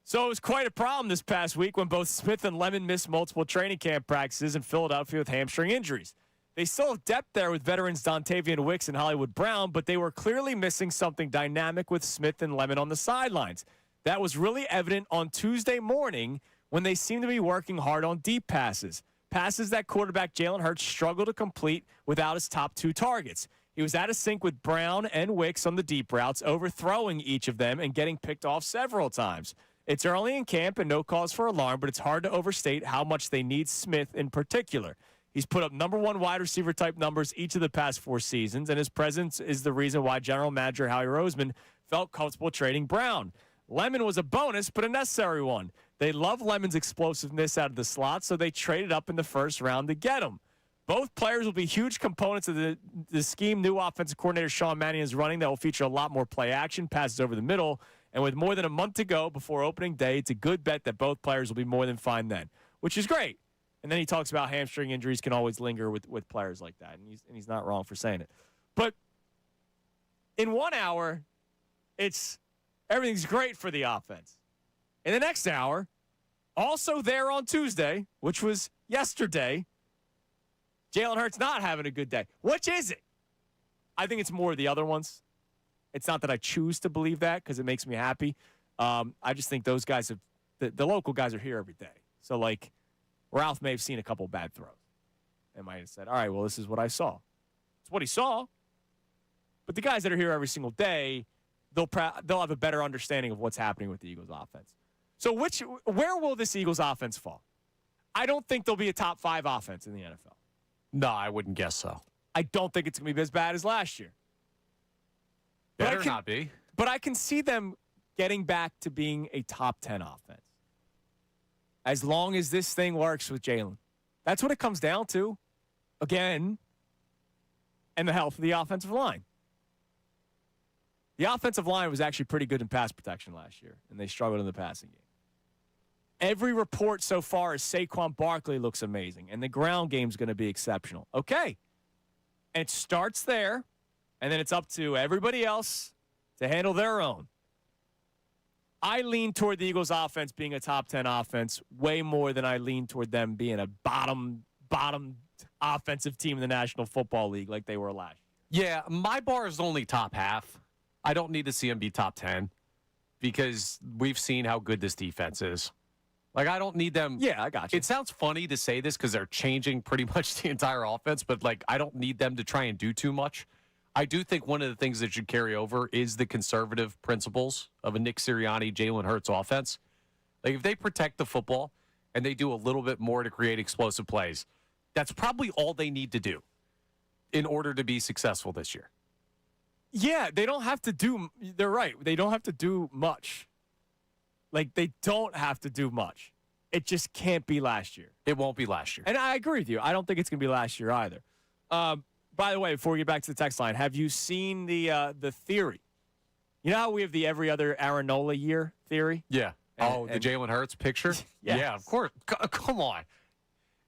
So it was quite a problem this past week when both Smith and Lemon missed multiple training camp practices in Philadelphia with hamstring injuries. They still have depth there with veterans Dontavian Wicks and Hollywood Brown, but they were clearly missing something dynamic with Smith and Lemon on the sidelines. That was really evident on Tuesday morning when they seemed to be working hard on deep passes. Passes that quarterback Jalen Hurts struggled to complete without his top 2 targets. He was out of sync with Brown and Wicks on the deep routes, overthrowing each of them and getting picked off several times. It's early in camp and no cause for alarm, but it's hard to overstate how much they need Smith in particular. He's put up number 1 wide receiver type numbers each of the past 4 seasons, and his presence is the reason why general manager Howie Roseman felt comfortable trading Brown. Lemon was a bonus, but a necessary one. They love Lemon's explosiveness out of the slot, so they traded up in the first round to get him. Both players will be huge components of the scheme new offensive coordinator Sean Mannion is running that will feature a lot more play action, passes over the middle, and with more than a month to go before opening day, it's a good bet that both players will be more than fine then, which is great. And then he talks about hamstring injuries can always linger with players like that, and he's not wrong for saying it. But in 1 hour, everything's great for the offense. In the next hour, also there on Tuesday, which was yesterday, Jalen Hurts not having a good day. Which is it? I think it's more of the other ones. It's not that I choose to believe that because it makes me happy. I just think those guys the local guys are here every day. So, Ralph may have seen a couple bad throws and might have said, all right, well, this is what I saw. It's what he saw. But the guys that are here every single day, they'll have a better understanding of what's happening with the Eagles offense. So where will this Eagles offense fall? I don't think they'll be a top 5 offense in the NFL. No, I wouldn't guess so. I don't think it's going to be as bad as last year. Better not be. But I can see them getting back to being a top 10 offense. as long as this thing works with Jalen. That's what it comes down to. Again, and the health of the offensive line. The offensive line was actually pretty good in pass protection last year, and they struggled in the passing game. Every report so far is Saquon Barkley looks amazing, and the ground game's going to be exceptional. Okay. And it starts there, and then it's up to everybody else to handle their own. I lean toward the Eagles' offense being a top 10 offense way more than I lean toward them being a bottom offensive team in the National Football League like they were last year. Yeah, my bar is only top half. I don't need to see them be top 10 because we've seen how good this defense is. Like, I don't need them. Yeah, I got you. It sounds funny to say this because they're changing pretty much the entire offense, but, like, I don't need them to try and do too much. I do think one of the things that should carry over is the conservative principles of a Nick Sirianni, Jalen Hurts offense. Like, if they protect the football and they do a little bit more to create explosive plays, that's probably all they need to do in order to be successful this year. Yeah, they don't have to do – they're right. They don't have to do much. Like, they don't have to do much. It just can't be last year. It won't be last year. And I agree with you. I don't think it's going to be last year either. By the way, before we get back to the text line, have you seen the theory? You know how we have the every other Aaronola year theory? Yeah. The Jalen Hurts picture? Yes. Yeah, of course. Come on.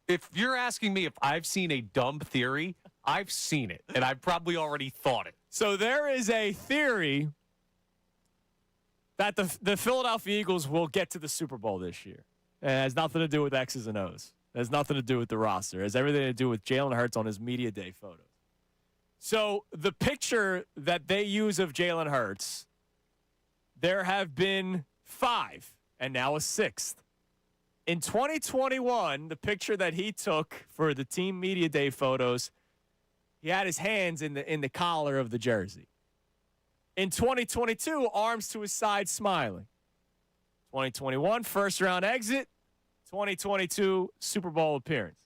If you're asking me if I've seen a dumb theory, I've seen it, and I've probably already thought it. So there is a theory that the Philadelphia Eagles will get to the Super Bowl this year. It has nothing to do with X's and O's. It has nothing to do with the roster. It has everything to do with Jalen Hurts on his media day photos. So the picture that they use of Jalen Hurts, there have been 5 and now a 6th. In 2021, the picture that he took for the team media day photos, he had his hands in the collar of the jersey. In 2022, arms to his side smiling. 2021, first-round exit. 2022, Super Bowl appearance.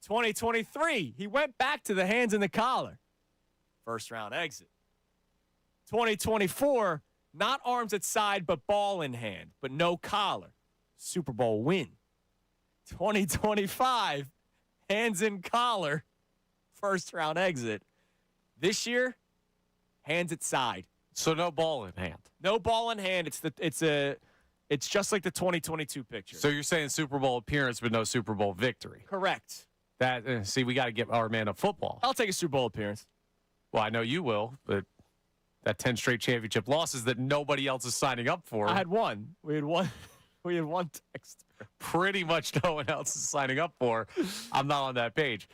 2023, he went back to the hands in the collar. First-round exit. 2024, not arms at side, but ball in hand, but no collar. Super Bowl win. 2025, hands in collar. First-round exit. This year, hands at side. So no ball in hand. No ball in hand. It's just like the 2022 picture. So you're saying Super Bowl appearance, but no Super Bowl victory. Correct. See, we got to get our man of football. I'll take a Super Bowl appearance. Well, I know you will, but that 10 straight championship losses that nobody else is signing up for. I had one. We had one. We had one text. Pretty much no one else is signing up for. I'm not on that page.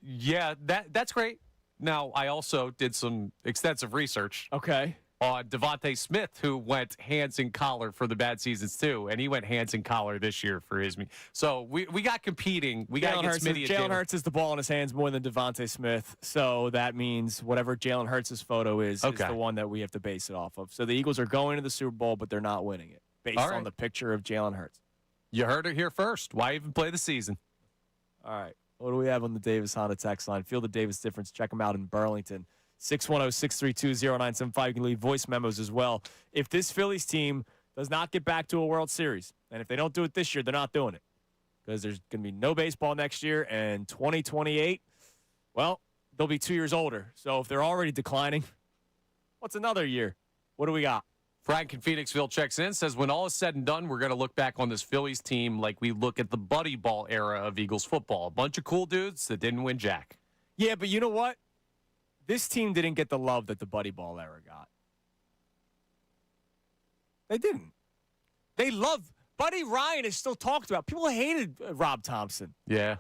Yeah, that's great. Now, I also did some extensive research. Okay. On Devontae Smith, who went hands in collar for the bad seasons too, and he went hands in collar this year for his. So we got competing. We got to get Smitty. Jalen Hurts has the ball in his hands more than Devontae Smith, so that means whatever Jalen Hurts' photo is the one that we have to base it off of. So the Eagles are going to the Super Bowl, but they're not winning it based on the picture of Jalen Hurts. You heard it here first. Why even play the season? All right. What do we have on the Davis Honda text line? Feel the Davis difference. Check them out in Burlington. 610-632-0975. You can leave voice memos as well. If this Phillies team does not get back to a World Series, and if they don't do it this year, they're not doing it because there's going to be no baseball next year, and 2028, well, they'll be 2 years older. So if they're already declining, what's another year? What do we got? Frank in Phoenixville checks in, says, when all is said and done, we're going to look back on this Phillies team like we look at the buddy ball era of Eagles football. A bunch of cool dudes that didn't win jack. Yeah, but you know what? This team didn't get the love that the buddy ball era got. They didn't. They love Buddy Ryan is still talked about. People hated Rob Thompson. Yeah.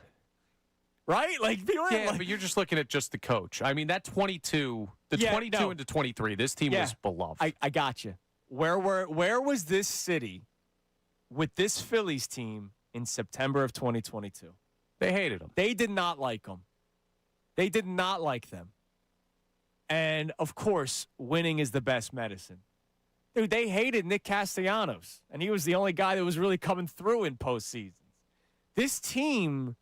Right? Like people but you're just looking at just the coach. I mean, that 22 into 23, this team was beloved. I got you. Where was this city with this Phillies team in September of 2022? They hated him. They did not like him. They did not like them. And, of course, winning is the best medicine. Dude, they hated Nick Castellanos, and he was the only guy that was really coming through in postseasons. This team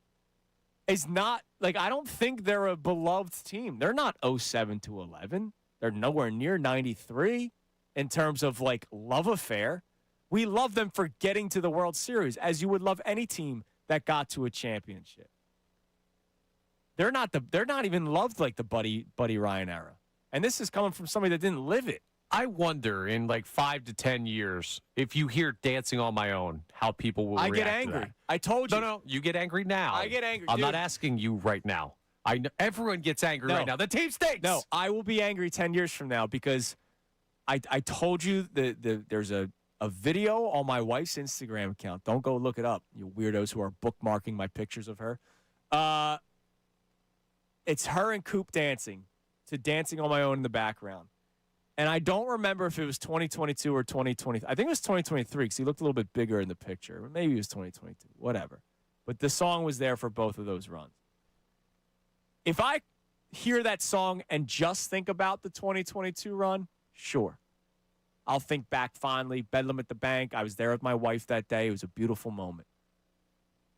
is not, like, I don't think they're a beloved team. They're not 07 to 11. They're nowhere near 93 in terms of, like, love affair. We love them for getting to the World Series, as you would love any team that got to a championship. They're not even loved like the Buddy Ryan era. And this is coming from somebody that didn't live it. I wonder in like 5 to 10 years, if you hear Dancing on My Own, how people will react get to angry. that. I told you. No, you get angry now. I get angry. I'm Dude. not asking you right now. I know everyone gets angry right now. The team stinks. No, I will be angry 10 years from now because I told you there's a video on my wife's Instagram account. Don't go look it up, you weirdos who are bookmarking my pictures of her. It's her and Coop dancing to Dancing on My Own in the background. And I don't remember if it was 2022 or 2023. I think it was 2023 because he looked a little bit bigger in the picture. Maybe it was 2022, whatever. But the song was there for both of those runs. If I hear that song and just think about the 2022 run, sure. I'll think back fondly. Bedlam at the Bank. I was there with my wife that day. It was a beautiful moment.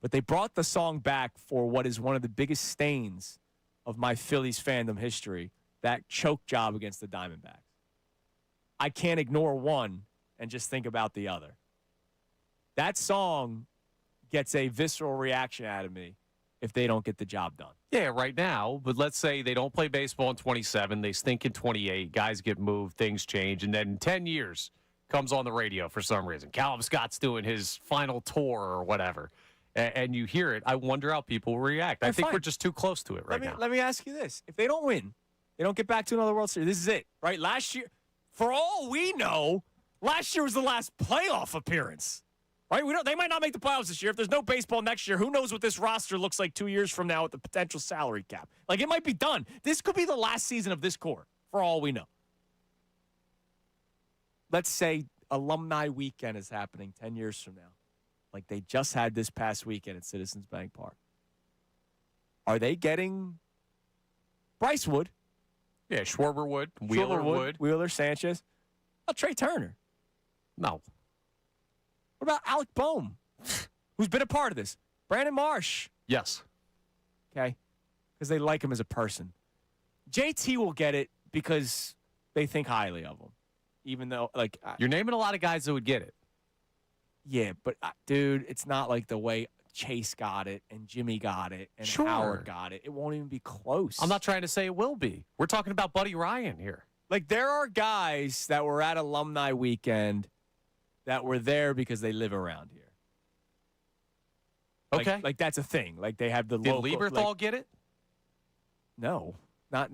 But they brought the song back for what is one of the biggest stains of my Phillies fandom history, that choke job against the Diamondbacks. I can't ignore one and just think about the other. That song gets a visceral reaction out of me if they don't get the job done. Yeah, right now. But let's say they don't play baseball in 27. They stink in 28. Guys get moved. Things change. And then in 10 years, comes on the radio for some reason. Callum Scott's doing his final tour or whatever. And you hear it. I wonder how people will react. I think we're just too close to it right now. Let me ask you this. If they don't win, they don't get back to another World Series, this is it, right? Last year, for all we know, last year was the last playoff appearance. Right? They might not make the playoffs this year. If there's no baseball next year, who knows what this roster looks like 2 years from now with the potential salary cap. Like, it might be done. This could be the last season of this core, for all we know. Let's say alumni weekend is happening 10 years from now. Like they just had this past weekend at Citizens Bank Park. Are they getting Bryce Wood? Yeah, Schwarber would. Wheeler would. Wheeler, Sanchez. Oh, Trey Turner. No. What about Alec Boehm, who's been a part of this? Brandon Marsh. Yes. Okay. Because they like him as a person. JT will get it because they think highly of him. Even though, like... You're naming a lot of guys that would get it. Yeah, but, dude, it's not like the way Chase got it and Jimmy got it and Howard got it. It won't even be close. I'm not trying to say it will be. We're talking about Buddy Ryan here. Like, there are guys that were at alumni weekend that were there because they live around here. Okay. Like that's a thing. Like, they have the Did local... Lieberthal get it? No. Not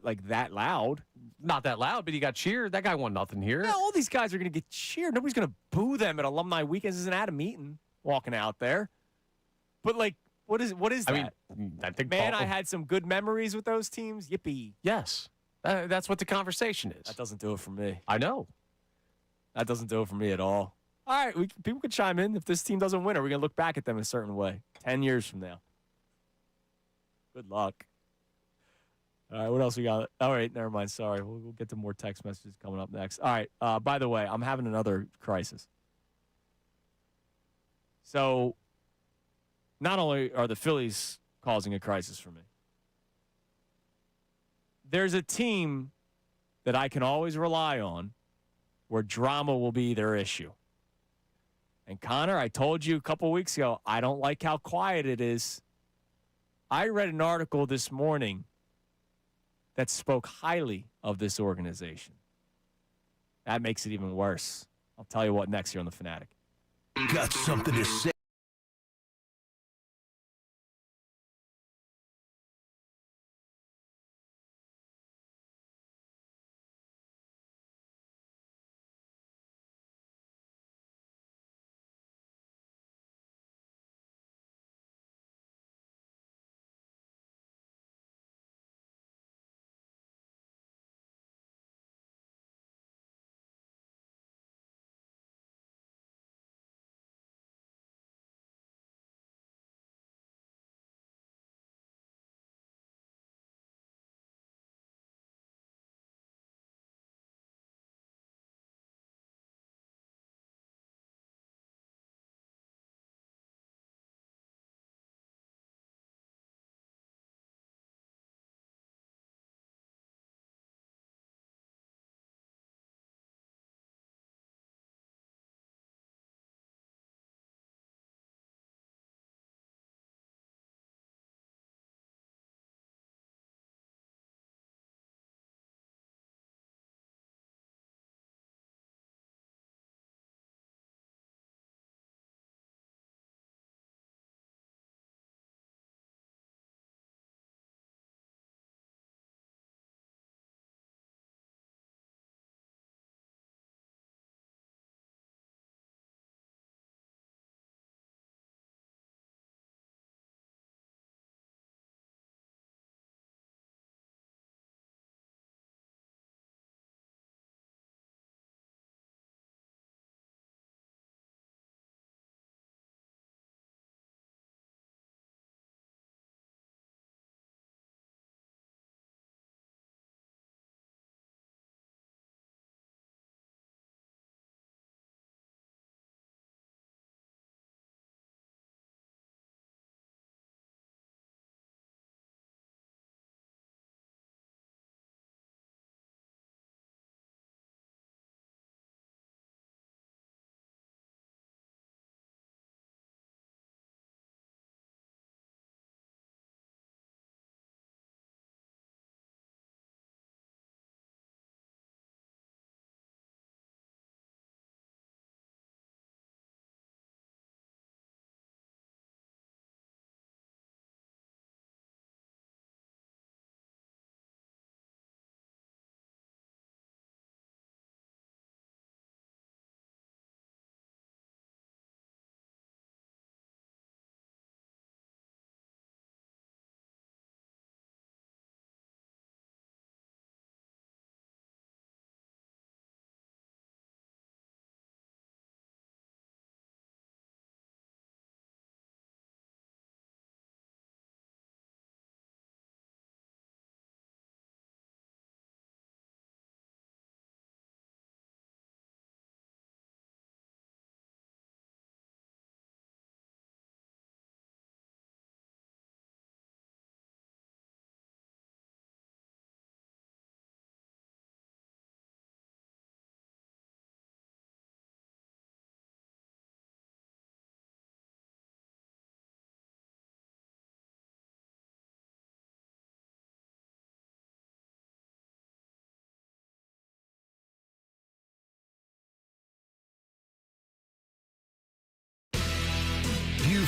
like that loud. Not that loud, but he got cheered. That guy won nothing here. Yeah, all these guys are going to get cheered. Nobody's going to boo them at alumni weekends. This isn't Adam Eaton walking out there. But, like, what is that? I mean, I think I had some good memories with those teams. Yippee. Yes. That's what the conversation is. That doesn't do it for me. I know. That doesn't do it for me at all. All right, people can chime in. If this team doesn't win, are we going to look back at them in a certain way 10 years from now? Good luck. All right, what else we got? All right, never mind. Sorry. We'll get to more text messages coming up next. All right, by the way, I'm having another crisis. So, not only are the Phillies causing a crisis for me, there's a team that I can always rely on where drama will be their issue. And Connor, I told you a couple weeks ago, I don't like how quiet it is. I read an article this morning that spoke highly of this organization. That makes it even worse. I'll tell you what next here on The Fanatic. Got something to say?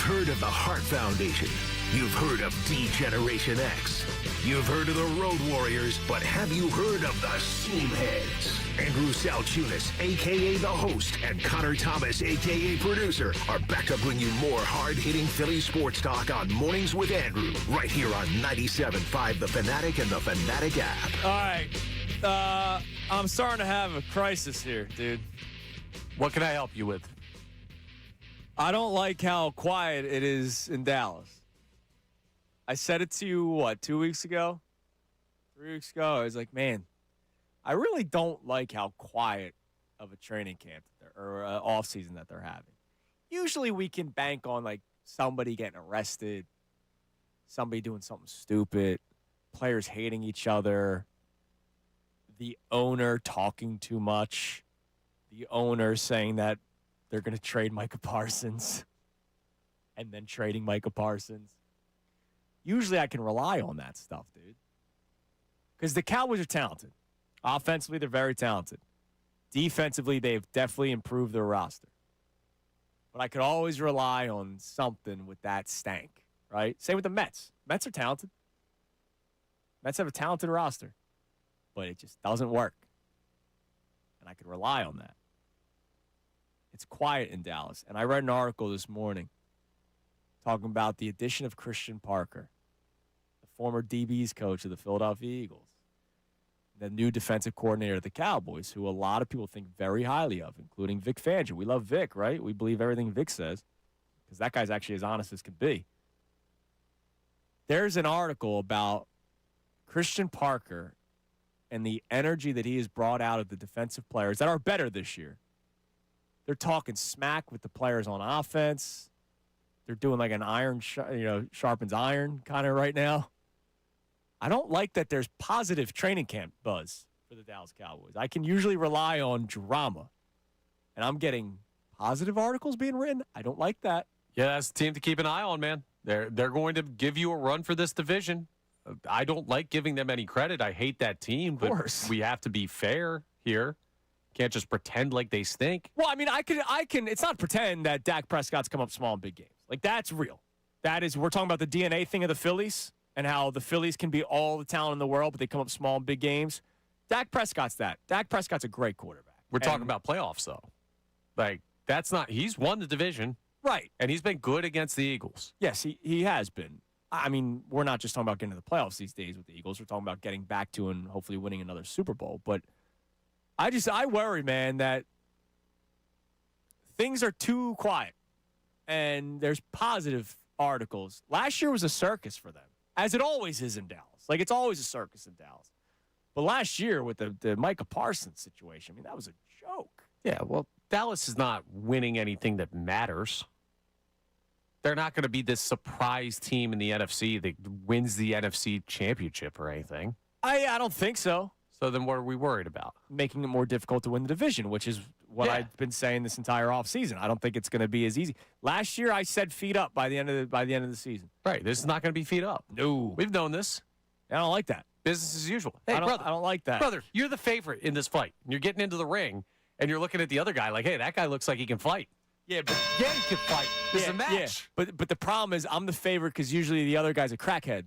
heard of the Heart Foundation. You've heard of D-Generation X. You've heard of the Road Warriors, but have you heard of the Steamheads? Andrew Salciunas, a.k.a. the host, and Connor Thomas, a.k.a. producer, are back to bring you more hard-hitting Philly sports talk on Mornings with Andrew, right here on 97.5 The Fanatic and the Fanatic app. All right. I'm starting to have a crisis here, dude. What can I help you with? I don't like how quiet it is in Dallas. I said it to you, 2 weeks ago? 3 weeks ago? I was like, man, I really don't like how quiet of a training camp or off season that they're having. Usually we can bank on like somebody getting arrested, somebody doing something stupid, players hating each other, the owner talking too much, the owner saying that they're going to trade Micah Parsons and then trading Micah Parsons. Usually I can rely on that stuff, dude. Because the Cowboys are talented. Offensively, they're very talented. Defensively, they've definitely improved their roster. But I could always rely on something with that stank, right? Same with the Mets. Mets are talented. Mets have a talented roster. But it just doesn't work. And I could rely on that. It's quiet in Dallas. And I read an article this morning talking about the addition of Christian Parker, the former DB's coach of the Philadelphia Eagles, the new defensive coordinator of the Cowboys, who a lot of people think very highly of, including Vic Fangio. We love Vic, right? We believe everything Vic says because that guy's actually as honest as can be. There's an article about Christian Parker and the energy that he has brought out of the defensive players that are better this year. They're talking smack with the players on offense. They're doing like an iron, sharpens iron kind of right now. I don't like that there's positive training camp buzz for the Dallas Cowboys. I can usually rely on drama, and I'm getting positive articles being written. I don't like that. Yeah, that's the team to keep an eye on, man. They're going to give you a run for this division. I don't like giving them any credit. I hate that team, but we have to be fair here. Can't just pretend like they stink. Well, I mean, I can. It's not pretend that Dak Prescott's come up small in big games. Like, that's real. That is, we're talking about the DNA thing of the Phillies and how the Phillies can be all the talent in the world, but they come up small in big games. Dak Prescott's that. Dak Prescott's a great quarterback. We're talking about playoffs, though. Like, that's not – he's won the division. Right. And he's been good against the Eagles. Yes, he has been. I mean, we're not just talking about getting to the playoffs these days with the Eagles. We're talking about getting back to and hopefully winning another Super Bowl. But I worry, man, that things are too quiet. And there's positive articles. Last year was a circus for them, as it always is in Dallas. Like, it's always a circus in Dallas. But last year with the Micah Parsons situation, I mean, that was a joke. Yeah, well, Dallas is not winning anything that matters. They're not going to be this surprise team in the NFC that wins the NFC championship or anything. I don't think so. So then what are we worried about? Making it more difficult to win the division, which is what I've been saying this entire offseason. I don't think it's going to be as easy. Last year I said feet up by the end of the season. Right. This is not going to be feet up. No. We've known this. I don't like that. Business as usual. Hey, I brother. I don't like that. Brother, you're the favorite in this fight. You're getting into the ring, and you're looking at the other guy like, hey, that guy looks like he can fight. Yeah, but he can fight. This is a match. Yeah. But the problem is I'm the favorite because usually the other guy's a crackhead.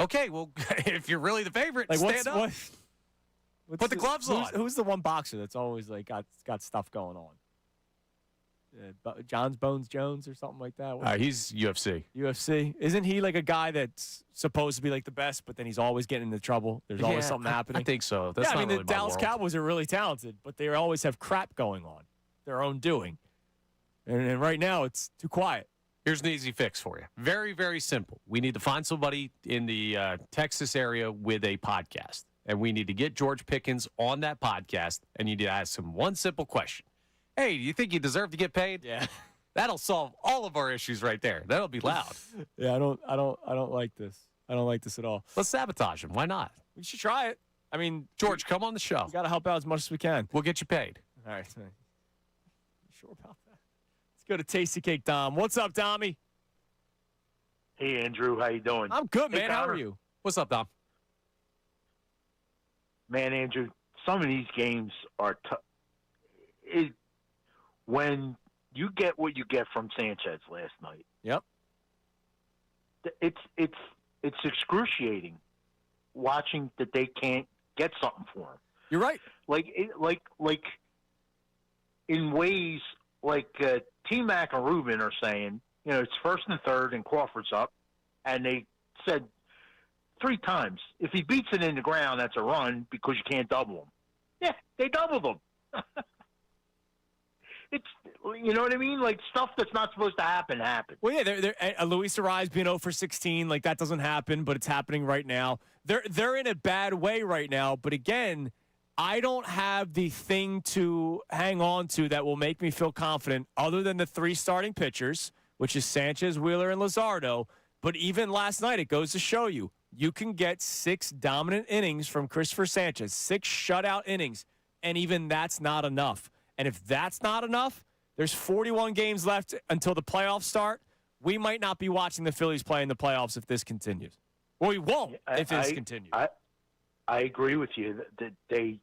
Okay, well, if you're really the favorite, like, stand up. Put the gloves on. Who's the one boxer that's always like got stuff going on? Johns Bones Jones or something like that? He's UFC. UFC. Isn't he like a guy that's supposed to be like the best, but then he's always getting into trouble? There's always something happening. I think so. That's I mean, really the Dallas Cowboys are really talented, but they always have crap going on, their own doing. And right now, it's too quiet. Here's an easy fix for you. Very, very simple. We need to find somebody in the Texas area with a podcast. And we need to get George Pickens on that podcast. And you need to ask him one simple question. Hey, do you think you deserve to get paid? Yeah. That'll solve all of our issues right there. That'll be loud. Yeah, I don't like this. I don't like this at all. Let's sabotage him. Why not? We should try it. I mean, George, come on the show. We got to help out as much as we can. We'll get you paid. All right. You sure about that? Let's go to Tasty Cake Dom. What's up, Dommy? Hey, Andrew. How you doing? I'm good, man. How Connor. are you? What's up, Dom? Man, Andrew, some of these games are tough. When you get what you get from Sanchez last night. Yep. it's excruciating watching that they can't get something for him. You're right. Like in ways like T-Mac and Ruben are saying, it's first and third and Crawford's up, and they said 3 times, if he beats it in the ground, that's a run because you can't double him. Yeah, they doubled him. It's, you know what I mean? Like, stuff that's not supposed to happen happens. Well, yeah, they're Luis Ariz being 0 for 16, like that doesn't happen, but it's happening right now. They're in a bad way right now, but again, I don't have the thing to hang on to that will make me feel confident other than the 3 starting pitchers, which is Sanchez, Wheeler, and Luzardo. But even last night, it goes to show you, you can get 6 dominant innings from Christopher Sanchez, 6 shutout innings, and even that's not enough. And if that's not enough, there's 41 games left until the playoffs start. We might not be watching the Phillies play in the playoffs if this continues. Well, we won't if this continues. I agree with you that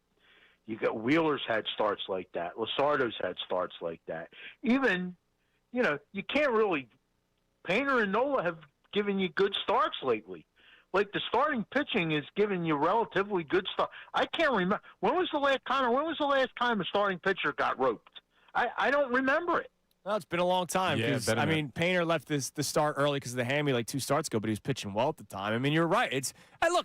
you got Wheeler's had starts like that. Luzardo's had starts like that. Even, you can't really. Painter and Nola have given you good starts lately. Like, the starting pitching is giving you relatively good stuff. I can't remember. When was the last time a starting pitcher got roped? I don't remember it. Well, it's been a long time. Yeah, Painter left the start early because of the hammy like 2 starts ago, but he was pitching well at the time. I mean, you're right.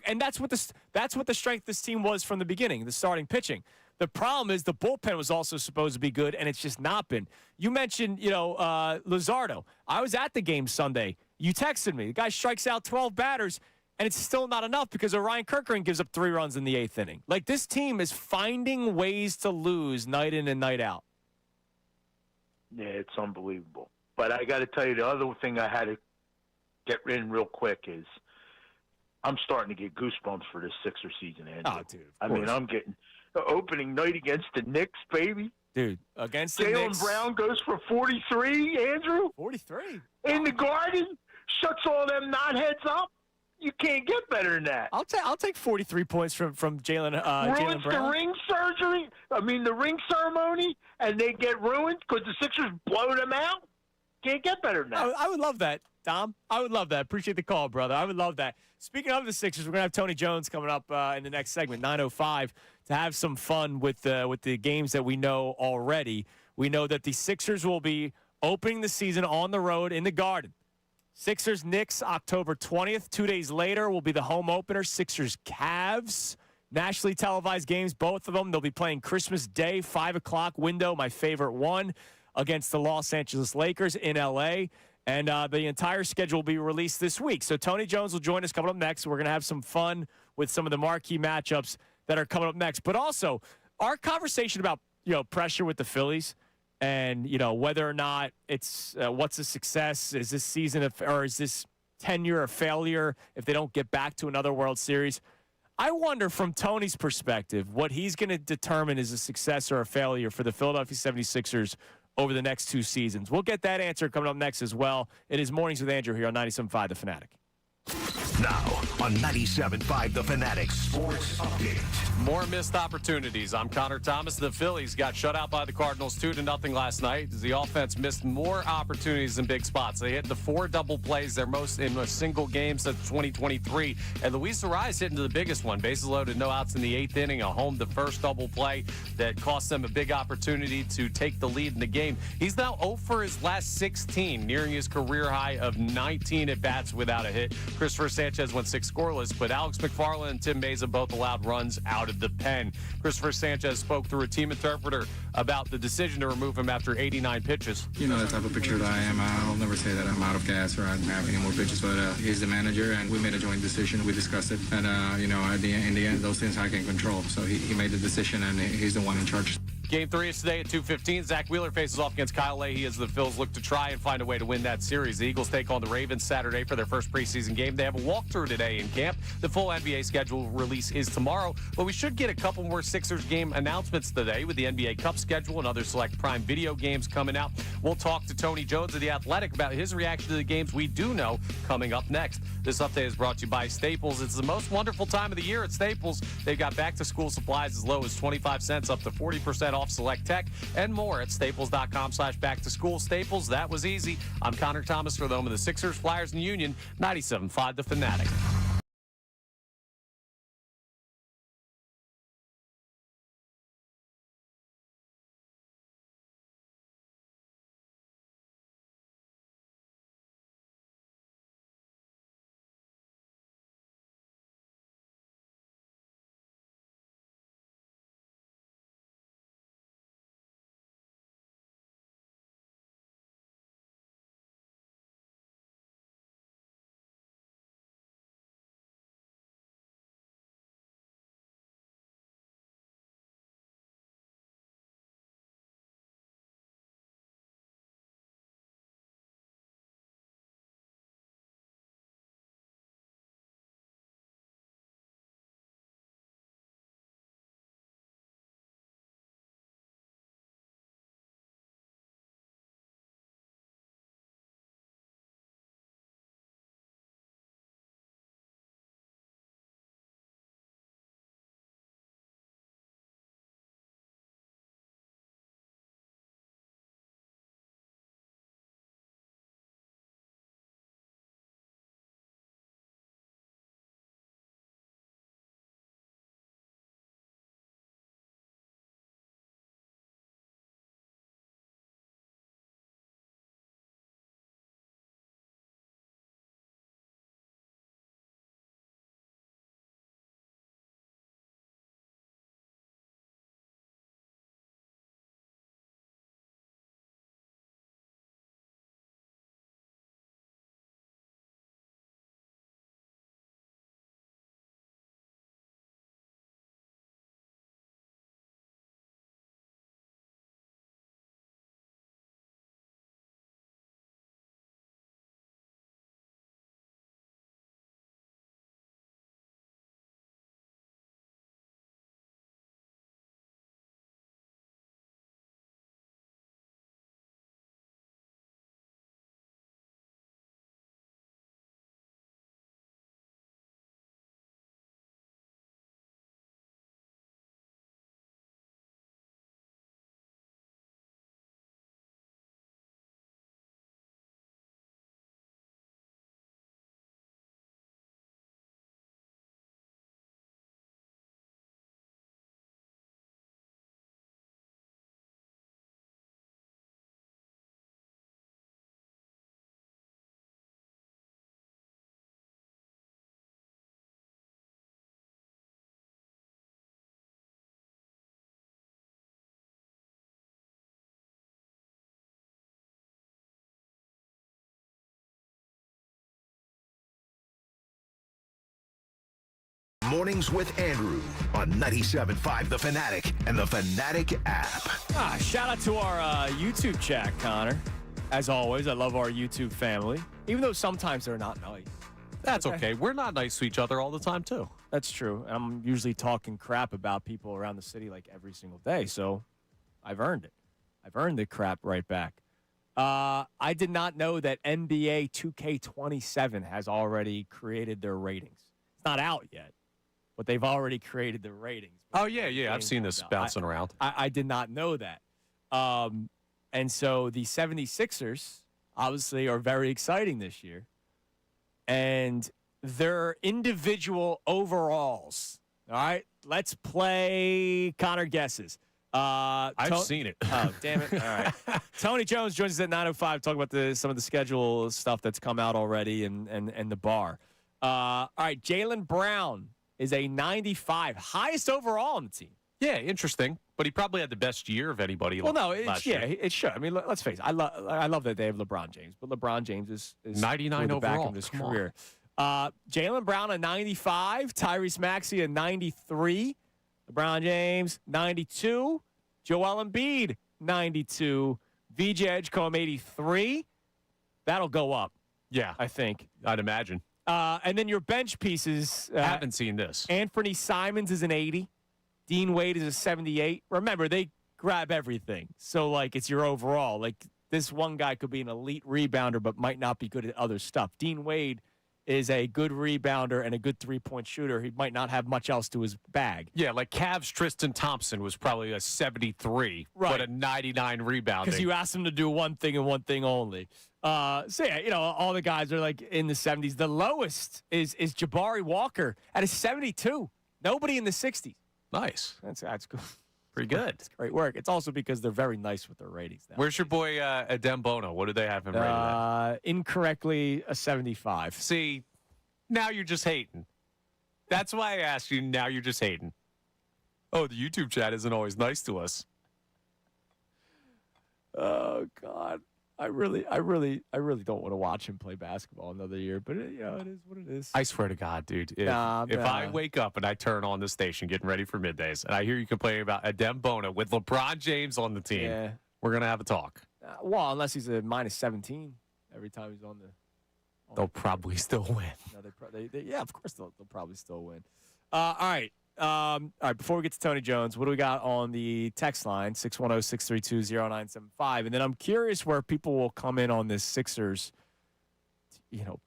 And that's what the strength of this team was from the beginning, the starting pitching. The problem is the bullpen was also supposed to be good, and it's just not been. You mentioned, Luzardo. I was at the game Sunday. You texted me. The guy strikes out 12 batters. And it's still not enough because Orion Kirkering gives up 3 runs in the 8th inning. Like, this team is finding ways to lose night in and night out. Yeah, it's unbelievable. But I got to tell you, the other thing I had to get in real quick is I'm starting to get goosebumps for this Sixer season, Andrew. Oh, dude. I mean, I'm getting the opening night against the Knicks, baby. Dude, against the Jaylen Knicks. Brown goes for 43, Andrew. 43? In the Garden, shuts all them knotheads up. You can't get better than that. I'll take 43 points from Jaylen Ruins Brown. the ring ceremony, and they get ruined because the Sixers blow them out. Can't get better than that. I would love that, Dom. I would love that. Appreciate the call, brother. I would love that. Speaking of the Sixers, we're going to have Tony Jones coming up in the next segment, 9:05, to have some fun with the games that we know already. We know that the Sixers will be opening the season on the road in the Garden. Sixers-Knicks, October 20th. 2 days later will be the home opener. Sixers-Cavs, nationally televised games, both of them. They'll be playing Christmas Day, 5 o'clock window, my favorite one, against the Los Angeles Lakers in L.A., and the entire schedule will be released this week. So Tony Jones will join us coming up next. We're going to have some fun with some of the marquee matchups that are coming up next. But also, our conversation about pressure with the Phillies and, whether or not it's what's a success, is this season or is this tenure a failure if they don't get back to another World Series. I wonder from Tony's perspective what he's going to determine is a success or a failure for the Philadelphia 76ers over the next 2 seasons. We'll get that answer coming up next as well. It is Mornings with Andrew here on 97.5 The Fanatic. Now on 97.5 The Fanatic Sports Update. More missed opportunities. I'm Connor Thomas. The Phillies got shut out by the Cardinals 2-0 last night. The offense missed more opportunities in big spots. They hit the 4 double plays, their most in a single game since 2023. And Luis Ariz hit into the biggest one. Bases loaded, no outs in the 8th inning. A home, the first double play that cost them a big opportunity to take the lead in the game. He's now 0 for his last 16, nearing his career high of 19 at-bats without a hit. Christopher Sanchez went 6 scoreless, but Alex McFarland and Tim Meza both allowed runs out of the pen. Christopher Sanchez spoke through a team interpreter about the decision to remove him after 89 pitches. You know the type of pitcher that I am. I'll never say that I'm out of gas or I don't have any more pitches, but he's the manager, and we made a joint decision. We discussed it, and in the end, those things I can control. So he made the decision, and he's the one in charge. Game 3 is today at 2:15. Zach Wheeler faces off against Kyle Leahy as the Phils look to try and find a way to win that series. The Eagles take on the Ravens Saturday for their first preseason game. They have a walkthrough today in camp. The full NBA schedule release is tomorrow, but we should get a couple more Sixers game announcements today with the NBA Cup schedule and other select Prime Video games coming out. We'll talk to Tony Jones of The Athletic about his reaction to the games we do know coming up next. This update is brought to you by Staples. It's the most wonderful time of the year at Staples. They've got back-to-school supplies as low as 25 cents up to 40% off select tech, and more at staples.com/back-to-school. Staples, that was easy. I'm Connor Thomas for the home of the Sixers, Flyers, and Union, 97.5 The Fanatic. Mornings with Andrew on 97.5 The Fanatic and the Fanatic app. Shout out to our YouTube chat, Connor. As always, I love our YouTube family, even though sometimes they're not nice. That's okay. We're not nice to each other all the time, too. That's true. I'm usually talking crap about people around the city like every single day, so I've earned it. I've earned the crap right back. I did not know that NBA 2K27 has already created their ratings. It's not out yet, but they've already created the ratings. Oh, yeah. I've seen this bouncing around. I did not know that. And so the 76ers obviously are very exciting this year. And their individual overalls. All right, let's play Connor guesses. I've seen it. Oh, damn it. All right. Tony Jones joins us at 9:05 talk about some of the schedule stuff that's come out already and the bar. All right, Jaylen Brown is a 95, highest overall on the team. Yeah, interesting. But he probably had the best year of anybody. Well, no, last year. it should. I mean, let's face it. I love that they have LeBron James, but LeBron James is 99 the back overall. of his career. Jaylen Brown a 95, Tyrese Maxey a 93, LeBron James 92, Joel Embiid 92, VJ Edgecombe 83. That'll go up. Yeah, I think. I'd imagine. And then your bench pieces. Haven't seen this. Anthony Simons is an 80. Dean Wade is a 78. Remember, they grab everything. So, like, it's your overall. Like, this one guy could be an elite rebounder but might not be good at other stuff. Dean Wade is a good rebounder and a good three-point shooter, he might not have much else to his bag. Yeah, like Cavs Tristan Thompson was probably a 73, but a 99 rebounding. Because you asked him to do one thing and one thing only. So, yeah, all the guys are like in the 70s. The lowest is Jabari Walker at a 72. Nobody in the 60s. Nice. That's good. Pretty good. It's great work. It's also because they're very nice with their ratings now. Where's your boy Adem Bono? What do they have him rated at? Incorrectly, a 75. See, now you're just hating. That's why I asked you. Now you're just hating. Oh, the YouTube chat isn't always nice to us. Oh God, I really don't want to watch him play basketball another year. But it is what it is. I swear to God, dude, if I wake up and I turn on the station getting ready for middays, and I hear you complaining about Adem Bono with LeBron James on the team, we're gonna have a talk. Well, unless he's a minus 17 every time he's on the. They'll probably still win. No, yeah, of course they'll probably still win. All right. Before we get to Tony Jones, what do we got on the text line? 610-632-0975. And then I'm curious where people will come in on this Sixers,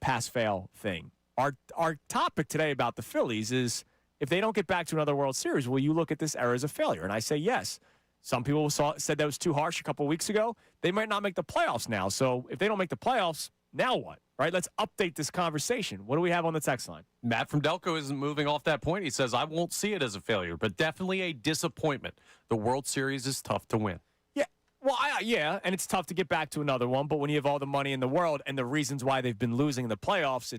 pass-fail thing. Our topic today about the Phillies is if they don't get back to another World Series, will you look at this era as a failure? And I say yes. Some people said that was too harsh a couple weeks ago. They might not make the playoffs now. So if they don't make the playoffs, now what? Right, let's update this conversation. What do we have on the text line? Matt from Delco isn't moving off that point. He says, I won't see it as a failure, but definitely a disappointment. The World Series is tough to win. Yeah, well, and it's tough to get back to another one, but when you have all the money in the world and the reasons why they've been losing in the playoffs,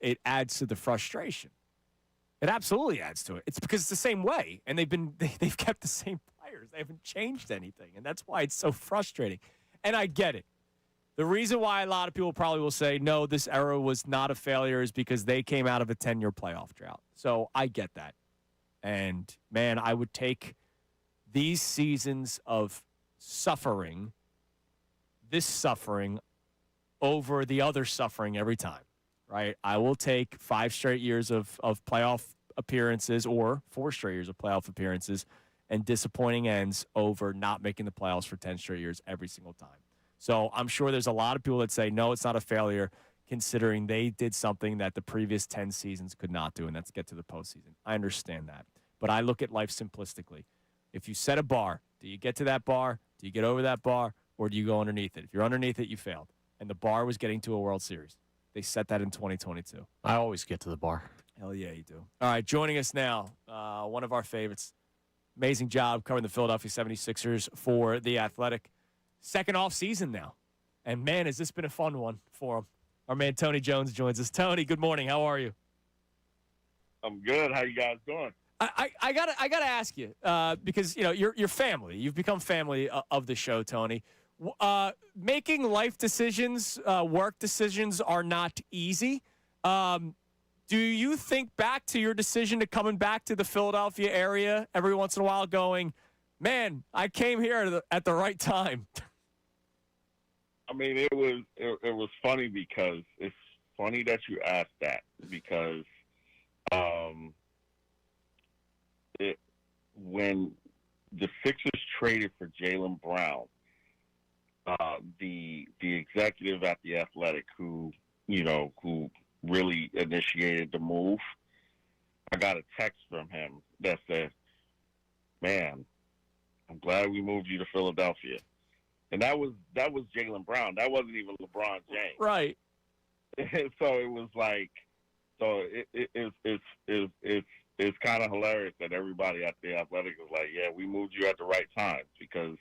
it adds to the frustration. It absolutely adds to it. It's because it's the same way, and they've kept the same players. They haven't changed anything, and that's why it's so frustrating. And I get it. The reason why a lot of people probably will say, no, this era was not a failure is because they came out of a 10-year playoff drought. So I get that. And, man, I would take these seasons of suffering, this suffering, over the other suffering every time, right? I will take 5 straight years of playoff appearances or 4 straight years of playoff appearances and disappointing ends over not making the playoffs for 10 straight years every single time. So I'm sure there's a lot of people that say, no, it's not a failure, considering they did something that the previous 10 seasons could not do, and that's get to the postseason. I understand that. But I look at life simplistically. If you set a bar, do you get to that bar? Do you get over that bar? Or do you go underneath it? If you're underneath it, you failed. And the bar was getting to a World Series. They set that in 2022. I always get to the bar. Hell yeah, you do. All right, joining us now, one of our favorites. Amazing job covering the Philadelphia 76ers for The Athletic. Second off season now. And, man, has this been a fun one for him. Our man Tony Jones joins us. Tony, good morning. How are you? I'm good. How you guys doing? I gotta ask you, because, you're family. You've become family of the show, Tony. Making life decisions, work decisions are not easy. Do you think back to your decision to coming back to the Philadelphia area every once in a while going, man, I came here at the right time? I mean, it was funny because it's funny that you asked that because when the Sixers traded for Jaylen Brown, the executive at The Athletic who really initiated the move, I got a text from him that said, man, I'm glad we moved you to Philadelphia. And that was Jaylen Brown. That wasn't even LeBron James. Right. So it was like, it's kind of hilarious that everybody at The Athletic was like, yeah, we moved you at the right time because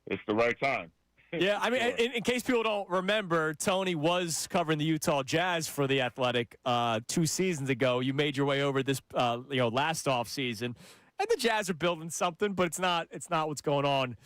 it's the right time. Yeah, I mean, in case people don't remember, Tony was covering the Utah Jazz for The Athletic 2 seasons ago. You made your way over this, last off season. And the Jazz are building something, but it's not what's going on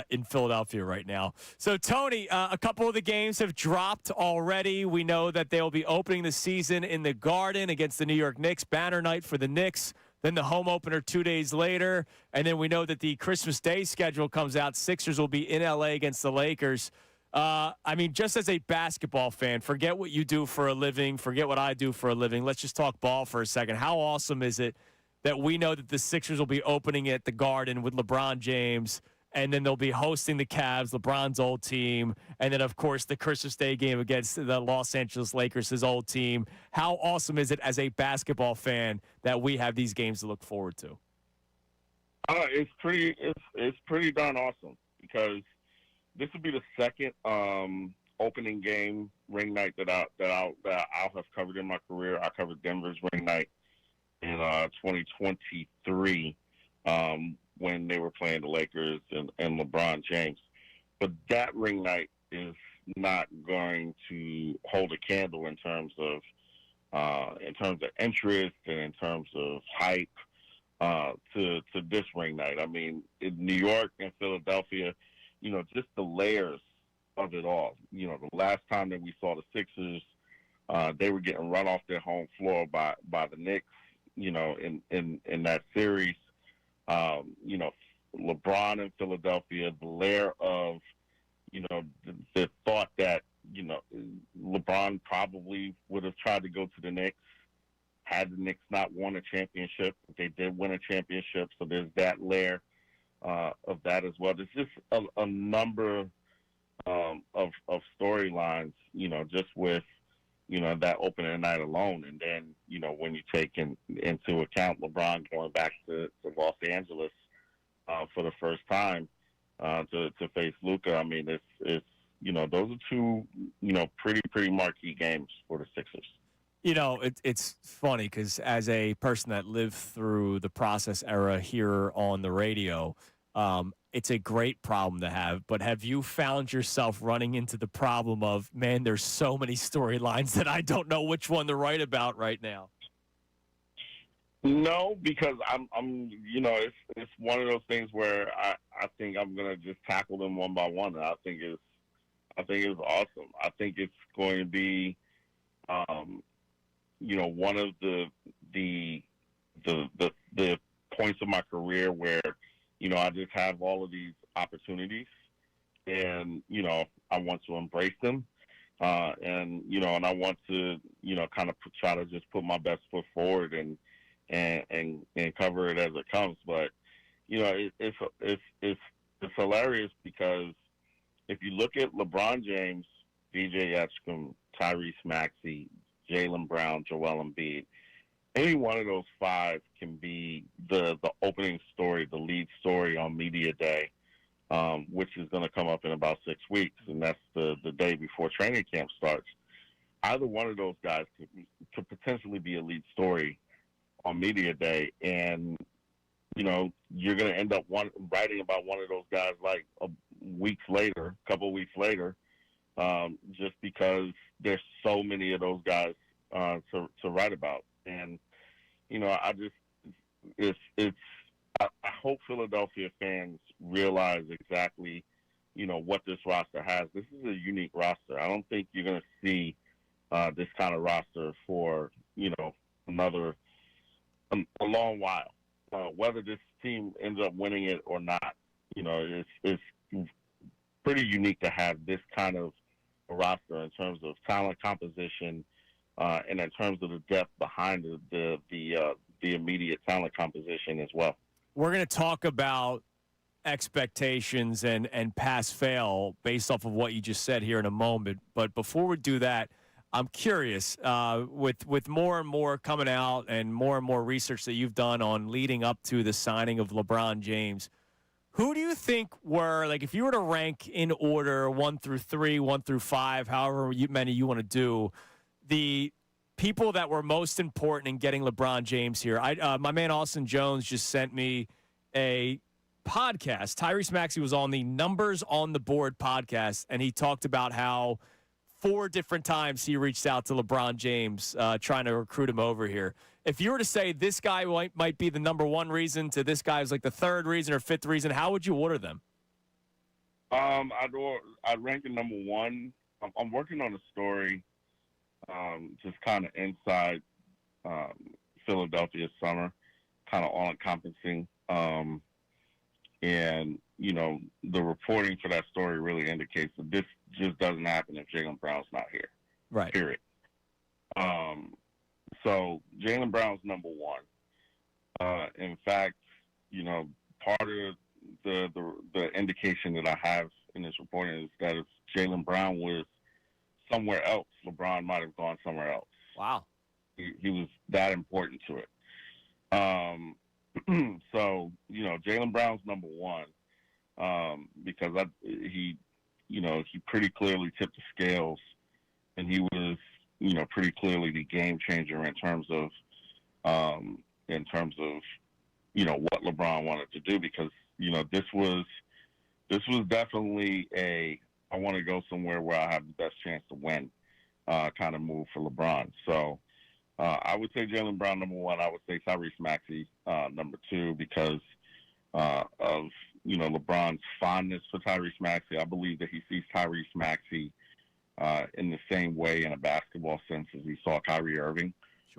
in Philadelphia right now. So, Tony, a couple of the games have dropped already. We know that they'll be opening the season in the Garden against the New York Knicks, banner night for the Knicks, then the home opener 2 days later. And then we know that the Christmas Day schedule comes out. Sixers will be in L.A. against the Lakers. I mean, just as a basketball fan, forget what you do for a living, forget what I do for a living. Let's just talk ball for a second. How awesome is it that we know that the Sixers will be opening at the Garden with LeBron James and then they'll be hosting the Cavs, LeBron's old team, and then, of course, the Christmas Day game against the Los Angeles Lakers, his old team. How awesome is it as a basketball fan that we have these games to look forward to? It's pretty darn awesome because this will be the second opening game ring night that I'll have covered in my career. I covered Denver's ring night in 2023 when they were playing the Lakers and LeBron James. But that ring night is not going to hold a candle in terms of interest and in terms of hype to this ring night. I mean, in New York and Philadelphia, just the layers of it all. The last time that we saw the Sixers, they were getting run off their home floor by the Knicks, in that series. LeBron in Philadelphia, the layer of, the thought that, LeBron probably would have tried to go to the Knicks had the Knicks not won a championship. They did win a championship, so there's that layer of that as well. There's just a number of storylines, just with, that opening night alone. And then, when you take into account LeBron going back to Los Angeles for the first time to face Luka, I mean, it's those are two, pretty marquee games for the Sixers. It's funny because as a person that lived through the process era here on the radio, it's a great problem to have. But have you found yourself running into the problem of, man, there's so many storylines that I don't know which one to write about right now? No, because I'm it's one of those things where I think I'm gonna just tackle them one by one. And I think it's awesome. I think it's going to be, one of the points of my career where, I just have all of these opportunities and, I want to embrace them. And I want to, kind of try to just put my best foot forward and cover it as it comes. But, it's hilarious because if you look at LeBron James, DJ Epscomb, Tyrese Maxey, Jaylen Brown, Joel Embiid, any one of those five can be the opening story, the lead story on Media Day, which is going to come up in about 6 weeks, and that's the day before training camp starts. Either one of those guys could potentially be a lead story on Media Day, and you're going to end up writing about one of those guys like a couple of weeks later, just because there's so many of those guys to write about. And I hope Philadelphia fans realize exactly what this roster has. This is a unique roster. I don't think you're going to see this kind of roster for a long while. Whether this team ends up winning it or not, it's pretty unique to have this kind of a roster in terms of talent composition, and in terms of the depth behind the immediate talent composition as well. We're going to talk about expectations and pass-fail based off of what you just said here in a moment. But before we do that, I'm curious, with more and more coming out and more research that you've done on leading up to the signing of LeBron James, who do you think were, like, if you were to rank in order 1 through 3, 1 through 5, however many you want to do, the people that were most important in getting LeBron James here? My man Austin Jones just sent me a podcast. Tyrese Maxey was on the Numbers on the Board podcast, and he talked about how 4 different times he reached out to LeBron James trying to recruit him over here. If you were to say this guy might be the number 1 reason to this guy is like the 3rd reason or 5th reason, how would you order them? I'd rank it number 1. I'm working on a story just kind of inside Philadelphia summer, kind of all-encompassing. And, the reporting for that story really indicates that this just doesn't happen if Jaylen Brown's not here. Right. Period. So Jaylen Brown's number 1. In fact, part of the indication that I have in this reporting is that if Jaylen Brown was somewhere else, LeBron might have gone somewhere else. Wow. He was that important to it. So, Jaylen Brown's number one because he pretty clearly tipped the scales, and he was, pretty clearly the game changer in terms of what LeBron wanted to do because, this was definitely I want to go somewhere where I have the best chance to win kind of move for LeBron. So I would say Jaylen Brown number one. I would say Tyrese Maxey number two because of LeBron's fondness for Tyrese Maxey. I believe that he sees Tyrese Maxey in the same way in a basketball sense as he saw Kyrie Irving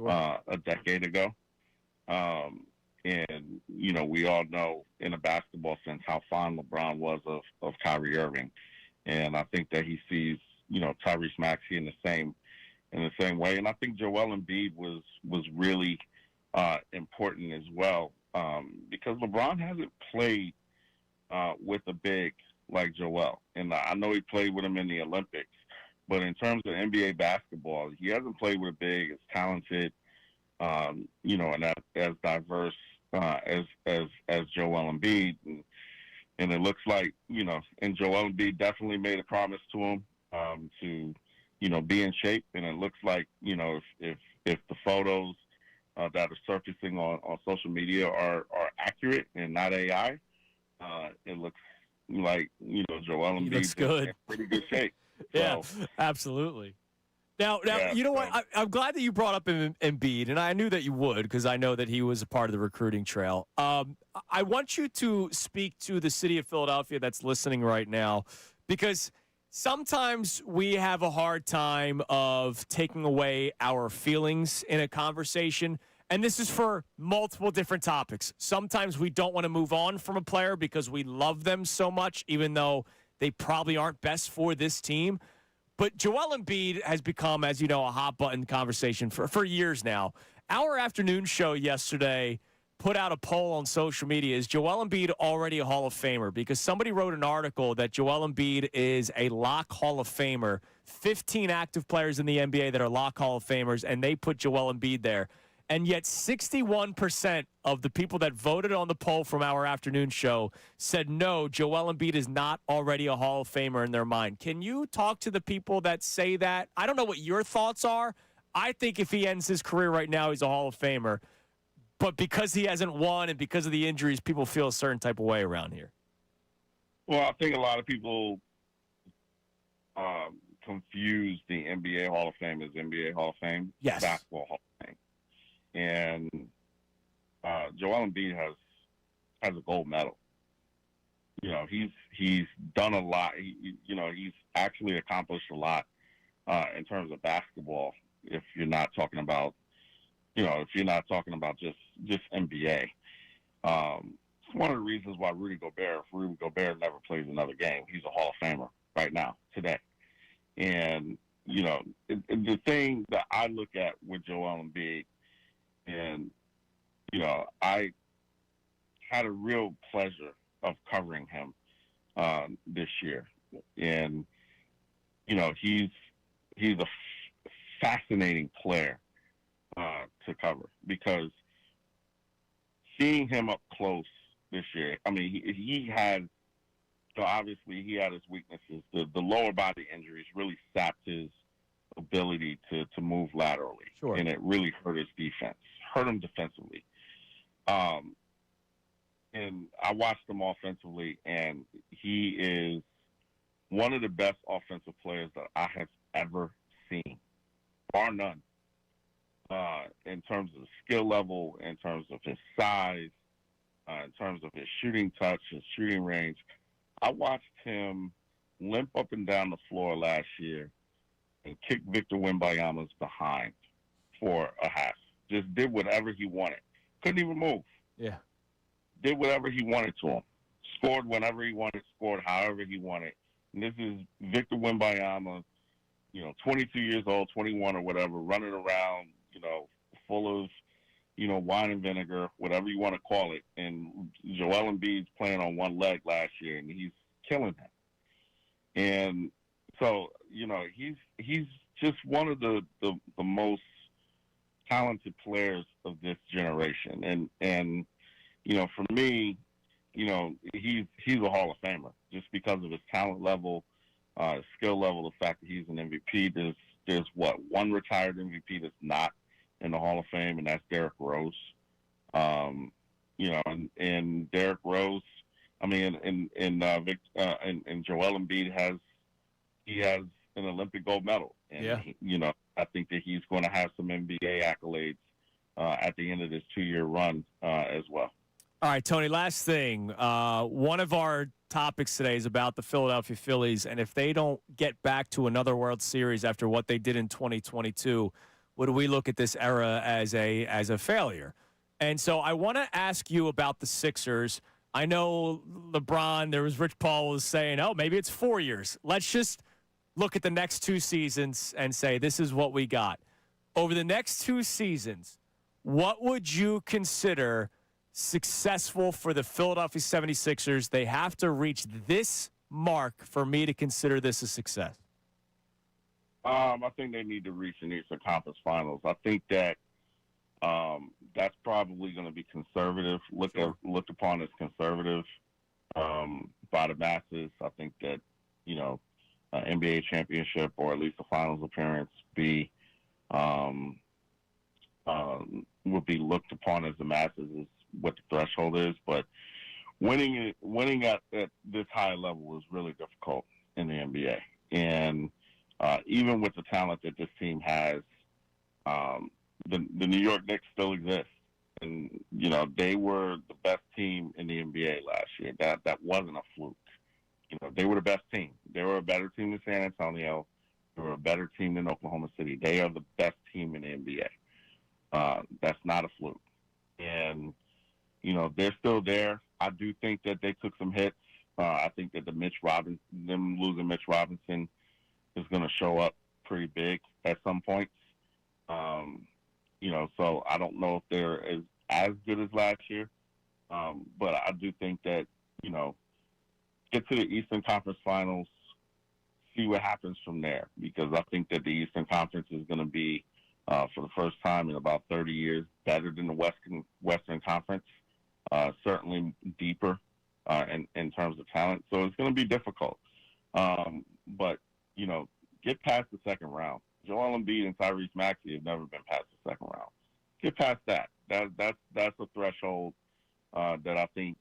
a decade ago. And, we all know in a basketball sense how fond LeBron was of Kyrie Irving. And I think that he sees, Tyrese Maxey in the same way. And I think Joel Embiid was really important as well because LeBron hasn't played with a big like Joel. And I know he played with him in the Olympics. But in terms of NBA basketball, he hasn't played with a big, as talented, and as diverse as Joel Embiid. And it looks like, and Joel Embiid definitely made a promise to him to, be in shape. And it looks like, if the photos that are surfacing on social media are accurate and not AI, it looks like, Joel Embiid looks good. in pretty good shape. Yeah, absolutely. Now, you know what? I'm glad that you brought up Embiid, and I knew that you would because I know that he was a part of the recruiting trail. I want you to speak to the city of Philadelphia that's listening right now because sometimes we have a hard time of taking away our feelings in a conversation, and this is for multiple different topics. Sometimes we don't want to move on from a player because we love them so much, even though they probably aren't best for this team. But Joel Embiid has become, as you know, a hot-button conversation for years now. Our afternoon show yesterday put out a poll on social media. Is Joel Embiid already a Hall of Famer? Because somebody wrote an article that Joel Embiid is a lock Hall of Famer. 15 active players in the NBA that are lock Hall of Famers, and they put Joel Embiid there. And yet 61% of the people that voted on the poll from our afternoon show said, no, Joel Embiid is not already a Hall of Famer in their mind. Can you talk to the people that say that? I don't know what your thoughts are. I think if he ends his career right now, he's a Hall of Famer. But because he hasn't won and because of the injuries, people feel a certain type of way around here. Well, I think a lot of people confuse the NBA Hall of Fame as NBA Hall of Fame, yes, basketball Hall of Fame. And Joel Embiid has a gold medal. He's done a lot. He's actually accomplished a lot in terms of basketball. If you're not talking about, just NBA. It's one of the reasons why Rudy Gobert never plays another game. He's a Hall of Famer right now, today. And the thing that I look at with Joel Embiid. And, I had a real pleasure of covering him this year. And, he's a fascinating player to cover because seeing him up close this year, I mean, he had, obviously he had his weaknesses. The lower body injuries really sapped his ability to move laterally. Sure. And it really hurt his defense. Hurt him defensively. And I watched him offensively, and he is one of the best offensive players that I have ever seen, bar none, in terms of skill level, in terms of his size, in terms of his shooting touch, his shooting range. I watched him limp up and down the floor last year and kick Victor Wembanyama's behind for a half. Just did whatever he wanted. Couldn't even move. Yeah. Did whatever he wanted to him. Scored whenever he wanted, scored however he wanted. And this is Victor Wembanyama, 22 years old, 21 or whatever, running around, full of, wine and vinegar, whatever you want to call it. And Joel Embiid's playing on one leg last year, and he's killing him. And so, he's just one of the most talented players of this generation. And for me, he's a Hall of Famer just because of his talent level, skill level, the fact that he's an MVP. There's one retired MVP that's not in the Hall of Fame, and that's Derrick Rose. And Derrick Rose, and Joel Embiid has an Olympic gold medal. And I think that he's going to have some NBA accolades at the end of this 2-year run as well. All right, Tony, last thing. One of our topics today is about the Philadelphia Phillies, and if they don't get back to another World Series after what they did in 2022, would we look at this era as a failure? And so I want to ask you about the Sixers. I know LeBron, there was Rich Paul was saying, maybe it's 4 years. Let's just look at the next 2 seasons and say this is what we got. Over the next 2 seasons, what would you consider successful for the Philadelphia 76ers? They have to reach this mark for me to consider this a success. I think they need to reach an Eastern Conference Finals. I think that that's probably going to be conservative, looked upon as conservative by the masses. I think that, NBA championship or at least a finals appearance would be looked upon as the masses as what the threshold is. But winning at this high level is really difficult in the NBA. And even with the talent that this team has, the New York Knicks still exist. And, they were the best team in the NBA last year. That wasn't a fluke. They were the best team. They were a better team than San Antonio. They were a better team than Oklahoma City. They are the best team in the NBA. That's not a fluke. And, they're still there. I do think that they took some hits. I think that them losing Mitch Robinson is going to show up pretty big at some points. So I don't know if they're as good as last year. But I do think that, get to the Eastern Conference Finals, see what happens from there, because I think that the Eastern Conference is going to be, for the first time in about 30 years, better than the Western Conference, certainly deeper in terms of talent. So it's going to be difficult. But, get past the second round. Joel Embiid and Tyrese Maxey have never been past the second round. Get past that. That's a threshold that I think,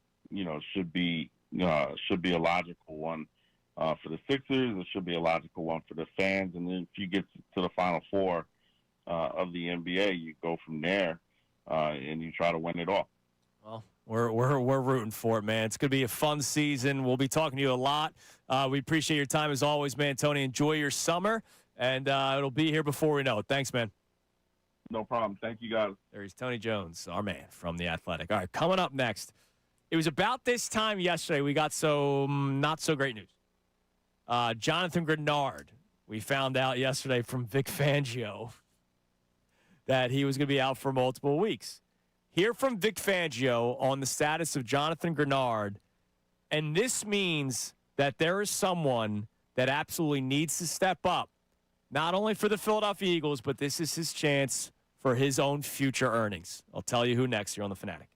should be a logical one for the Sixers. It should be a logical one for the fans. And then if you get to the Final Four of the NBA, you go from there and you try to win it all. Well, we're rooting for it, man. It's going to be a fun season. We'll be talking to you a lot. We appreciate your time as always, man. Tony, enjoy your summer, and it'll be here before we know it. Thanks, man. No problem. Thank you, guys. There's Tony Jones, our man from The Athletic. All right, coming up next. It was about this time yesterday we got not so great news. Jonathan Grenard, we found out yesterday from Vic Fangio that he was going to be out for multiple weeks. Hear from Vic Fangio on the status of Jonathan Grenard, and this means that there is someone that absolutely needs to step up, not only for the Philadelphia Eagles, but this is his chance for his own future earnings. I'll tell you who next here on The Fanatic.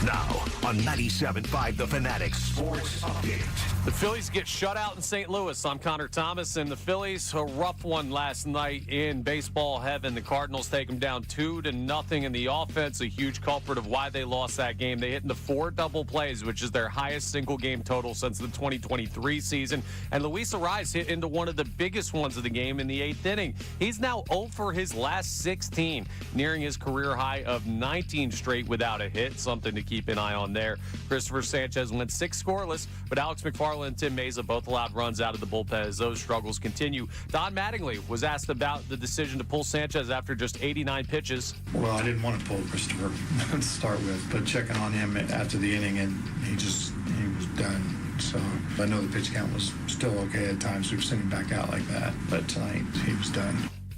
Now on 97.5 The Fanatic Sports Update. The Phillies get shut out in St. Louis. I'm Connor Thomas, and the Phillies, a rough one last night in baseball heaven. The Cardinals take them down 2-0 in the offense, a huge culprit of why they lost that game. They hit into 4 double plays, which is their highest single game total since the 2023 season. And Luis Arraez hit into one of the biggest ones of the game in the 8th inning. He's now 0 for his last 16, nearing his career high of 19 straight without a hit. Something to keep an eye on there. Christopher Sanchez went 6 scoreless, but Alex McFarland and Tim Meza both allowed runs out of the bullpen as those struggles continue. Don Mattingly was asked about the decision to pull Sanchez after just 89 pitches. Well, I didn't want to pull Christopher to start with, but checking on him after the inning, and he was done. So I know the pitch count was still okay at times. We've seen him back out like that, but tonight he was done.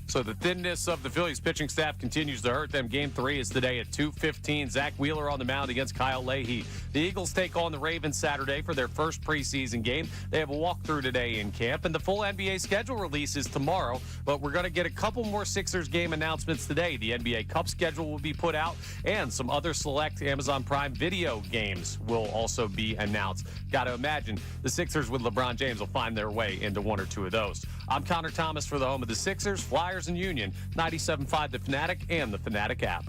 So the thinness of the Phillies pitching staff continues to hurt them. Game 3 is today at 2:15. Zach Wheeler on the mound against Kyle Leahy. The Eagles take on the Ravens Saturday for their first preseason game. They have a walkthrough today in camp, and the full NBA schedule release is tomorrow. But we're going to get a couple more Sixers game announcements today. The NBA Cup schedule will be put out, and some other select Amazon Prime Video games will also be announced. Got to imagine the Sixers with LeBron James will find their way into one or two of those. I'm Connor Thomas for the home of the Sixers, Flyers, and Union, 97.5 The Fanatic and the Fanatic app.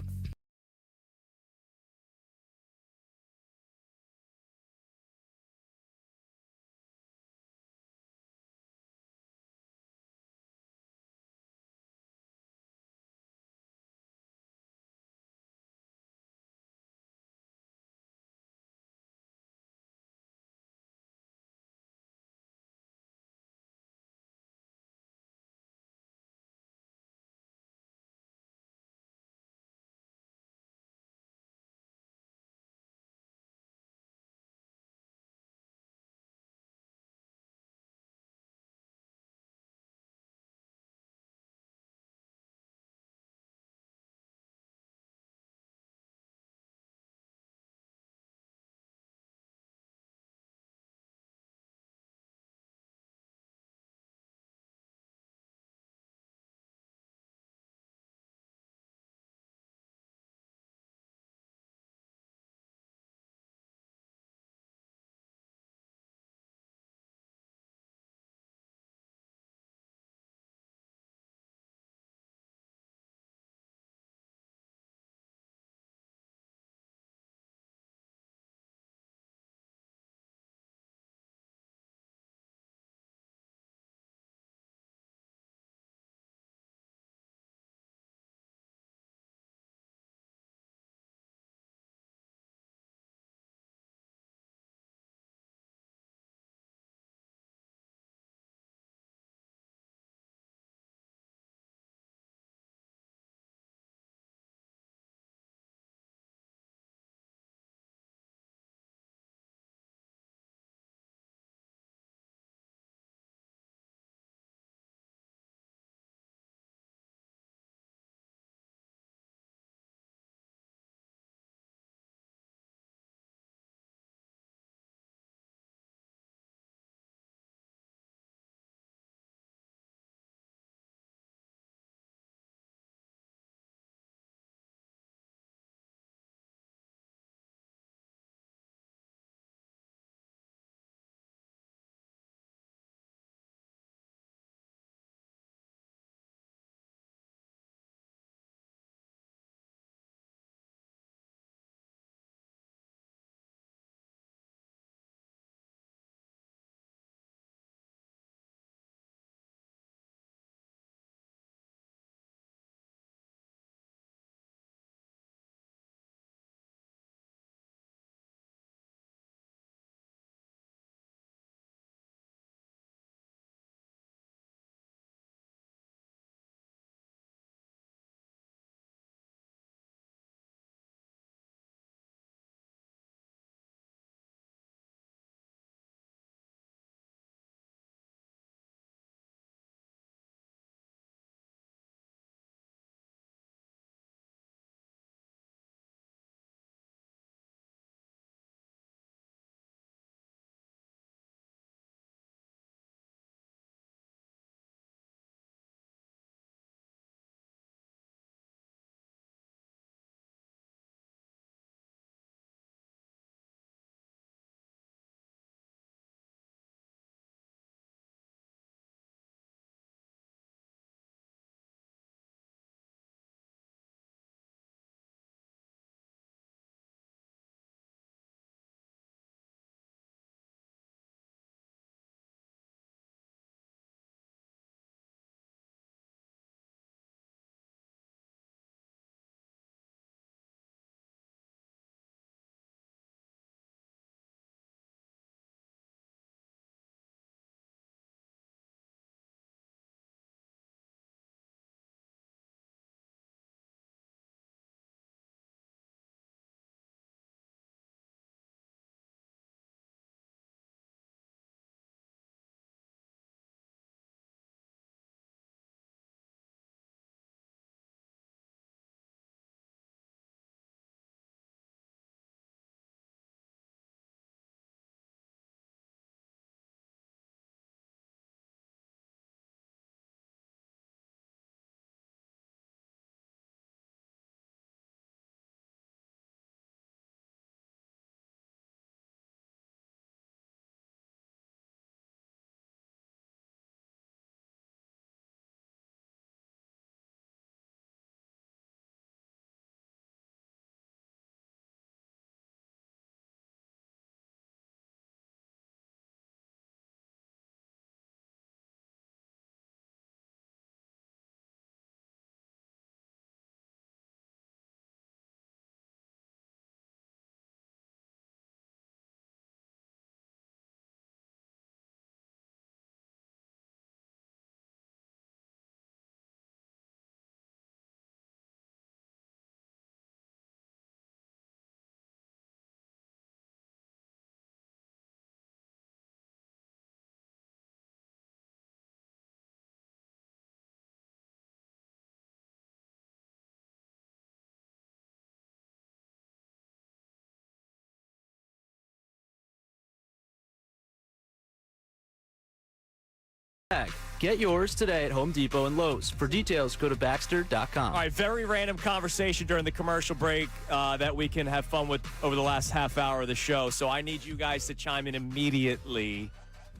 bag. Get yours today at Home Depot and Lowe's. For details, go to Baxter.com. All right, very random conversation during the commercial break that we can have fun with over the last half hour of the show. So I need you guys to chime in immediately.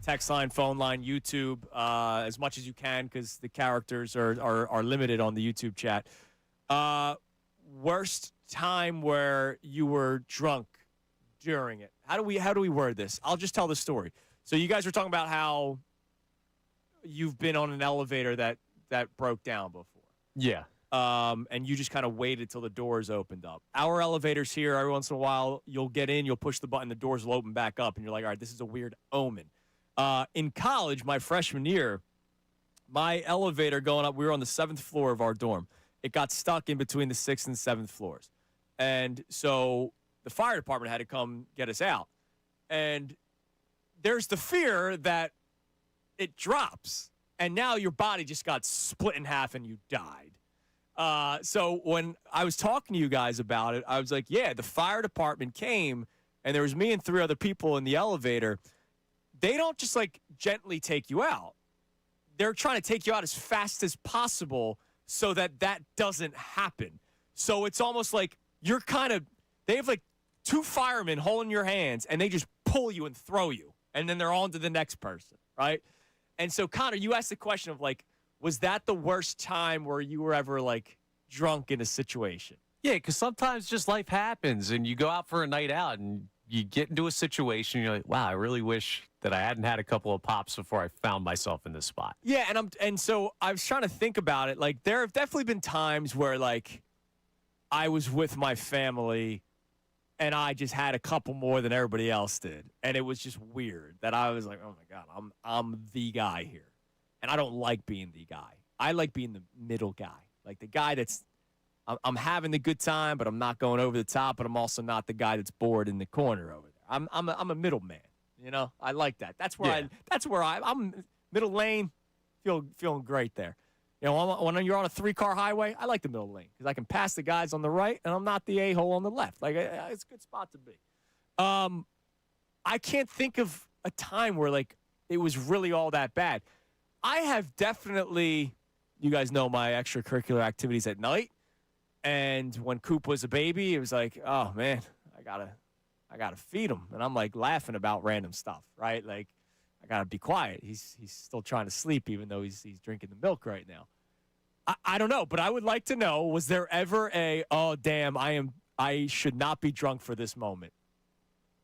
Text line, phone line, YouTube, as much as you can because the characters are limited on the YouTube chat. Worst time where you were drunk during it. How do we word this? I'll just tell the story. So you guys were talking about how you've been on an elevator that broke down before. Yeah. And you just kind of waited till the doors opened up. Our elevators here, every once in a while, you'll get in, you'll push the button, the doors will open back up, and you're like, all right, this is a weird omen. In college, my freshman year, my elevator going up, we were on the 7th floor of our dorm. It got stuck in between the 6th and 7th floors. And so the fire department had to come get us out. And there's the fear that it drops, and now your body just got split in half and you died. So when I was talking to you guys about it, I was like, yeah, the fire department came, and there was me and 3 other people in the elevator. They don't just, like, gently take you out. They're trying to take you out as fast as possible so that doesn't happen. So it's almost like you're kind of – they have, like, 2 firemen holding your hands, and they just pull you and throw you, and then they're on to the next person, right? And so, Connor, you asked the question of, like, was that the worst time where you were ever, like, drunk in a situation? Yeah, because sometimes just life happens, and you go out for a night out, and you get into a situation, you're like, wow, I really wish that I hadn't had a couple of pops before I found myself in this spot. Yeah, and so I was trying to think about it. Like, there have definitely been times where, like, I was with my family and I just had a couple more than everybody else did. And it was just weird that I was like, oh, my God, I'm the guy here. And I don't like being the guy. I like being the middle guy, like the guy that's I'm having the good time, but I'm not going over the top, but I'm also not the guy that's bored in the corner over there. I'm a middleman, you know? I like that. That's where I'm middle lane, feeling great there. You know, when you're on a 3-car highway, I like the middle lane because I can pass the guys on the right, and I'm not the a-hole on the left. Like, it's a good spot to be. I can't think of a time where, like, it was really all that bad. I have definitely, you guys know my extracurricular activities at night, and when Coop was a baby, it was like, oh, man, I gotta feed him. And I'm, like, laughing about random stuff, right? Like, I got to be quiet. He's still trying to sleep even though he's drinking the milk right now. I don't know, but I would like to know, was there ever oh, damn, I should not be drunk for this moment?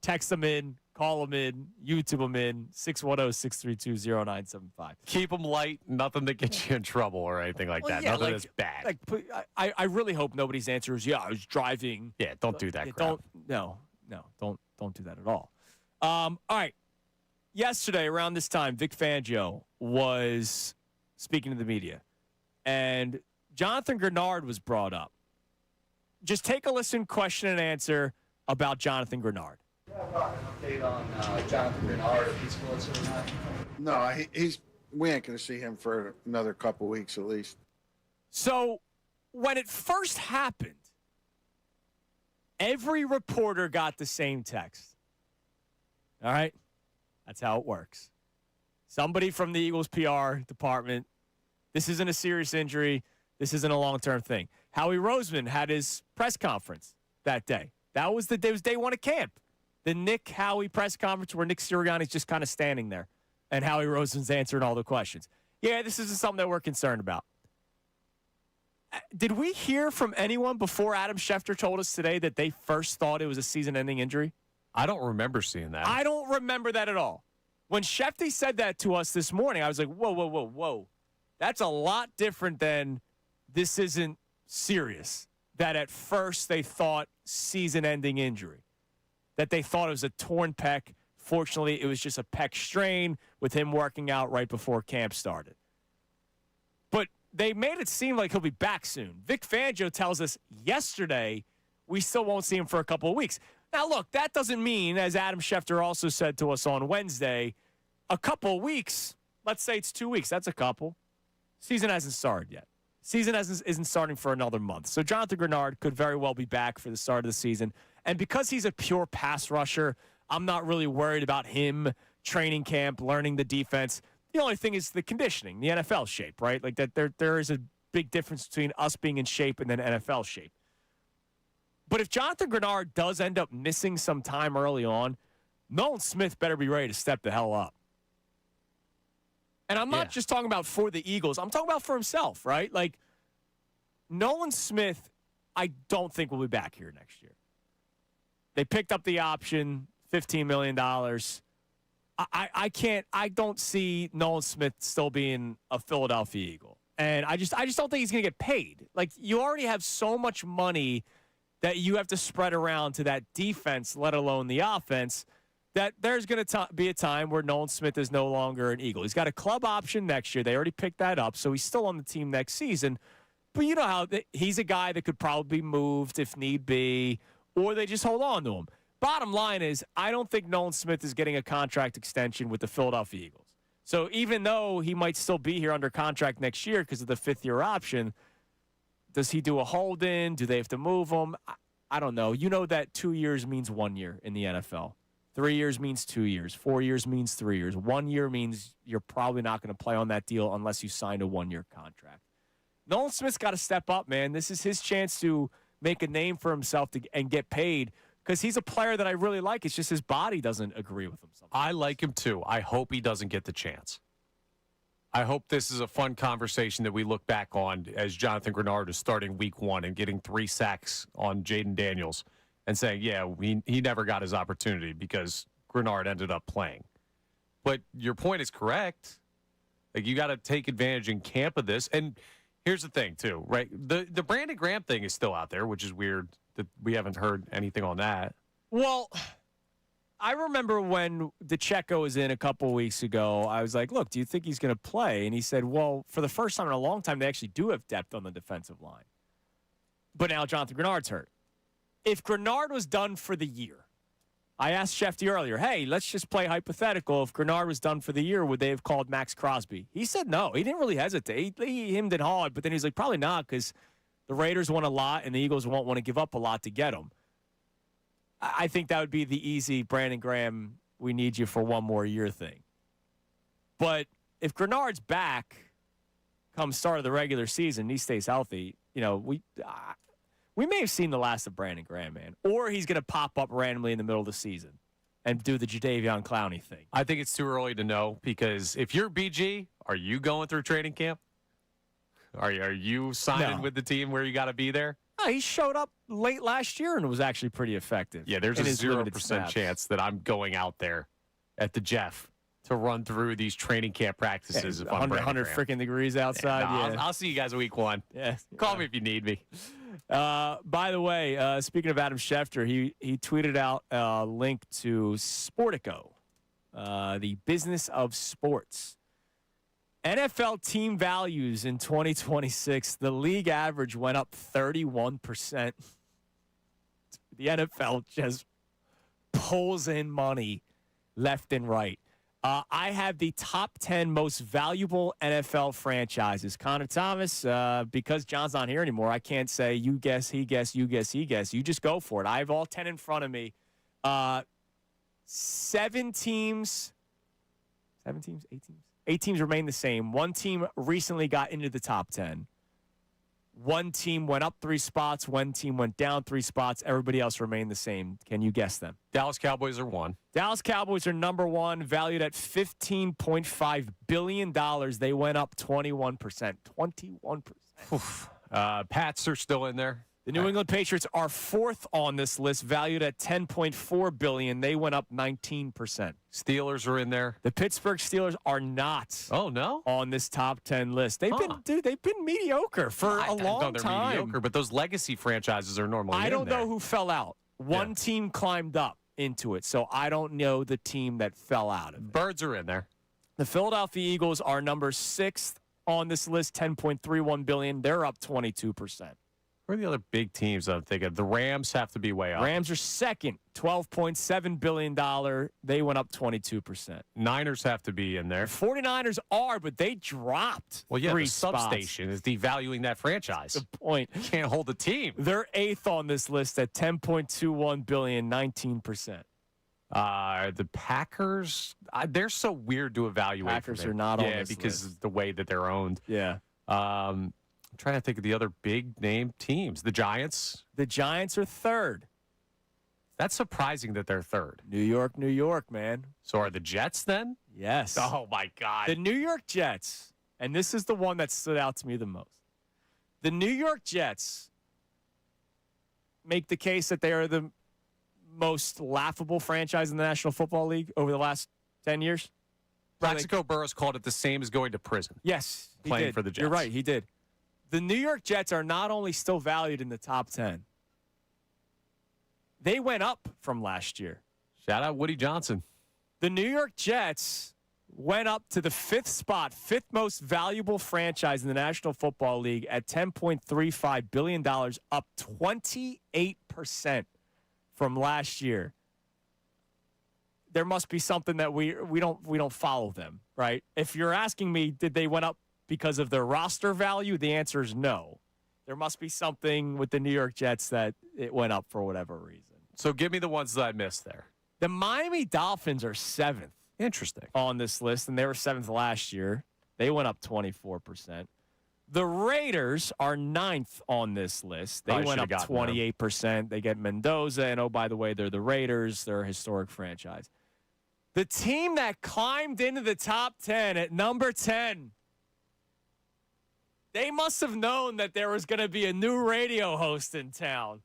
Text them in, call them in, YouTube them in, 610-632-0975. Keep them light, nothing that gets you in trouble or anything like that. Yeah, nothing that's bad. Like, I really hope nobody's answer is, yeah, I was driving. Yeah, don't do that crap. Don't do that at all. All right. Yesterday, around this time, Vic Fangio was speaking to the media, and Jonathan Grenard was brought up. Just take a listen, question and answer about Jonathan Grenard. An update on Jonathan Grenard, if he's close or not? No, we ain't going to see him for another couple weeks at least. So when it first happened, every reporter got the same text. All right? That's how it works. Somebody from the Eagles PR department, this isn't a serious injury. This isn't a long-term thing. Howie Roseman had his press conference that day. That was it was day one of camp. The Nick Howie press conference where Nick Sirianni's just kind of standing there and Howie Roseman's answering all the questions. Yeah, this isn't something that we're concerned about. Did we hear from anyone before Adam Schefter told us today that they first thought it was a season-ending injury? I don't remember seeing that. I don't remember that at all. When Shefty said that to us this morning, I was like, whoa. That's a lot different than this isn't serious. That at first they thought season-ending injury. That they thought it was a torn pec. Fortunately, it was just a pec strain with him working out right before camp started. But they made it seem like he'll be back soon. Vic Fangio tells us yesterday we still won't see him for a couple of weeks. Now, look, that doesn't mean, as Adam Schefter also said to us on Wednesday, a couple of weeks, let's say it's 2 weeks, that's a couple. Season hasn't started yet. Season isn't starting for another month. So Jonathan Grenard could very well be back for the start of the season. And because he's a pure pass rusher, I'm not really worried about him training camp, learning the defense. The only thing is the conditioning, the NFL shape, right? Like that there is a big difference between us being in shape and then NFL shape. But if Jonathan Grenard does end up missing some time early on, Nolan Smith better be ready to step the hell up. And I'm not just talking about for the Eagles. I'm talking about for himself, right? Like, Nolan Smith, I don't think will be back here next year. They picked up the option, $15 million. I don't see Nolan Smith still being a Philadelphia Eagle. And I just don't think he's going to get paid. Like, you already have so much money that you have to spread around to that defense, let alone the offense, that there's going to be a time where Nolan Smith is no longer an Eagle. He's got a club option next year. They already picked that up, so he's still on the team next season. But you know how he's a guy that could probably be moved if need be, or they just hold on to him. Bottom line is, I don't think Nolan Smith is getting a contract extension with the Philadelphia Eagles. So even though he might still be here under contract next year because of the fifth-year option, does he do a hold-in? Do they have to move him? I don't know. You know that 2 years means 1 year in the NFL. 3 years means 2 years. 4 years means 3 years. 1 year means you're probably not going to play on that deal unless you signed a 1-year contract. Nolan Smith's got to step up, man. This is his chance to make a name for himself and get paid because he's a player that I really like. It's just his body doesn't agree with him sometimes. I like him too. I hope he doesn't get the chance. I hope this is a fun conversation that we look back on as Jonathan Grenard is starting week 1 and getting 3 sacks on Jaden Daniels and saying, yeah, he never got his opportunity because Grenard ended up playing. But your point is correct. Like, you got to take advantage in camp of this. And here's the thing, too, right? The Brandon Graham thing is still out there, which is weird that we haven't heard anything on that. Well, I remember when DeCecco was in a couple weeks ago, I was like, look, do you think he's going to play? And he said, well, for the first time in a long time, they actually do have depth on the defensive line. But now Jonathan Grenard's hurt. If Grenard was done for the year, I asked Shefty earlier, hey, let's just play hypothetical. If Grenard was done for the year, would they have called Max Crosby? He said no. He didn't really hesitate. He hemmed and hawed, but then he's like, probably not because the Raiders want a lot and the Eagles won't want to give up a lot to get him. I think that would be the easy Brandon Graham, we need you for 1 more year thing. But if Grenard's back come start of the regular season, he stays healthy, you know, we may have seen the last of Brandon Graham, man. Or he's going to pop up randomly in the middle of the season and do the Jadeveon Clowney thing. I think it's too early to know because if you're BG, are you going through training camp? Are you signing with the team where you got to be there? No, he showed up late last year and was actually pretty effective. Yeah, there's a 0% chance that I'm going out there at the Jeff to run through these training camp practices. 100 freaking degrees outside. I'll see you guys week 1. Yeah, Call me if you need me. By the way, speaking of Adam Schefter, he tweeted out a link to Sportico, the business of sports. NFL team values in 2026, the league average went up 31%. The NFL just pulls in money left and right. I have the top 10 most valuable NFL franchises. Connor Thomas, because John's not here anymore, I can't say you guess, he guess, you guess, he guess. You just go for it. I have all 10 in front of me. 7 teams, 8 teams? 8 teams remain the same. 1 team recently got into the top 10. 1 team went up 3 spots. 1 team went down 3 spots. Everybody else remained the same. Can you guess them? Dallas Cowboys are 1. Dallas Cowboys are number 1, valued at $15.5 billion. They went up 21%. 21%. Pats are still in there. The New England Patriots are 4th on this list, valued at $10.4 billion. They went up 19%. Steelers are in there. The Pittsburgh Steelers are not. Oh no, on this top 10 list. They've been mediocre for a long time. Mediocre, but those legacy franchises are normally. I don't know who fell out. One team climbed up into it, so I don't know the team that fell out of it. Birds are in there. The Philadelphia Eagles are number 6th on this list, $10.31 billion. They're up 22%. Who are the other big teams I'm thinking? The Rams have to be way up. Rams are 2nd, $12.7 billion. They went up 22%. Niners have to be in there. 49ers are, but they dropped. Well, yeah, 3 the substation is devaluing that franchise. That's the point. You can't hold the team. They're 8th on this list at $10.21 billion, 19%. The Packers, they're so weird to evaluate. Packers are not on this because list. of the way that they're owned. Yeah. I'm trying to think of the other big name teams. The Giants. The Giants are third. That's surprising that they're third. New York, man. So are the Jets then? Yes. Oh, my God. The New York Jets, and this is the one that stood out to me the most. The New York Jets make the case that they are the most laughable franchise in the National Football League over the last 10 years. Plaxico Burress called it the same as going to prison. Yes, he playing did. for the Jets. You're right, he did. The New York Jets are not only still valued in the top 10, they went up from last year. Shout out Woody Johnson. The New York Jets went up to the fifth spot, fifth most valuable franchise in the National Football League at $10.35 billion, up 28% from last year. There must be something that we don't follow them, right? If you're asking me, did they went up because of their roster value? The answer is no. There must be something with the New York Jets that it went up for whatever reason. So give me the ones that I missed there. The Miami Dolphins are seventh. Interesting. On this list, and they were seventh last year. They went up 24%. The Raiders are ninth on this list. They went up 28%. They get Mendoza, and oh, by the way, they're the Raiders. They're a historic franchise. The team that climbed into the top 10 at number 10, they must have known that there was going to be a new radio host in town.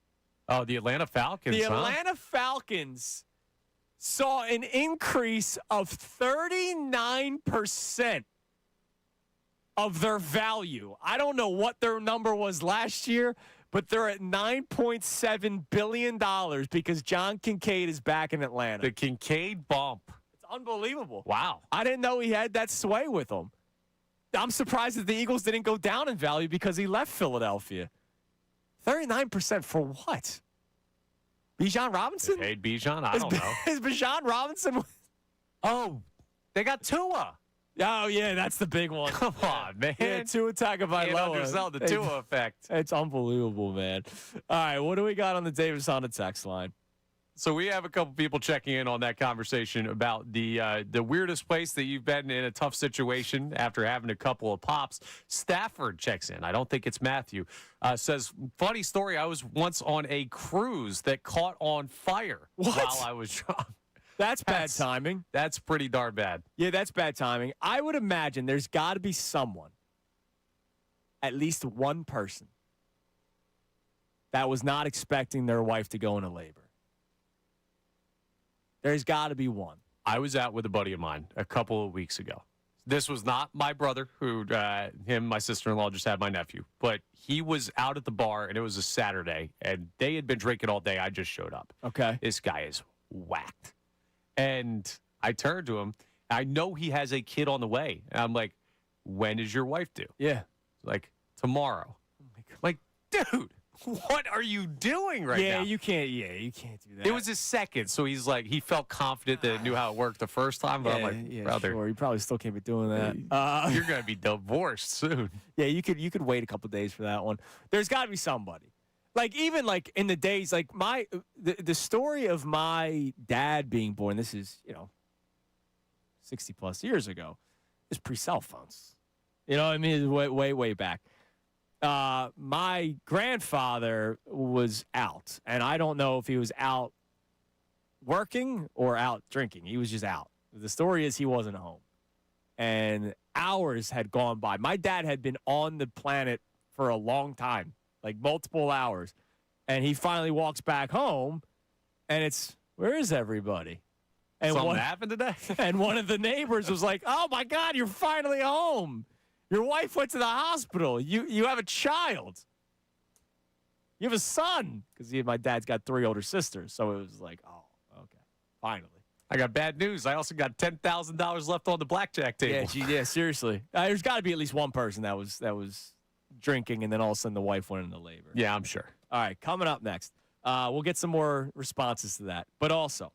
Oh, the Atlanta Falcons, The Atlanta Falcons saw an increase of 39% of their value. I don't know what their number was last year, but they're at $9.7 billion because John Kincaid is back in Atlanta. The Kincaid bump. It's unbelievable. Wow. I didn't know he had that sway with him. I'm surprised that the Eagles didn't go down in value because he left Philadelphia. 39% for what? Bijan Robinson? They paid Bijan? I don't know. Is Bijan Robinson? Oh, they got Tua. Oh, yeah, that's the big one. Come on, man. Yeah, Tua Tagovailoa. Can't undersell the Tua effect. It's unbelievable, man. All right, what do we got on the Davis Honda text line? So we have a couple people checking in on that conversation about the weirdest place that you've been in a tough situation after having a couple of pops. Stafford checks in. I don't think it's Matthew. Says, funny story, I was once on a cruise that caught on fire while I was drunk. That's bad timing. That's pretty darn bad. Yeah, that's bad timing. I would imagine there's got to be someone, at least one person, that was not expecting their wife to go into labor. There's got to be one. I was out with a buddy of mine a couple of weeks ago. This was not my brother, my sister-in-law just had my nephew. But he was out at the bar, and it was a Saturday, and they had been drinking all day. I just showed up. Okay. This guy is whacked. And I turned to him. I know he has a kid on the way. And I'm like, when is your wife due? Yeah. Like, tomorrow. Like, dude, what are you doing right now? You can't do that. It was his second, so he's like, he felt confident that it knew how it worked the first time. But I'm like, brother, sure. You probably still can't be doing that. You're going to be divorced soon. Yeah, you could wait a couple days for that one. There's got to be somebody. Like, even like in the days, like the story of my dad being born, this is, 60 plus years ago, is pre-cell phones. You know what I mean? It's way back. My grandfather was out, and I don't know if he was out working or out drinking. He was just out. The story is he wasn't home. And hours had gone by. My dad had been on the planet for a long time, like multiple hours. And he finally walks back home, and it's, where is everybody? And something happened today? And one of the neighbors was like, oh, my God, you're finally home. Your wife went to the hospital. You have a child. You have a son. Because my dad's got 3 older sisters. So it was like, oh, okay, finally. I got bad news. I also got $10,000 left on the blackjack table. Yeah, seriously. There's got to be at least one person that was drinking, and then all of a sudden the wife went into labor. Yeah, I'm sure. All right, coming up next, we'll get some more responses to that. But also,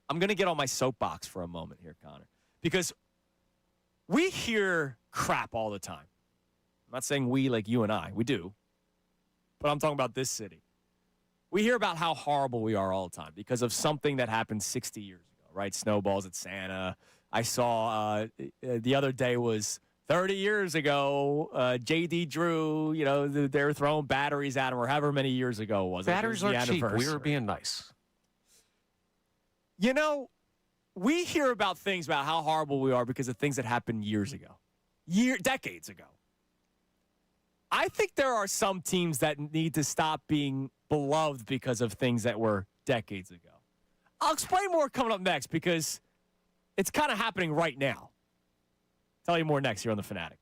I'm going to get on my soapbox for a moment here, Connor, because we hear crap all the time. I'm not saying we like you and I. We do. But I'm talking about this city. We hear about how horrible we are all the time because of something that happened 60 years ago. right? Snowballs at Santa. I saw the other day was 30 years ago, J.D. Drew, they were throwing batteries at him, or however many years ago it was. Batteries aren't cheap. We were being nice. We hear about things about how horrible we are because of things that happened years ago, decades ago. I think there are some teams that need to stop being beloved because of things that were decades ago. I'll explain more coming up next because it's kind of happening right now. Tell you more next here on The Fanatic.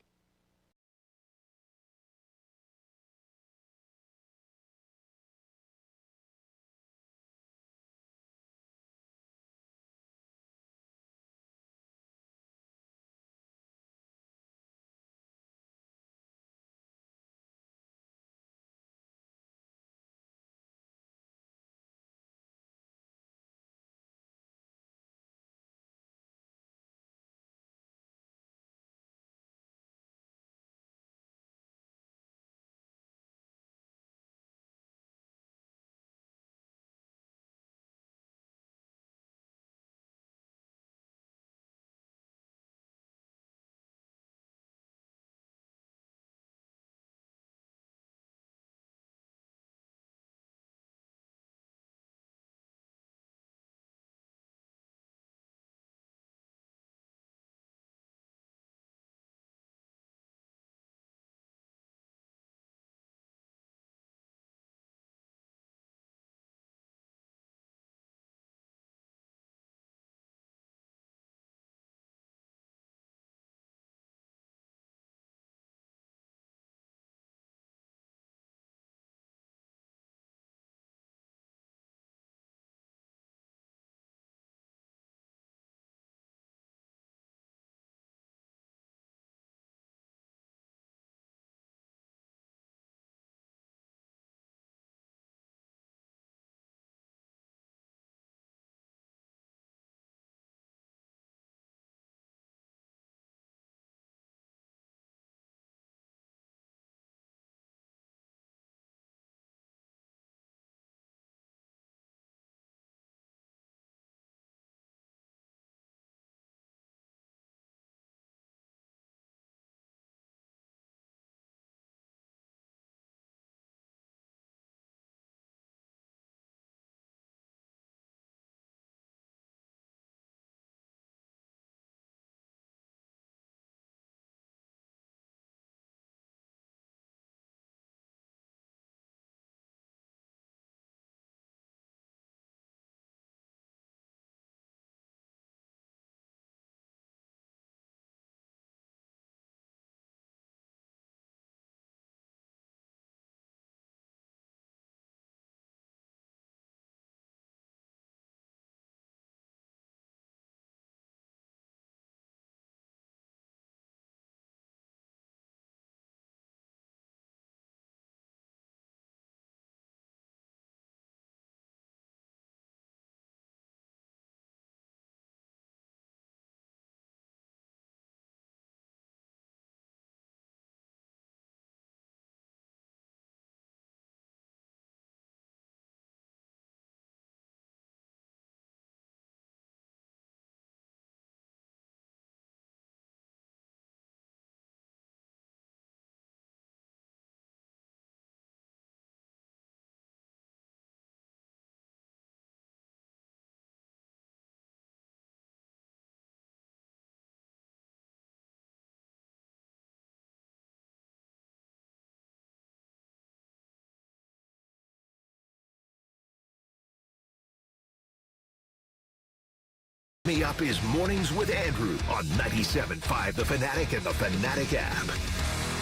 Me Up is Mornings with Andrew on 97.5 The Fanatic and the Fanatic app.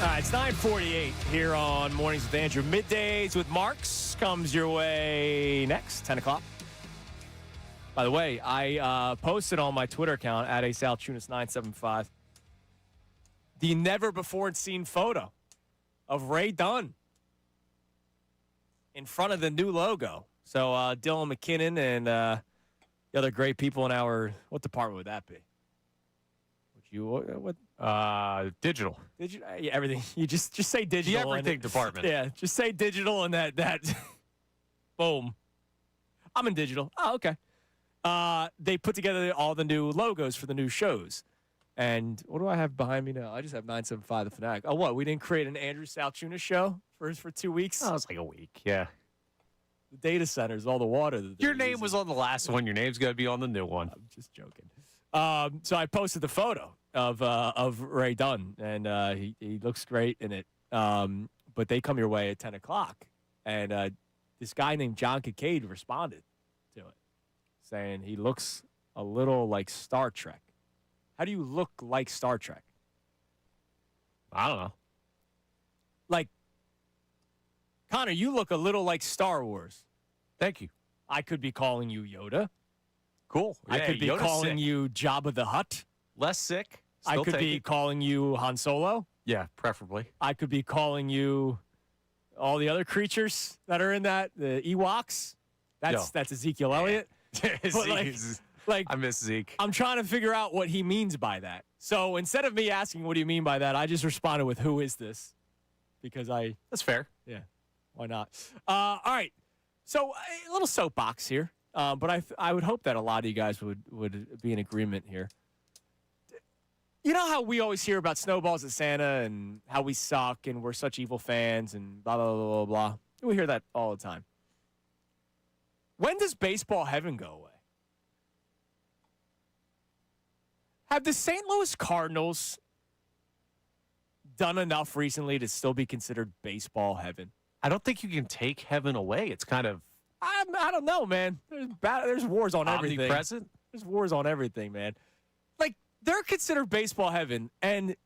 All right, it's 9:48 here on Mornings with Andrew. Middays with Marks comes your way next, 10 o'clock. By the way, I posted on my Twitter account at Salciunas975 the never-before-seen photo of Ray Dunn in front of the new logo. So Dylan McKinnon and the other great people in our, what department would that be? What? Digital. Yeah, everything. You just say digital. The everything department. Yeah, just say digital and that. Boom. I'm in digital. Oh, okay. they put together all the new logos for the new shows. And what do I have behind me now? I just have 975 The Fanatic. Oh, what? We didn't create an Andrew Salciunas show for 2 weeks? Oh, it's like a week, yeah. The data centers, all the water. That Your name was on the last one. Your name's going to be on the new one. I'm just joking. So I posted the photo of Ray Dunn, and he looks great in it. But they come your way at 10 o'clock. And this guy named John Kincaid responded to it, saying he looks a little like Star Trek. How do you look like Star Trek? I don't know. Like, Connor, you look a little like Star Wars. Thank you. I could be calling you Yoda. Cool. I could be Yoda's calling sick. you Jabba the Hutt. Less sick. I could be calling you Han Solo. Yeah, preferably. I could be calling you all the other creatures that are in that, the Ewoks. That's Ezekiel Elliott. But I miss Zeke. I'm trying to figure out what he means by that. So instead of me asking what do you mean by that, I just responded with who is this? Because That's fair. Yeah, why not? All right. So a little soapbox here, but I would hope that a lot of you guys would be in agreement here. You know how we always hear about snowballs at Santa and how we suck and we're such evil fans and blah, blah, blah, blah, blah. We hear that all the time. When does baseball heaven go away? Have the St. Louis Cardinals done enough recently to still be considered baseball heaven? I don't think you can take heaven away. It's kind of I don't know, man. There's wars on everything. omnipresent. There's wars on everything, man. Like, they're considered baseball heaven, and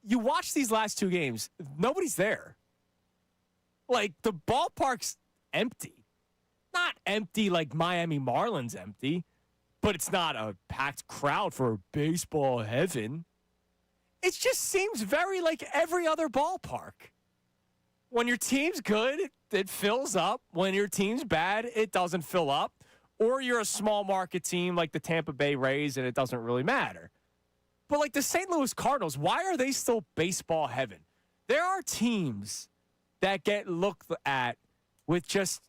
you watch these last two games, nobody's there. Like, the ballpark's empty. Not empty like Miami Marlins empty, but it's not a packed crowd for baseball heaven. It just seems very like every other ballpark. When your team's good, it fills up. When your team's bad, it doesn't fill up. Or you're a small market team like the Tampa Bay Rays, and it doesn't really matter. But like the St. Louis Cardinals, why are they still baseball heaven? There are teams that get looked at with just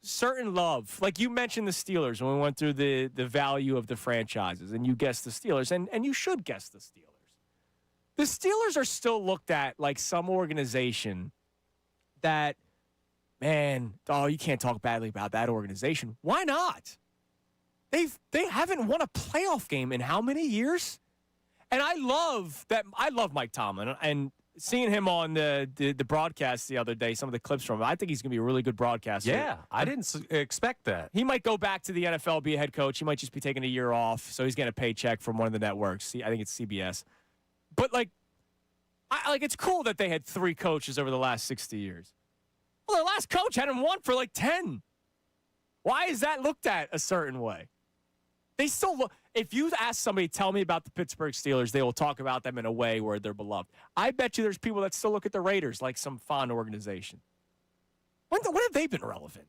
certain love. Like you mentioned the Steelers when we went through the value of the franchises, and you guessed the Steelers, and you should guess the Steelers. The Steelers are still looked at like some organization that, man, you can't talk badly about that organization. Why not? They haven't won a playoff game in how many years? And I love Mike Tomlin, and seeing him on the broadcast the other day, some of the clips from him, I think he's going to be a really good broadcaster. Yeah, I didn't expect that. He might go back to the NFL, be a head coach. He might just be taking a year off, so he's getting a paycheck from one of the networks. I think it's CBS. But, it's cool that they had 3 coaches over the last 60 years. Well, their last coach hadn't won for 10. Why is that looked at a certain way? They still look. If you ask somebody, tell me about the Pittsburgh Steelers, they will talk about them in a way where they're beloved. I bet you there's people that still look at the Raiders like some fun organization. When have they been relevant?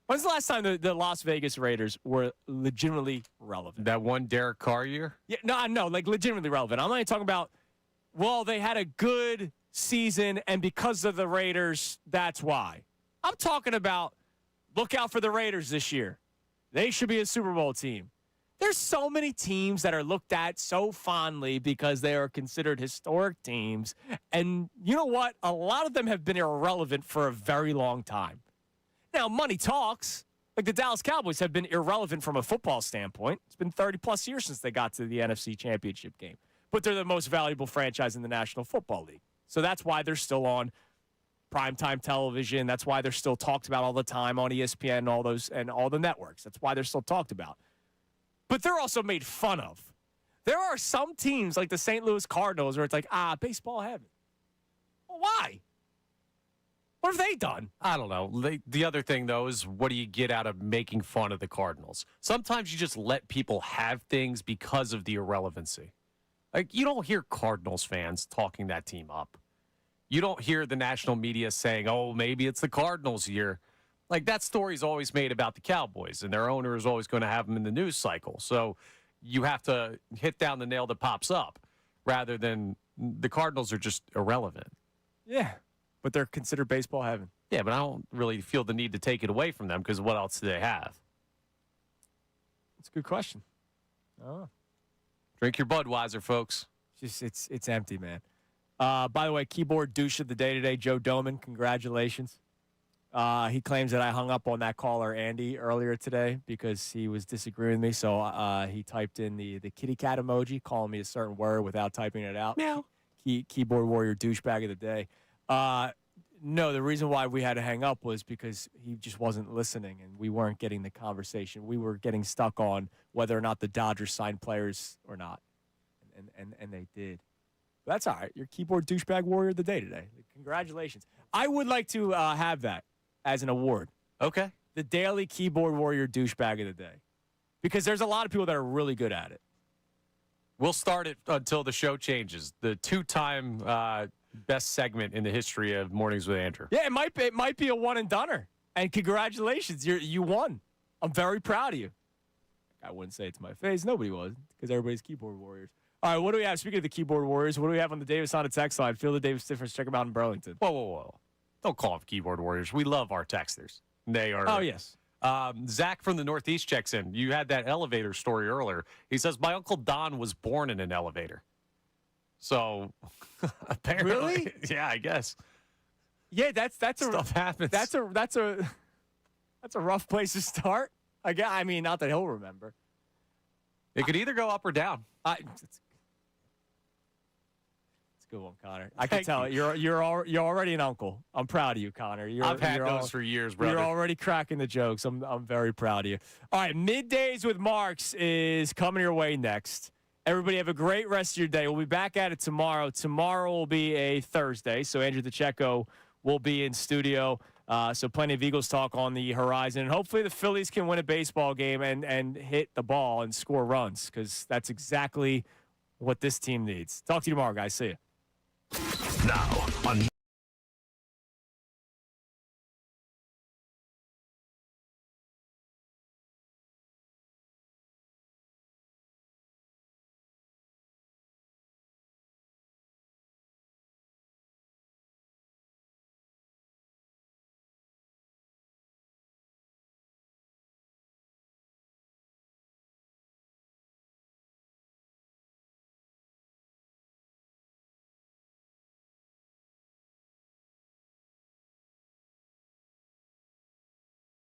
When's the last time the Las Vegas Raiders were legitimately relevant? That one Derek Carr year? Yeah, no, legitimately relevant. I'm not even talking about, well, they had a good season, and because of the Raiders, that's why. I'm talking about, look out for the Raiders this year. They should be a Super Bowl team. There's so many teams that are looked at so fondly because they are considered historic teams. And you know what? A lot of them have been irrelevant for a very long time. Now, money talks. Like the Dallas Cowboys have been irrelevant from a football standpoint. It's been 30-plus years since they got to the NFC Championship game. But they're the most valuable franchise in the National Football League. So that's why they're still on primetime television. That's why they're still talked about all the time on ESPN and all the networks. That's why they're still talked about. But they're also made fun of. There are some teams like the St. Louis Cardinals where it's like, baseball heaven. Well, why? What have they done? I don't know. The other thing, though, is what do you get out of making fun of the Cardinals? Sometimes you just let people have things because of the irrelevancy. Like, you don't hear Cardinals fans talking that team up. You don't hear the national media saying, oh, maybe it's the Cardinals year. Like, that story's always made about the Cowboys, and their owner is always going to have them in the news cycle. So you have to hit down the nail that pops up rather than the Cardinals are just irrelevant. Yeah, but they're considered baseball heaven. Yeah, but I don't really feel the need to take it away from them because what else do they have? It's a good question. Oh. Drink your Budweiser, folks. It's empty, man. By the way, keyboard douche of the day today, Joe Doman. Congratulations. He claims that I hung up on that caller, Andy, earlier today because he was disagreeing with me. So he typed in the kitty cat emoji, calling me a certain word without typing it out. Meow. Keyboard warrior douchebag of the day. No, the reason why we had to hang up was because he just wasn't listening and we weren't getting the conversation. We were getting stuck on whether or not the Dodgers signed players or not. And they did. But that's all right. Your keyboard douchebag warrior of the day today. Congratulations. I would like to have that as an award. Okay. The daily keyboard warrior douchebag of the day. Because there's a lot of people that are really good at it. We'll start it until the show changes. The 2-time best segment in the history of Mornings with Andrew. Yeah, it might be a one-and-doneer. And congratulations. You won. I'm very proud of you. I wouldn't say it to my face. Nobody was because everybody's keyboard warriors. All right, what do we have? Speaking of the keyboard warriors, what do we have on the Davis on the text line? Feel the Davis difference. Check them out in Burlington. Whoa. Don't call them keyboard warriors. We love our texters. They are. Oh, yes. Zach from the Northeast checks in. You had that elevator story earlier. He says, my Uncle Don was born in an elevator. So, apparently. Really? Yeah, I guess. Yeah, that's Stuff happens. That's a rough place to start. I mean, not that he'll remember. It could either go up or down. It's a good one, Connor. I can tell you're already an uncle. I'm proud of you, Connor. I've had those for years, brother. You're already cracking the jokes. I'm very proud of you. All right, Middays with Marks is coming your way next. Everybody have a great rest of your day. We'll be back at it tomorrow. Tomorrow will be a Thursday, so Andrew DeCecco will be in studio. So plenty of Eagles talk on the horizon. And hopefully the Phillies can win a baseball game and hit the ball and score runs because that's exactly what this team needs. Talk to you tomorrow, guys. See you. Now on